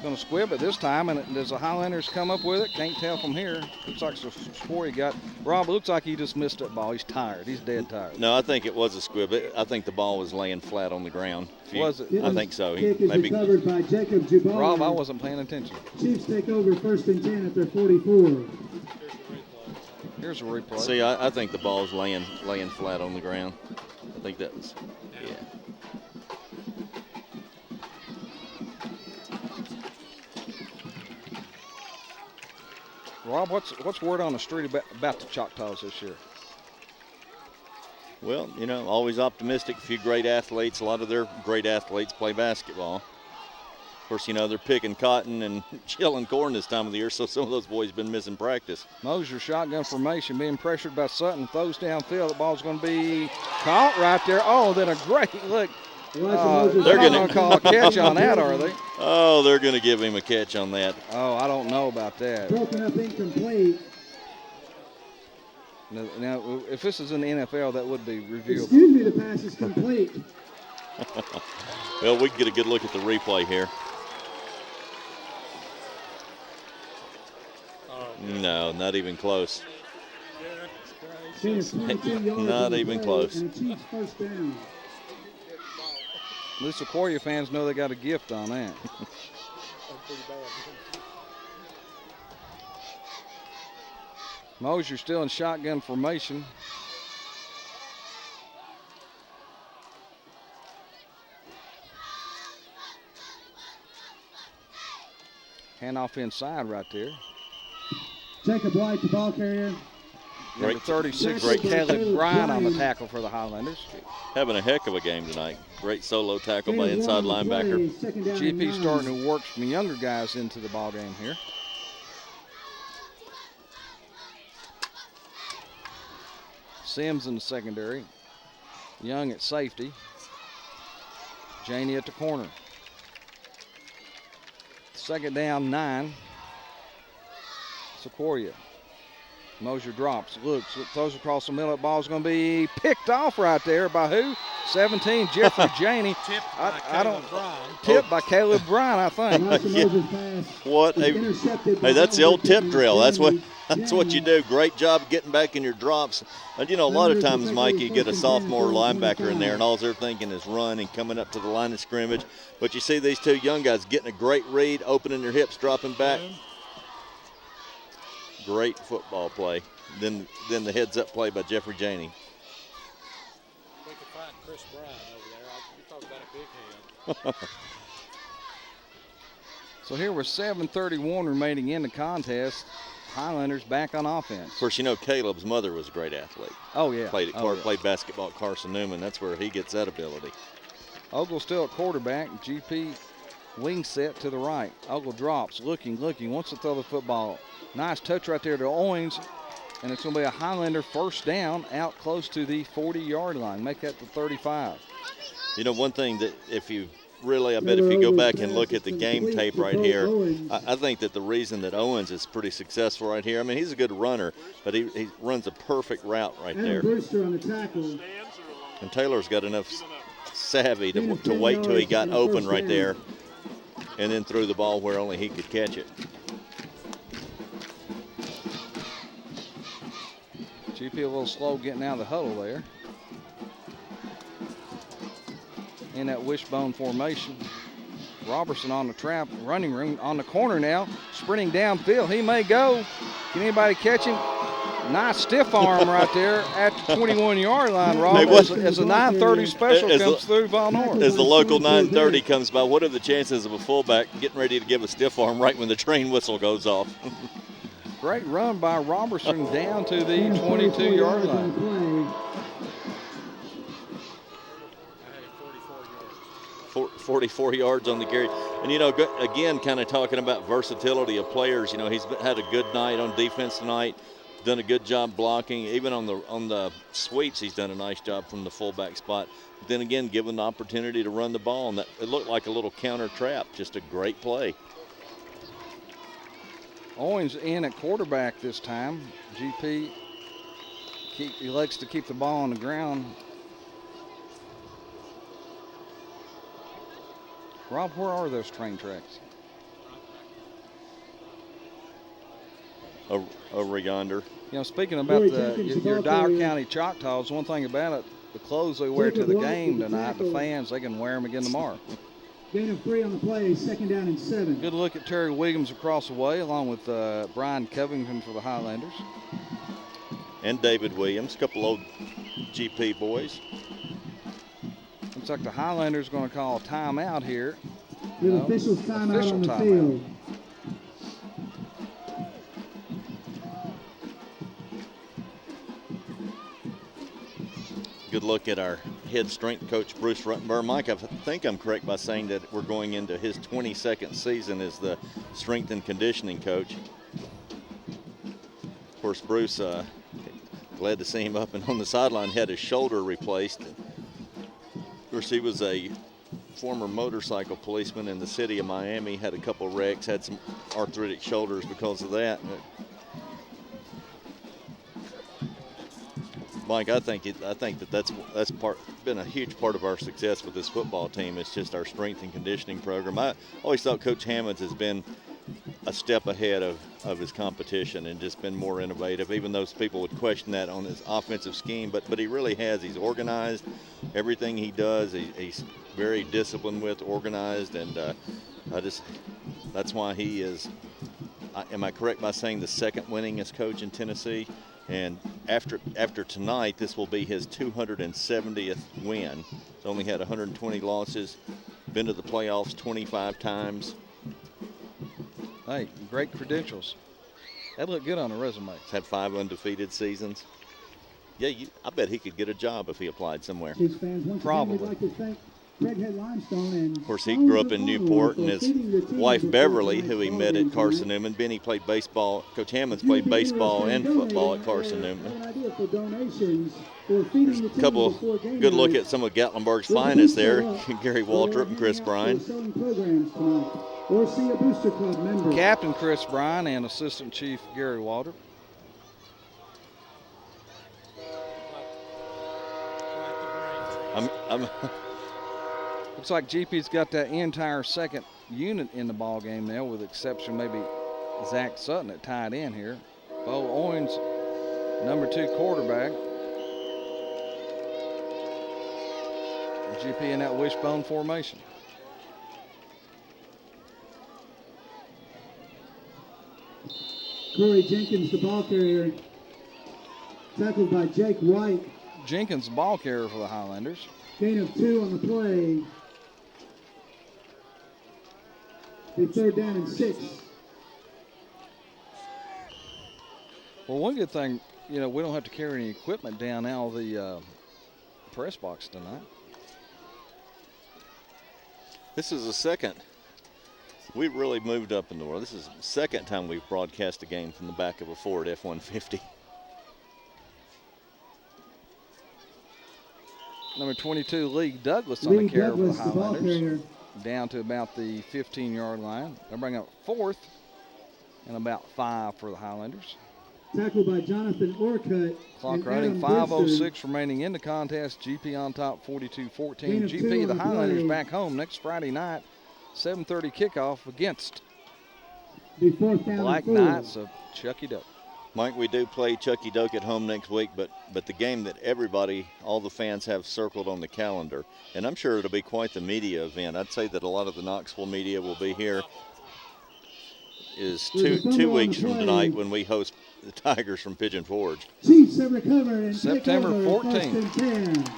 Going to squib it this time, and does the Highlanders come up with it? Can't tell from here. Looks like Sequoyah got. Rob, looks like he just missed that ball. He's tired. He's dead tired.
No, I think it was a squib. I think the ball was laying flat on the ground.
Was it?
I think so.
Kick is recovered by Jacob Jubal.
Rob, I wasn't paying attention.
Chiefs take over 1st and 10 at their 44.
Here's a replay.
See, I think the ball's laying flat on the ground. I think that was, yeah.
Rob, what's word on the street about the Choctaws this year?
Well, you know, always optimistic. A few great athletes. A lot of their great athletes play basketball. Of course, you know, they're picking cotton and chilling corn this time of the year, so some of those boys have been missing practice.
Mosier shotgun formation, being pressured by Sutton, throws downfield. The ball's going to be caught right there. Oh, then a great look. They're going to call a catch on that, are they?
Oh, they're going to give him a catch on that.
Oh, I don't know about that.
Broken up, incomplete.
Now, if this is in the NFL, that would be reviewable.
Excuse me, the pass is complete.
Well, we can get a good look at the replay here. No, not even close. Not even close.
And a Chiefs first down.
At least the Sequoyah fans know they got a gift on that. Mosier still in shotgun formation. Handoff inside right there.
Jacob White, the ball carrier.
Number 36,
Great.
Caleb Bryant on the tackle for the Highlanders.
Having a heck of a game tonight. Great solo tackle by inside linebacker.
GP starting to work some younger guys into the ball game here. Sims in the secondary. Young at safety. Janey at the corner. 2nd down, 9. Sequoyah. Mosier drops, looks, throws across the middle. That ball's going to be picked off right there by who? 17, Jeffrey Janey. Tipped by Caleb Bryant, I think.
Yeah. What? Hey, that's the old tip drill. That's what you do. Great job getting back in your drops. And you know, a lot of times, Mike, you get a sophomore linebacker in there, and all they're thinking is run and coming up to the line of scrimmage. But you see these two young guys getting a great read, opening their hips, dropping back. Great football play. Then the heads-up play by Jeffrey Janey.
We could find Chris Bryant over there. You talk about a big head.
So here with 7:31 remaining in the contest, Highlanders back on offense.
Of course, you know Caleb's mother was a great athlete.
Oh, yeah.
Played basketball at Carson Newman. That's where he gets that ability.
Ogle still at quarterback. GP wing set to the right. Ogle drops, looking, wants to throw the football. Nice touch right there to Owens, and it's going to be a Highlander first down out close to the 40-yard line. Make that the 35.
You know, one thing that if you really, I bet if you go back and look at the game tape right here, I think that the reason that Owens is pretty successful right here, I mean, he's a good runner, but he runs a perfect route right there.
Brewster on the tackle.
And Taylor's got enough savvy to wait till he got open right there and then threw the ball where only he could catch it.
GP a little slow getting out of the huddle there. In that wishbone formation. Robertson on the trap, running room on the corner now, sprinting downfield. He may go. Can anybody catch him? Nice stiff arm right there at the 21-yard line, Rob, as a 9:30 special comes through Von Horn.
As the local 9:30 comes by, what are the chances of a fullback getting ready to give a stiff arm right when the train whistle goes off?
Great run by Robertson down to the 22-yard line.
44 yards on the carry. And, you know, again, kind of talking about versatility of players. You know, he's had a good night on defense tonight, done a good job blocking. Even on the sweeps, he's done a nice job from the fullback spot. But then again, given the opportunity to run the ball, and it looked like a little counter trap. Just a great play.
Owens in at quarterback this time. GP elects to keep the ball on the ground. Rob, where are those train tracks?
Over yonder.
You know, speaking about your Dyer County Choctaws, one thing about it, the clothes they wear to the game tonight, the fans, they can wear them again tomorrow.
Gain of 3 on the play, 2nd down and 7.
Good look at Terry Williams across the way, along with Brian Covington for the Highlanders.
And David Williams, a couple old GP boys.
Looks like the Highlanders going to call a timeout here.
With officials timeout on the field.
Good look at our head strength coach, Bruce Ruttenberg. Mike, I think I'm correct by saying that we're going into his 22nd season as the strength and conditioning coach. Of course, Bruce, glad to see him up and on the sideline, had his shoulder replaced. Of course, he was a former motorcycle policeman in the city of Miami, had a couple of wrecks, had some arthritic shoulders because of that. Mike, I think that's been a huge part of our success with this football team. It's just our strength and conditioning program. I always thought Coach Hammonds has been a step ahead of his competition and just been more innovative, even though people would question that on his offensive scheme. But he really has. He's organized. Everything he does, he's very disciplined with, organized, and that's why he is. Am I correct by saying the second winningest coach in Tennessee? And after tonight, this will be his 270th win. He's only had 120 losses, been to the playoffs 25 times.
Hey, great credentials. That looked good on a resume.
He's had 5 undefeated seasons. Yeah, I bet he could get a job if he applied somewhere.
Probably.
Of course, he grew up in Newport, and his wife Beverly, who he met at Carson Newman. Benny played baseball. Coach Hammonds played baseball and football at Carson Newman. There's a couple good look at some of Gatlinburg's finest there. Gary Waltrip and Chris Bryan.
Captain Chris Bryan and Assistant Chief Gary Waltrip. Looks like GP's got that entire second unit in the ball game now, with the exception maybe Zach Sutton at tight end here. Bo Owens, number 2 quarterback. GP in that wishbone formation.
Corey Jenkins, the ball carrier, tackled by Jake White.
Jenkins, ball carrier for the Highlanders.
Gain of 2 on the play. The 3rd down and 6.
Well, one good thing, we don't have to carry any equipment down out of the press box tonight.
This is the second. We've really moved up in the world. This is the second time we've broadcast a game from the back of a Ford F-150.
Number 22, Lee Douglas on the carrier for the Highlanders. down to about the 15-yard line. They'll bring up 4th and about 5 for the Highlanders.
Tackled by Jonathan Orcutt.
Clock
and
running,
Adam Brewster.
5:06 remaining in the contest. GP on top, 42-14.
Gain of 2
GP, the
on the
Highlanders
play.
back home next Friday night, 7:30 kickoff against
Be 4th down
Black
and 4.
Knights of Chucky Doak.
Mike, we do play Chucky Doak at home next week, but the game that everybody, all the fans have circled on the calendar, and I'm sure it'll be quite the media event. I'd say that a lot of the Knoxville media will be here, is
There's a fumble
two
on
weeks
the
from
play.
tonight when we host the Tigers from Pigeon Forge.
Chiefs have recovered and
September
take over
14th.
1st and 10.
Of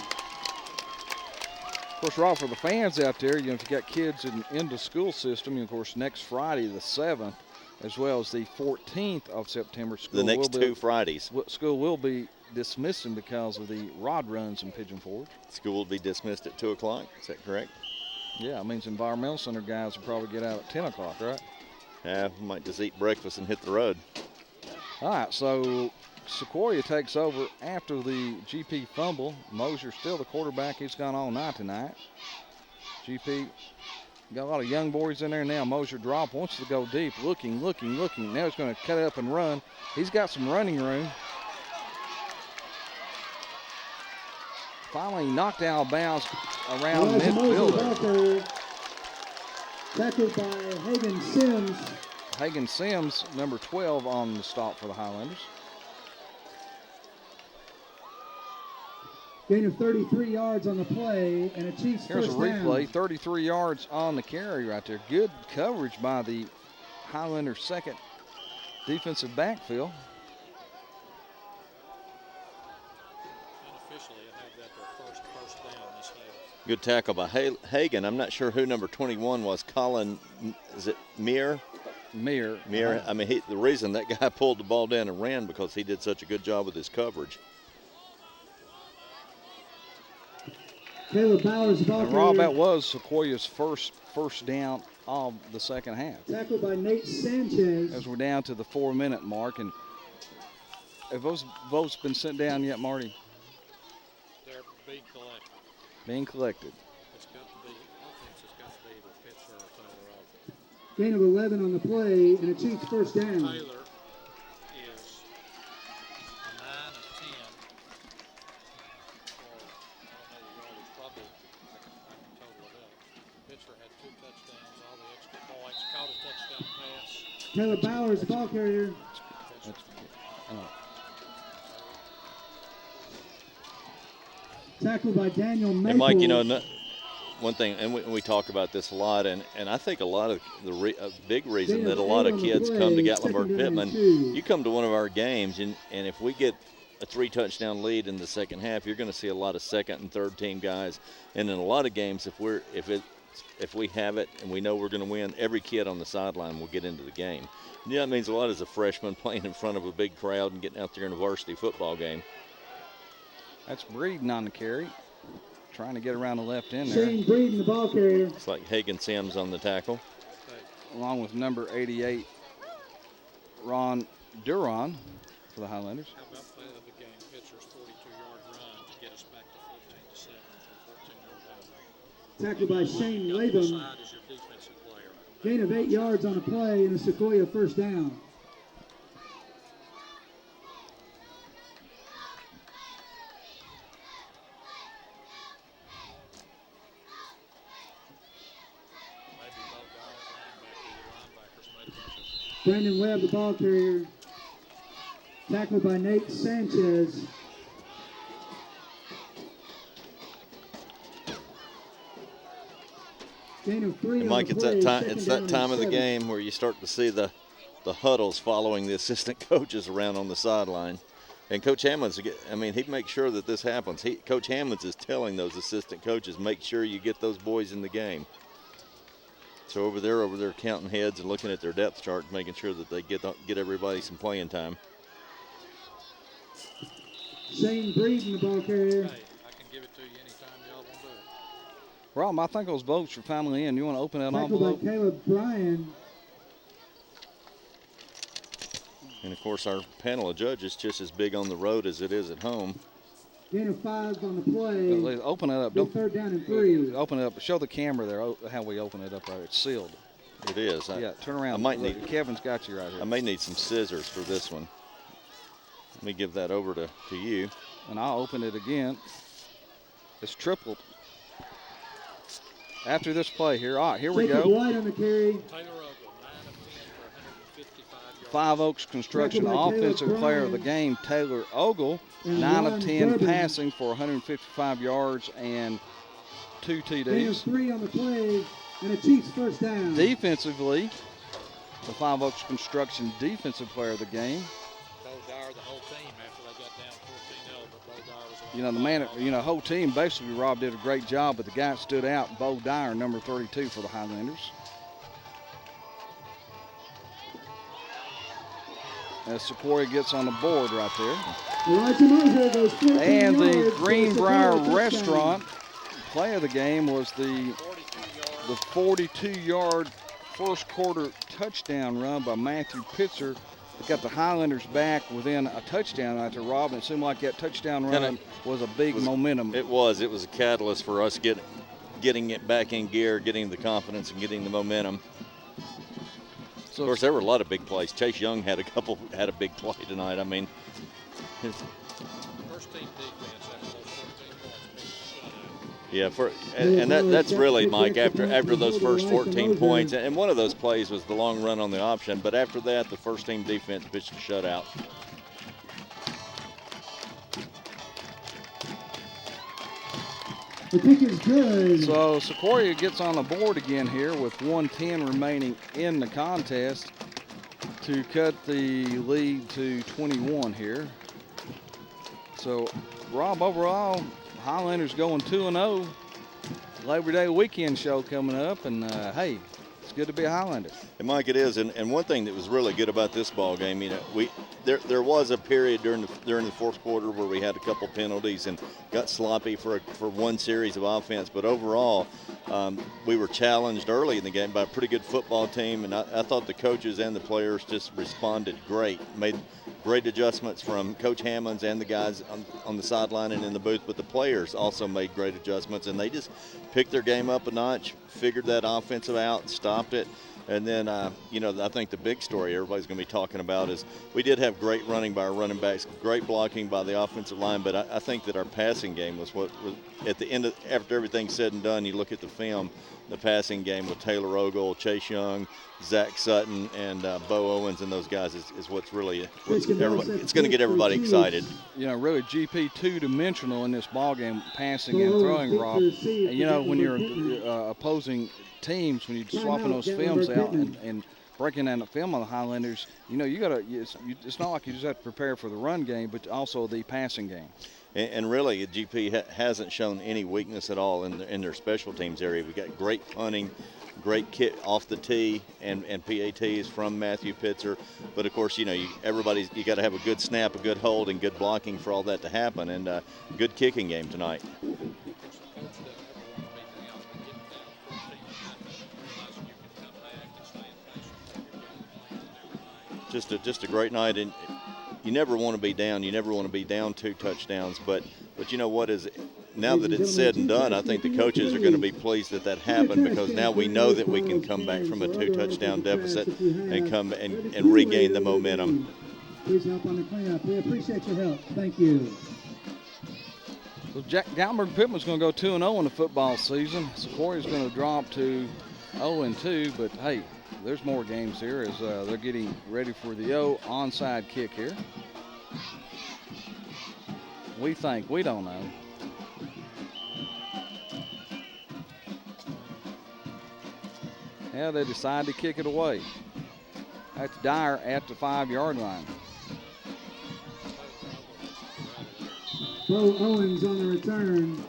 course, Rob, for the fans out there, if you got kids in the school system, of course, next Friday, the 7th, as well as the 14th of September, school
The next
will be,
2 Fridays.
School will be dismissing because of the rod runs in Pigeon Forge.
School will be dismissed at 2 o'clock. Is that correct?
Yeah, it means environmental center guys will probably get out at 10 o'clock, right?
Yeah, we might just eat breakfast and hit the road.
All right, so Sequoyah takes over after the GP fumble. Mosier's still the quarterback. He's gone all night tonight. GP got a lot of young boys in there now. Mosier drop, wants to go deep, looking. Now he's going to cut it up and run. He's got some running room. Finally knocked out of bounds around
Elijah
midfield.
Mosher back there. Tackled by Hagan Sims.
Hagan Sims, number 12 on the stop for the Highlanders.
Gain of 33 yards on the play and a Chiefs
Here's a
first
replay,
down.
33 yards on the carry right there. Good coverage by the Highlanders' second defensive backfield.
Unofficially, I have that their first down this half.
Good tackle by Hagan. I'm not sure who number 21 was. Colin, is it Meir?
Meir.
Meir. I mean, the reason that guy pulled the ball down and ran because he did such a good job with his coverage.
Caleb Bowers, the ball
And Rob,
carrier.
that was Sequoiah's first down of the second half.
Tackled by Nate Sanchez.
As we're down to the 4-minute mark. And have those votes been sent down yet, Marty?
They're being collected.
Being collected.
It's got to be, offense has got to be either Pitzer or Taylor Alford.
Gain of 11 on the play and a Chiefs first down.
Taylor is 9 of 10. Probably, I can total it up. Pitcher had 2 touchdowns, all the extra points, caught a touchdown pass.
Caleb Bowers, the ball carrier.
That's,
Tackled by Daniel Maples.
And Mike, you know, one thing, and we talk about this a lot, and I think a lot of a big reason that a lot of kids come to Gatlinburg-Pittman, you come to one of our games, and if we get a 3-touchdown lead in the second half, you're going to see a lot of second and third team guys. And in a lot of games, if we have it and we know we're going to win, every kid on the sideline will get into the game. Yeah, that means a lot as a freshman playing in front of a big crowd and getting out there in a varsity football game.
that's Breeden on the carry. Trying to get around the left end there.
Shane Breeden, the ball carrier.
It's like Hagan Sims on the tackle.
Along with number 88, Ron Duron for the Highlanders.
How about play of the game? Pitcher's 42-yard run to get us back to 14-7 from 14-yard down.
Tackled by Shane
The
Latham.
side is your defensive player.
Gain of 8 yards on the play and a Sequoyah first down.
Maybe both guys, linebackers made a bunch of
Brandon Webb, the ball carrier. Tackled by Nate Sanchez. Gain of 3
And
on
Mike,
the
it's
play.
that time.
Second
It's
down
that
and
time of the
7.
game where you start to see the huddles following the assistant coaches around on the sideline. And Coach Hammonds, I mean, he makes sure that this happens. Coach Hammonds is telling those assistant coaches, make sure you get those boys in the game. So over there counting heads and looking at their depth chart, making sure that they get everybody some playing time.
Shane Breeden, the ball carrier.
Hey, I can give it to you anytime y'all want to do it.
Rob, I think those votes are finally in. You want to open that
Tackled by
envelope?
Caleb Bryan.
And of course, our panel of judges just as big on the road as it is at home.
Gain of 5 on the play.
Let's open it up.
Big third down and 3.
Open it up. Show the camera there how we open it up right. It's sealed.
It is.
Yeah, turn around.
I might need.
Kevin's got you right here.
I may need some scissors for this one. Let me give that over to you.
And I'll open it again. It's tripled. After this play here. All right, here we
Jacob
go.
White on the carry.
Taylor Ogle, 9 of 10 for 155 yards.
Five Oaks Construction
Second by Taylor
Offensive Player of the
Grimes.
Game, Taylor Ogle.
And
9 of
Ron
10
Durbin.
passing for 155 yards and 2
Gain of
TDs.
3 on the play. And a Chiefs first down.
Defensively, the Five Oaks Construction Defensive Player of the Game.
Bo Dyer, the whole team, after they got down 14-0, but Bo Dyer was
You know, the man, whole team basically, Rob did a great job, but the guy that stood out, Bo Dyer, number 32 for the Highlanders. As Sequoyah gets on the board right there.
Elijah Moser goes 14
And the
yards for a
Greenbrier
touchdown.
Restaurant play of the game was the 42-yard first quarter touchdown run by Matthew Pitzer. It got the Highlanders back within a touchdown after Rob, and it seemed like that touchdown run was a big momentum.
It was a catalyst for us getting it back in gear, getting the confidence and getting the momentum.
So
Of course, there were a lot of big plays. Chase Young had a big play tonight. I mean,
first team defense after those 14 points.
yeah, and that's really, Mike, after those first 14 points, and one of those plays was the long run on the option, but after that, the first team defense pitched a shutout.
The kick is good.
So Sequoyah gets on the board again here with 1:10 remaining in the contest to cut the lead to 21 here. So, Rob, overall, Highlanders going 2-0. Labor Day weekend show coming up, and hey, it's good to be a Highlander.
And Mike, it is, and one thing that was really good about this ball game, there was a period during the fourth quarter where we had a couple penalties and got sloppy for one series of offense, but overall, we were challenged early in the game by a pretty good football team, and I thought the coaches and the players just responded great, made great adjustments from Coach Hammonds and the guys on the sideline and in the booth, but the players also made great adjustments, and they just picked their game up a notch, figured that offensive out, stopped it. And then, I think the big story everybody's going to be talking about is we did have great running by our running backs, great blocking by the offensive line, but I think that our passing game was what was at the end after everything's said and done, you look at the film, the passing game with Taylor Ogle, Chase Young, Zach Sutton, and Bo Owens and those guys is what's really it's going to get everybody excited.
Really GP two-dimensional in this ball game, passing and throwing, Rob. And, when you're opposing teams, when you're swapping those films out and breaking down the film on the Highlanders, you got to. It's not like you just have to prepare for the run game, but also the passing game.
And really, GP hasn't shown any weakness at all in their special teams area. We got great punting, great kick off the tee, and PATs from Matthew Pitzer. But of course, you got to have a good snap, a good hold, and good blocking for all that to happen. And good kicking game tonight. Just a great night, and you never want to be down. You never want to be down 2 touchdowns. But you know what is now that it's said and done, I think the coaches are going to be pleased that happened, because now we know that we can come back from a 2-touchdown deficit and come and regain the momentum.
Please help on the cleanup. We appreciate your help. Thank you.
So Gatlinburg-Pittman's going to go 2-0 in the football season. Sequoyah's going to drop to 0-2, but hey, there's more games here as they're getting ready for the onside kick here. We don't know. Yeah, they decide to kick it away. That's Dyer at the 5-yard line.
Bo Owens on the return.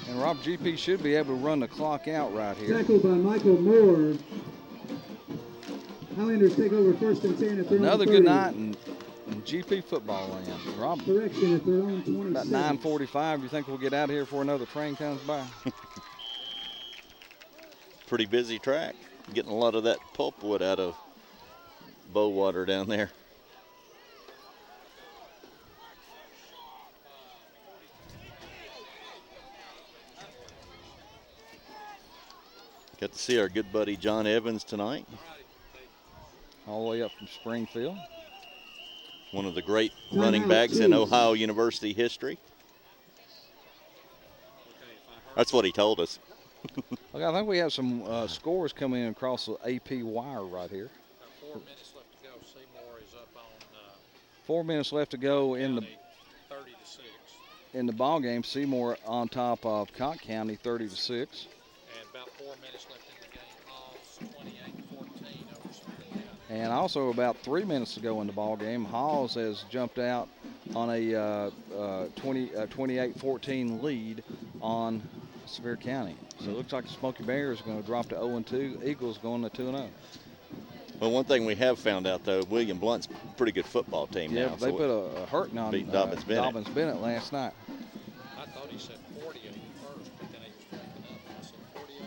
And Rob, GP should be able to run the clock out right here.
Tackled by Michael Moore. Highlanders take over 1st and 10 at their
Another
own
good
30.
night in GP football land. Rob,
Correction at their own 26.
about 9:45. You think we'll get out of here before another train comes by?
Pretty busy track. Getting a lot of that pulpwood out of Bowater down there. Got to see our good buddy John Evans tonight.
All the way up from Springfield.
One of the great running backs in Ohio University history. That's what he told us.
Okay, I think we have some scores coming in across the AP wire right here.
4 minutes left to go. Seymour is up on
4 minutes left to go in the
30-6.
in the ball game. Seymour on top of Cott County, 30-6.
And about 4 minutes left in the game. Halls 28-14 over Sequoyah.
And also about 3 minutes to go in the ball game. Halls has jumped out on a 28-14 lead on Sevier County. So it looks like the Smoky Bears are going to drop to 0-2. Eagles going to 2-0.
Well, one thing we have found out, though, William Blunt's a pretty good football team now.
Yeah, they put a hurting on
beat Dobbins Bennett
last night.
I thought he said 48 at first, but then he was breaking up. I said 48.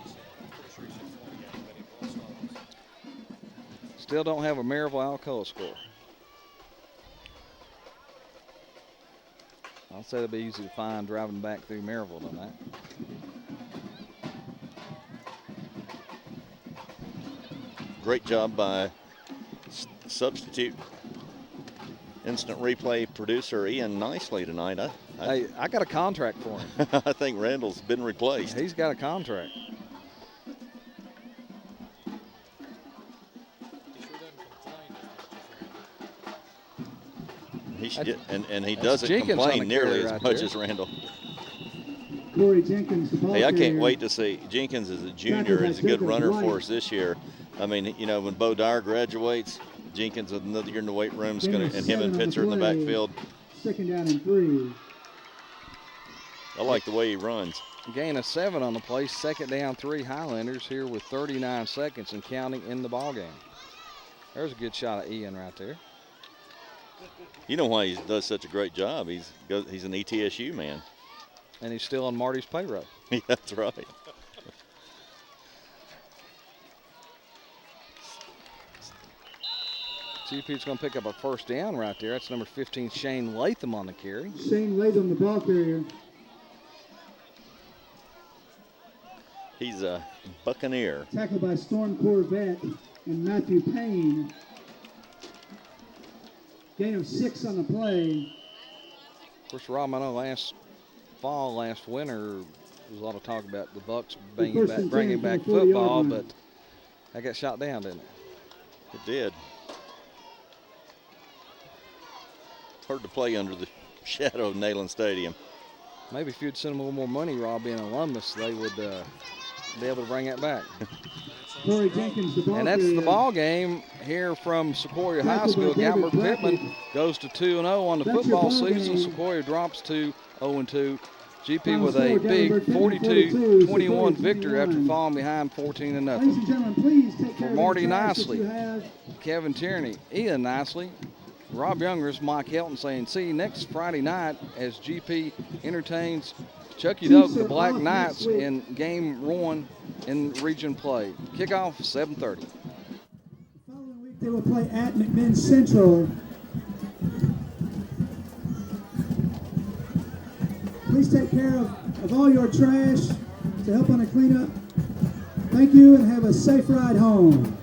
He said, I'm pretty sure he said 48, but it was.
Still don't have a Maryville Alcoa score. I'll say it'll be easy to find driving back through Maryville tonight.
Great job by substitute instant replay producer Ian Nicely tonight.
Hey, I got a contract for him.
I think Randall's been replaced.
He's got a contract.
He should, and he doesn't
Jenkins
complain nearly as
right
much
there.
as Randall.
Corey Jenkins, the ball
Hey, I can't
carrier.
wait to see Jenkins as a junior. Is a good runner for us this year. I mean, you know, when Bo Dyer graduates, Jenkins with another year in the weight room is going to, and him and Pitzer in the backfield.
Second down and 3.
I like the way he runs.
Gain of 7 on the play. Second down, 3 Highlanders here with 39 seconds and counting in the ball game. There's a good shot of Ian right there.
You know why he does such a great job? He's an ETSU man.
And he's still on Marty's payroll.
Yeah, that's right.
GP's going to pick up a first down right there. That's number 15, Shane Latham on the carry.
Shane Latham, the ball carrier.
He's a Buccaneer.
Tackled by Storm Corvette and Matthew Payne. Gain of 6 on the play.
Of course, Rob, I know last winter, there was a lot of talk about the Bucks bringing back football, but that got shot down, didn't it?
It did. It's hard to play under the shadow of Neyland Stadium.
Maybe if you'd send them a little more money, Rob, being an alumnus, they would be able to bring it back.
Corey Jenkins, the ball
And that's
carrier.
the ball game here from Sequoyah High School. Gatlinburg-Pittman goes to 2-0 on the football season. Sequoyah drops to 0-2. GP with a big 42-21 victory after falling behind 14-0.
Ladies and gentlemen, please take care
For
of
Marty
the trash that
Nicely,
you have.
Kevin Tierney, Ian Nicely, Rob Youngers, Mike Helton saying, see you next Friday night as GP entertains Chucky Doak, the Black Knights, in game 1 in region play. Kickoff 7:30.
The following week they will play at McMinn Central. Please take care of all your trash to help on the cleanup. Thank you and have a safe ride home.